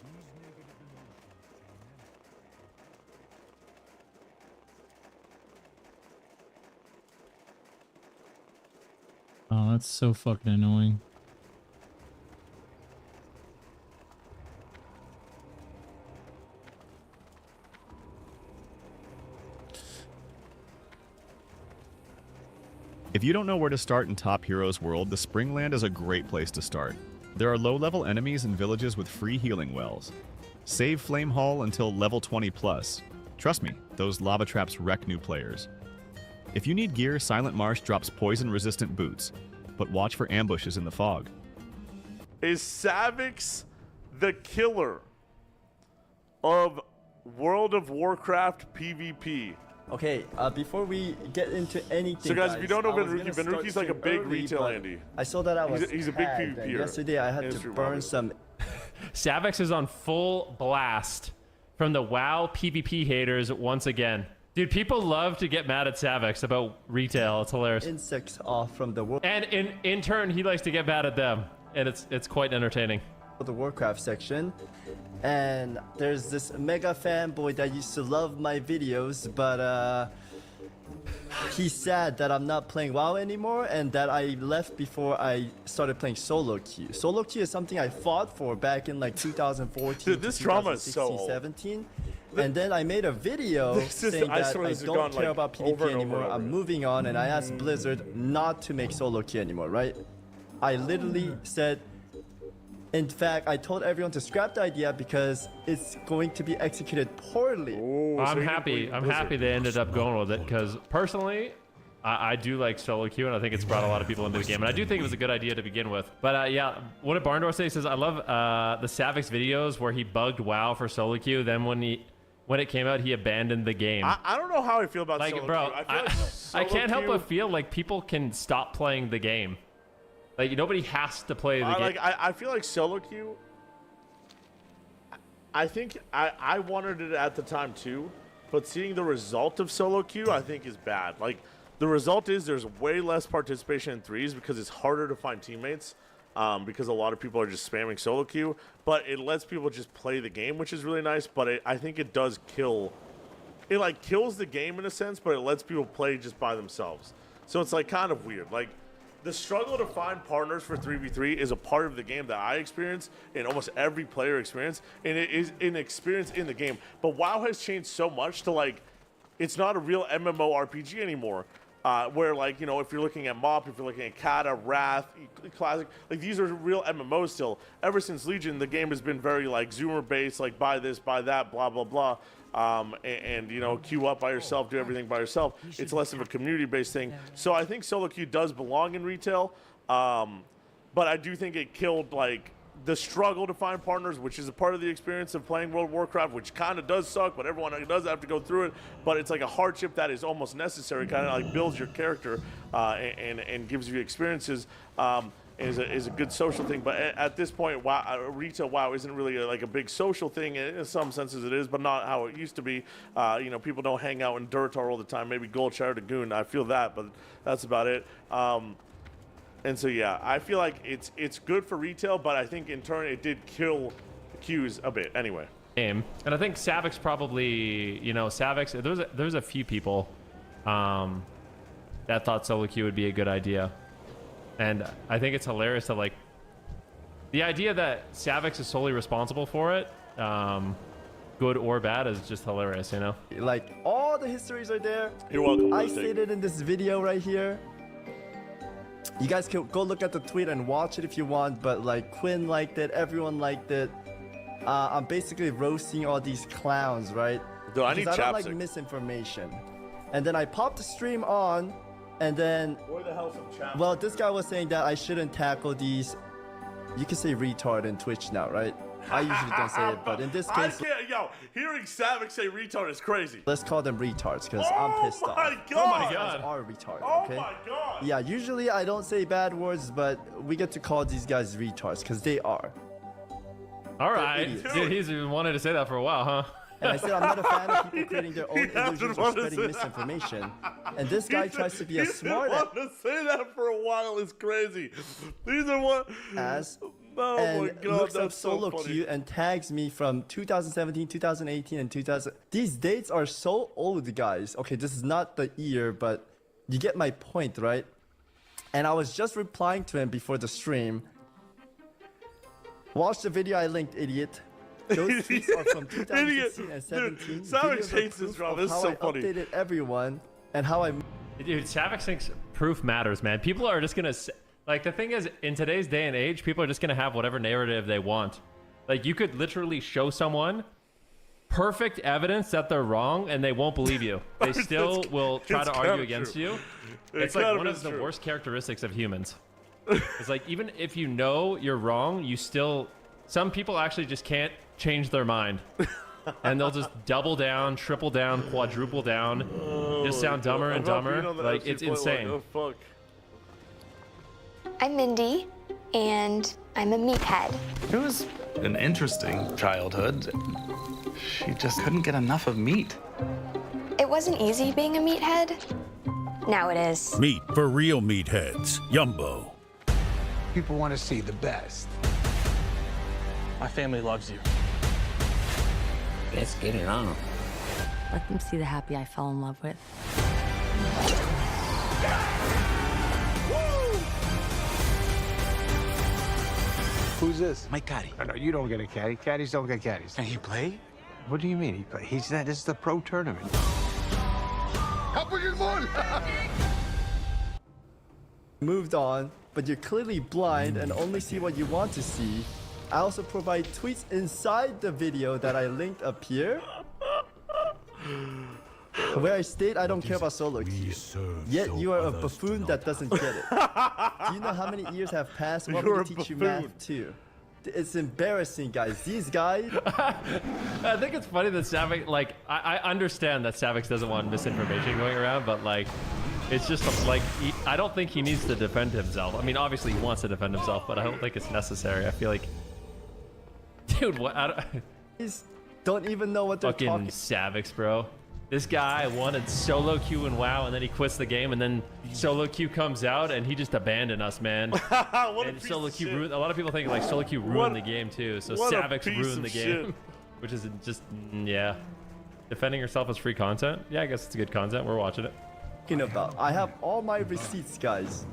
Speaker 7: These negative emotions
Speaker 1: Oh, that's so fucking annoying.
Speaker 5: If you don't know where to start in Top Heroes World, the Springland is a great place to start. There are low-level enemies and villages with free healing wells. Save Flame Hall until level 20 plus. Trust me, those lava traps wreck new players. If you need gear, Silent Marsh drops poison-resistant boots, but watch for ambushes in the fog.
Speaker 12: Is Savix the killer of World of Warcraft PvP?
Speaker 23: Okay, before we get into anything,
Speaker 12: So guys, if you don't know Benruki's like a big retail
Speaker 23: early,
Speaker 12: Andy.
Speaker 23: I saw that I was
Speaker 12: He's a big
Speaker 23: tagged, and
Speaker 12: PvPer.
Speaker 23: yesterday I had to burn some.
Speaker 24: Savix is on full blast from the WoW PvP haters once again. Dude, people love to get mad at Savix about retail. It's hilarious.
Speaker 23: Insects off from the world.
Speaker 24: And in turn, he likes to get mad at them, and it's quite entertaining.
Speaker 23: The Warcraft section, and there's this mega fanboy that used to love my videos, but he's sad that I'm not playing WoW anymore and that I left before I started playing solo queue. Solo queue is something I fought for back in like 2014
Speaker 12: Dude, this drama is so old.
Speaker 23: 17. And then I made a video saying that I don't care about PvP anymore. I'm moving on, and I asked Blizzard not to make solo queue anymore, right? I literally said, in fact, I told everyone to scrap the idea because it's going to be executed poorly.
Speaker 24: I'm happy. I'm happy they ended up going with it because personally, I do like solo queue, and I think it's brought a lot of people into the game. And I do think it was a good idea to begin with. But yeah, what did Barndor say? He says, I love the Savix videos where he bugged WoW for solo queue. Then when it came out, he abandoned the game.
Speaker 12: I don't know how I feel about
Speaker 24: like,
Speaker 12: solo
Speaker 24: bro,
Speaker 12: queue. I feel like
Speaker 24: I
Speaker 12: solo
Speaker 24: can't help
Speaker 12: queue-
Speaker 24: but feel like people can stop playing the game. Like, nobody has to play the game.
Speaker 12: I feel like solo queue. I think I wanted it at the time too, but seeing the result of solo queue, I think is bad. Like, the result is there's way less participation in threes because it's harder to find teammates, because a lot of people are just spamming solo queue. But it lets people just play the game, which is really nice. But I think it does kill. It like kills the game in a sense, but it lets people play just by themselves. So it's like kind of weird. Like, the struggle to find partners for 3v3 is a part of the game that I experience and almost every player experience, and it is an experience in the game. But WoW has changed so much to, like, it's not a real MMORPG anymore, where, like, you know, if you're looking at MoP, if you're looking at Kata, Wrath, Classic, like, these are real MMOs still. Ever since Legion, the game has been very, like, Zoomer-based, like, buy this, buy that, blah, blah, blah. And you know, queue up by yourself, do everything by yourself. It's less of a community-based thing. So I think solo queue does belong in retail, but I do think it killed, like, the struggle to find partners, which is a part of the experience of playing World of Warcraft, which kind of does suck, but everyone does have to go through it. But it's like a hardship that is almost necessary, kind of like builds your character and gives you experiences. is a good social thing. But at this point, WoW, retail WoW isn't really like a big social thing. In some senses it is, but not how it used to be. You know, people don't hang out in Duratar all the time. Maybe Gold Shard or Goon. I feel that, but that's about it. And so yeah, I feel like it's good for retail, but I think in turn it did kill the queues a bit anyway.
Speaker 24: And I think Savix probably, you know, Savix, there's a few people that thought solo queue would be a good idea. And I think it's hilarious that, like, the idea that Savix is solely responsible for it, good or bad, is just hilarious, you know?
Speaker 23: Like, all the histories are there.
Speaker 12: You're welcome.
Speaker 23: I stated in this video right here. You guys can go look at the tweet and watch it if you want, but like Quinn liked it, everyone liked it. I'm basically roasting all these clowns, right?
Speaker 12: Dude, I need
Speaker 23: because I don't like
Speaker 12: chapstick.
Speaker 23: misinformation. And then I popped the stream on, and then...
Speaker 12: Where the hell's some chapstick?
Speaker 23: Well, this guy was saying that I shouldn't tackle these... You can say retard in Twitch now, right? I usually don't say it, but in this case...
Speaker 12: Hearing Savix say retard is crazy.
Speaker 23: Let's call them retards, because I'm pissed off.
Speaker 12: God. Oh my
Speaker 23: God! Are retarded,
Speaker 12: Oh
Speaker 23: okay?
Speaker 12: my god!
Speaker 23: Yeah, usually I don't say bad words, but we get to call these guys retards, because they are.
Speaker 24: All right. Dude, he's been wanting to say that for a while, huh?
Speaker 23: And I said I'm not a fan of people creating their own illusions or spreading misinformation. And this guy tries to be a smart ass.
Speaker 12: To say that for a while is crazy. These are what... Oh
Speaker 23: and
Speaker 12: my god,
Speaker 23: looks up
Speaker 12: that's so
Speaker 23: solo
Speaker 12: funny.
Speaker 23: queue and tags me from 2017, 2018, and 2000. These dates are so old, guys. Okay, this is not the year, but you get my point, right? And I was just replying to him before the stream. Watch the video I linked, idiot. Those tweets are from 2016 and 17.
Speaker 12: Dude, Savix hates this drama. This is so funny.
Speaker 23: I updated everyone and how I...
Speaker 24: Dude, Savix thinks proof matters, man. People are just gonna... Like, the thing is, in today's day and age, people are just gonna have whatever narrative they want. Like, you could literally show someone perfect evidence that they're wrong, and they won't believe you. They still will try to argue against you. It's like one of the worst characteristics of humans. It's like, even if you know you're wrong, you still... Some people actually just can't change their mind. And they'll just double down, triple down, quadruple down. Just sound dumber and dumber. Like, it's insane.
Speaker 12: Oh, fuck.
Speaker 6: I'm Mindy, and I'm a meathead.
Speaker 8: It was an interesting childhood. She just couldn't get enough of meat.
Speaker 6: It wasn't easy being a meathead. Now it is.
Speaker 10: Meat for real meatheads. Yumbo.
Speaker 11: People want to see the best. My family loves you.
Speaker 25: Let's get it on. Let them see the happy I fell in love with.
Speaker 11: Who's this?
Speaker 8: My caddy.
Speaker 11: No, you don't get a caddy. Caddies don't get caddies.
Speaker 8: Can he play?
Speaker 11: What do you mean he play? He's that. This is the pro tournament.
Speaker 23: Moved on, but you're clearly blind and only see what you want to see. I also provide tweets inside the video that I linked up here, where I state I don't care about solo queue. Yet you are a buffoon that doesn't get it. Do you know how many years have passed? Want me to teach you math too? It's embarrassing, guys. These guys...
Speaker 24: I think it's funny that Savix, like, I understand that Savix doesn't want misinformation going around, but, like, it's just, like, I don't think he needs to defend himself. I mean, obviously he wants to defend himself, but I don't think it's necessary. I feel like... Dude, what?
Speaker 23: Don't even know what they're talking...
Speaker 24: Fucking Savix, bro. This guy wanted solo queue in WoW, and then he quits the game, and then solo quew comes out, and he just abandoned us, man. And solo queue ruined. A lot of people think like solo queue ruined the game too. So Savix ruined the game, which is just yeah. Defending yourself as free content. Yeah, I guess it's good content. We're watching it.
Speaker 23: About. I have all my receipts, guys.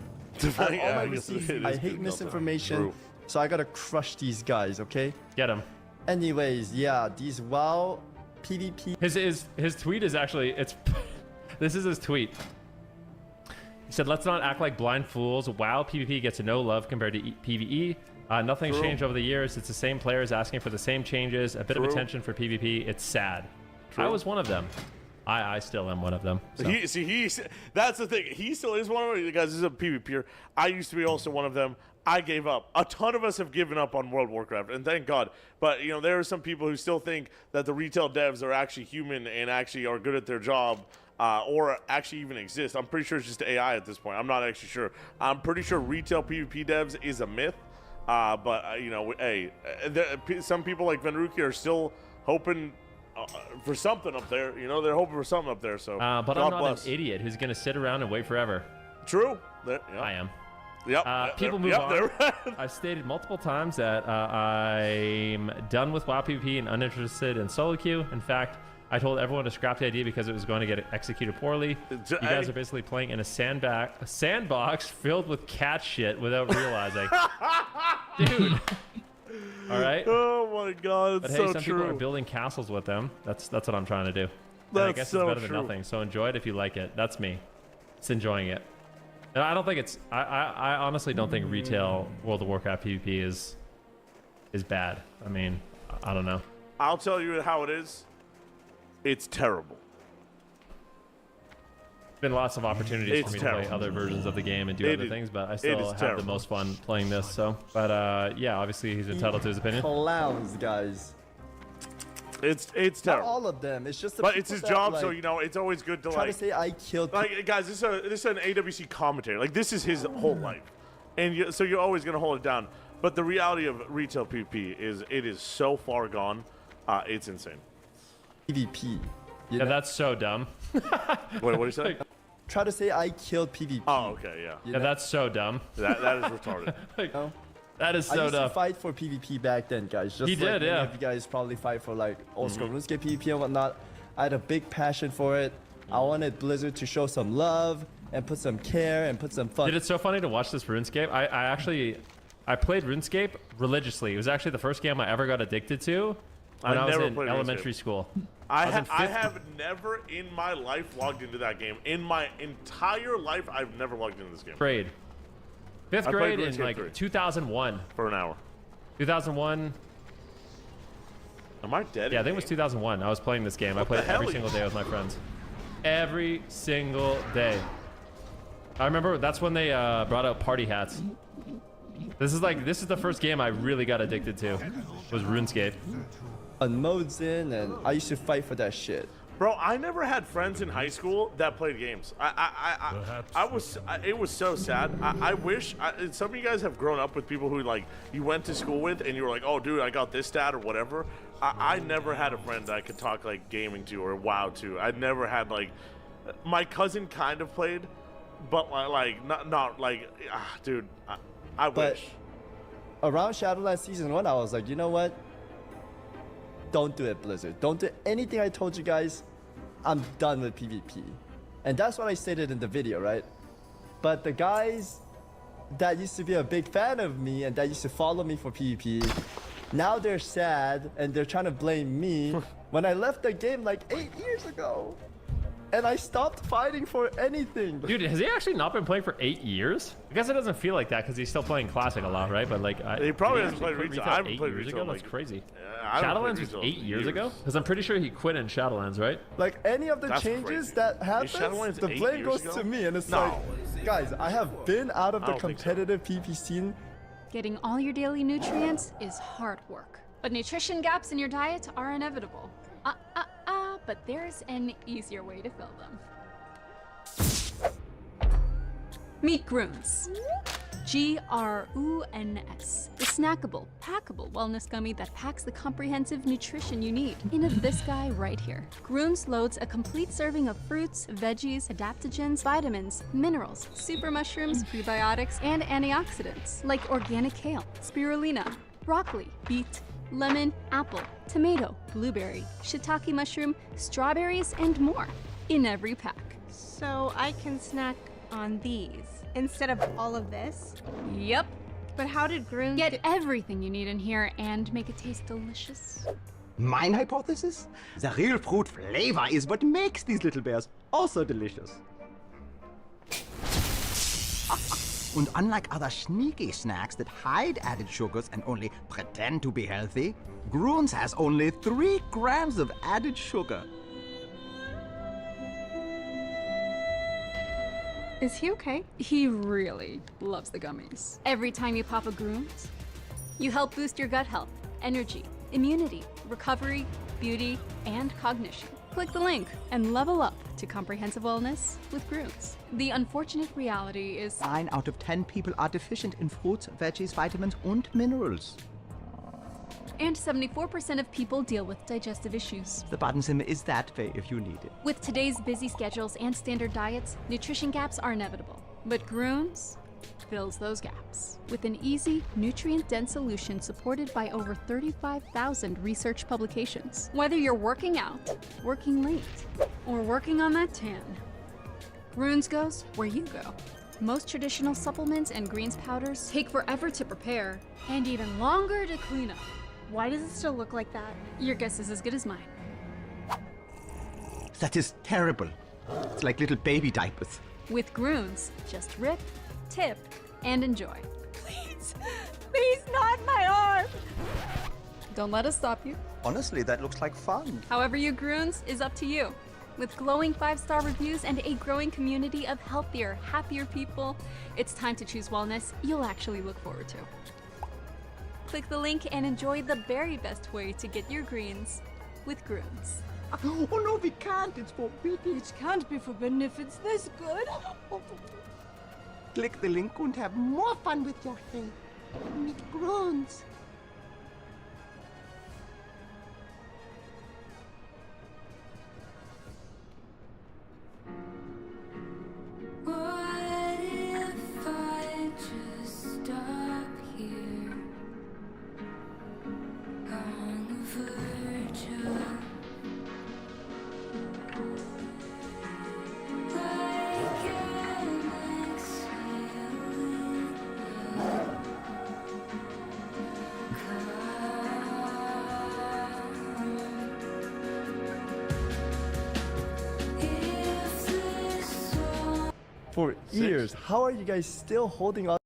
Speaker 23: I have all my receipts. I hate misinformation, so I gotta crush these guys. Okay.
Speaker 24: Get them.
Speaker 23: Anyways, yeah, these WoW PvP.
Speaker 24: His tweet is actually this is his tweet. He said, "Let's not act like blind fools. WoW PvP gets no love compared to PvE. Nothing's changed over the years. It's the same players asking for the same changes. A bit of attention for PvP. It's sad." I was one of them. I still am one of them. So.
Speaker 12: That's the thing. He still is one of them. Guys, this is a PvPer. I used to be also one of them. I gave up. A ton of us have given up on World of Warcraft, and thank God. But, you know, there are some people who still think that the retail devs are actually human and actually are good at their job. or actually even exist. I'm pretty sure it's just AI at this point. I'm not actually sure. I'm pretty sure retail PvP devs is a myth. But you know, hey, some people like Venruki are still hoping for something up there. You know, they're hoping for something up there. So,
Speaker 24: but
Speaker 12: God
Speaker 24: I'm not
Speaker 12: bless.
Speaker 24: an idiot who's gonna sit around and wait forever.
Speaker 12: True.
Speaker 24: I am.
Speaker 12: Yep.
Speaker 24: People move on. I've stated multiple times that I'm done with WoW PvP and uninterested in solo queue. In fact, I told everyone to scrap the idea because it was going to get executed poorly. You guys are basically playing in a sandbox filled with cat shit without realizing. Dude. All right.
Speaker 12: Oh my God,
Speaker 24: but
Speaker 12: it's
Speaker 24: hey,
Speaker 12: so
Speaker 24: some
Speaker 12: true.
Speaker 24: people are building castles with them. That's what I'm trying to do. And I guess
Speaker 12: so
Speaker 24: it's better
Speaker 12: true.
Speaker 24: than nothing. So enjoy it if you like it. That's me. It's enjoying it. And I don't think it's. I honestly don't think retail World of Warcraft PvP is bad. I mean, I don't know.
Speaker 12: I'll tell you how it is. It's terrible.
Speaker 24: Been lots of opportunities for me to play other versions of the game and do other things, but I still have the most fun playing this. So, but yeah, obviously he's entitled to his opinion.
Speaker 23: Clowns, guys.
Speaker 12: It's
Speaker 23: Not
Speaker 12: terrible.
Speaker 23: all of them. It's just the
Speaker 12: But it's
Speaker 23: people
Speaker 12: his
Speaker 23: that,
Speaker 12: job,
Speaker 23: like,
Speaker 12: so you know it's always good to
Speaker 23: try to say I killed.
Speaker 12: Like, guys, this is an AWC commentary. Like, this is his whole life, and so you're always gonna hold it down. But the reality of retail PvP is it is so far gone. It's insane.
Speaker 23: PvP.
Speaker 24: Yeah, that's so dumb.
Speaker 12: Wait, what do you say?
Speaker 23: Try to say I killed PvP.
Speaker 12: Oh, okay, yeah.
Speaker 24: Yeah, that's so dumb.
Speaker 12: That is retarded.
Speaker 24: That is
Speaker 23: I
Speaker 24: so
Speaker 23: used
Speaker 24: dumb.
Speaker 23: to fight for PvP back then, guys. Just
Speaker 24: He
Speaker 23: like
Speaker 24: did,
Speaker 23: many
Speaker 24: yeah.
Speaker 23: of you guys probably fight for like old school RuneScape PvP and whatnot. I had a big passion for it. I wanted Blizzard to show some love and put some care and put some fun.
Speaker 24: Dude, it's so funny to watch this RuneScape. I played RuneScape religiously. It was actually the first game I ever got addicted to when I was in elementary school.
Speaker 12: I have never in my life logged into that game. In my entire life, I've never logged into this game.
Speaker 24: Grade. Fifth
Speaker 12: I played
Speaker 24: grade in
Speaker 12: RuneScape
Speaker 24: like
Speaker 12: 3.
Speaker 24: 2001.
Speaker 12: For an hour.
Speaker 24: 2001.
Speaker 12: Am I dead?
Speaker 24: Yeah, I think it was 2001. I was playing this game. I played it every single day with my friends. Every single day. I remember that's when they brought out party hats. This is the first game I really got addicted to. Was RuneScape.
Speaker 23: On modes in, and I used to fight for that shit.
Speaker 12: Bro, I never had friends in high school that played games. It was so sad. I wish some of you guys have grown up with people who like you went to school with and you were like, oh dude, I got this stat or whatever. I never had a friend that I could talk like gaming to or WoW to. I never had like, my cousin kind of played, but like not like, dude, I wish.
Speaker 23: Around Shadowlands Season 1, I was like, you know what? Don't do it, Blizzard. Don't do anything I told you guys. I'm done with PvP. And that's what I stated in the video, right? But the guys that used to be a big fan of me and that used to follow me for PvP, now they're sad and they're trying to blame me when I left the game like 8 years ago. And I stopped fighting for anything.
Speaker 24: Dude, has he actually not been playing for 8 years? I guess it doesn't feel like that because he's still playing Classic a lot, right? But like,
Speaker 12: He probably
Speaker 24: did
Speaker 12: hasn't played
Speaker 24: quit
Speaker 12: retail.
Speaker 24: retail
Speaker 12: I haven't
Speaker 24: 8
Speaker 12: played
Speaker 24: years
Speaker 12: retail,
Speaker 24: ago? That's
Speaker 12: like-
Speaker 24: crazy.
Speaker 12: I haven't played
Speaker 24: Shadowlands was
Speaker 12: retail
Speaker 24: 8
Speaker 12: in
Speaker 24: years ago?
Speaker 12: years.
Speaker 24: Because I'm pretty sure he quit in Shadowlands, right?
Speaker 23: Like any of the
Speaker 12: That's
Speaker 23: changes
Speaker 12: crazy.
Speaker 23: that
Speaker 12: Is Shadowlands
Speaker 23: happens, the
Speaker 12: 8
Speaker 23: blame
Speaker 12: years
Speaker 23: goes
Speaker 12: ago?
Speaker 23: to me. And it's
Speaker 12: No.
Speaker 23: like, guys, I have been out of
Speaker 12: I
Speaker 23: the
Speaker 12: don't think so.
Speaker 23: competitive PvP scene.
Speaker 4: Getting all your daily nutrients is hard work. But nutrition gaps in your diet are inevitable. But there's an easier way to fill them. Meet Gruns. Gruns. The snackable, packable wellness gummy that packs the comprehensive nutrition you need into this guy right here. Gruns loads a complete serving of fruits, veggies, adaptogens, vitamins, minerals, super mushrooms, prebiotics, and antioxidants like organic kale, spirulina, broccoli, beet, lemon, apple, tomato, blueberry, shiitake mushroom, strawberries, and more in every pack.
Speaker 13: So I can snack on these instead of all of this?
Speaker 4: Yep.
Speaker 13: But how did Grun
Speaker 4: get everything you need in here and make it taste delicious?
Speaker 14: Mine hypothesis? The real fruit flavor is what makes these little bears also delicious. And unlike other sneaky snacks that hide added sugars and only pretend to be healthy, Gruns has only 3 grams of added sugar.
Speaker 4: Is he okay? He really loves the gummies. Every time you pop a Gruns, you help boost your gut health, energy, immunity, recovery, beauty, and cognition. Click the link and level up to to comprehensive wellness with Groons. The unfortunate reality is
Speaker 14: 9 out of 10 people are deficient in fruits, veggies, vitamins, and minerals.
Speaker 4: and 74% of people deal with digestive issues.
Speaker 14: The button sim is that way if you need it.
Speaker 4: With today's busy schedules and standard diets, nutrition gaps are inevitable. But Groons fills those gaps with an easy, nutrient-dense solution supported by over 35,000 research publications. Whether you're working out, working late, or working on that tan, Groons goes where you go. Most traditional supplements and greens powders take forever to prepare and even longer to clean up.
Speaker 13: Why does it still look like that?
Speaker 4: Your guess is as good as mine.
Speaker 14: That is terrible. It's like little baby diapers.
Speaker 4: With Groons, just rip, tip, and enjoy.
Speaker 13: Please, please, not my arm.
Speaker 4: Don't let us stop you.
Speaker 14: Honestly, that looks like fun.
Speaker 4: However you Groons is up to you. With glowing 5-star reviews and a growing community of healthier, happier people, it's time to choose wellness you'll actually look forward to. Click the link and enjoy the very best way to get your greens with Groons.
Speaker 14: Oh no, we can't. It's forbidden.
Speaker 13: It can't be forbidden if it's this good.
Speaker 14: Click the link and have more fun with your thing. Meet Groons.
Speaker 21: What if I just stop here on the verge of like an exhaling
Speaker 23: For years, how are you guys still holding on?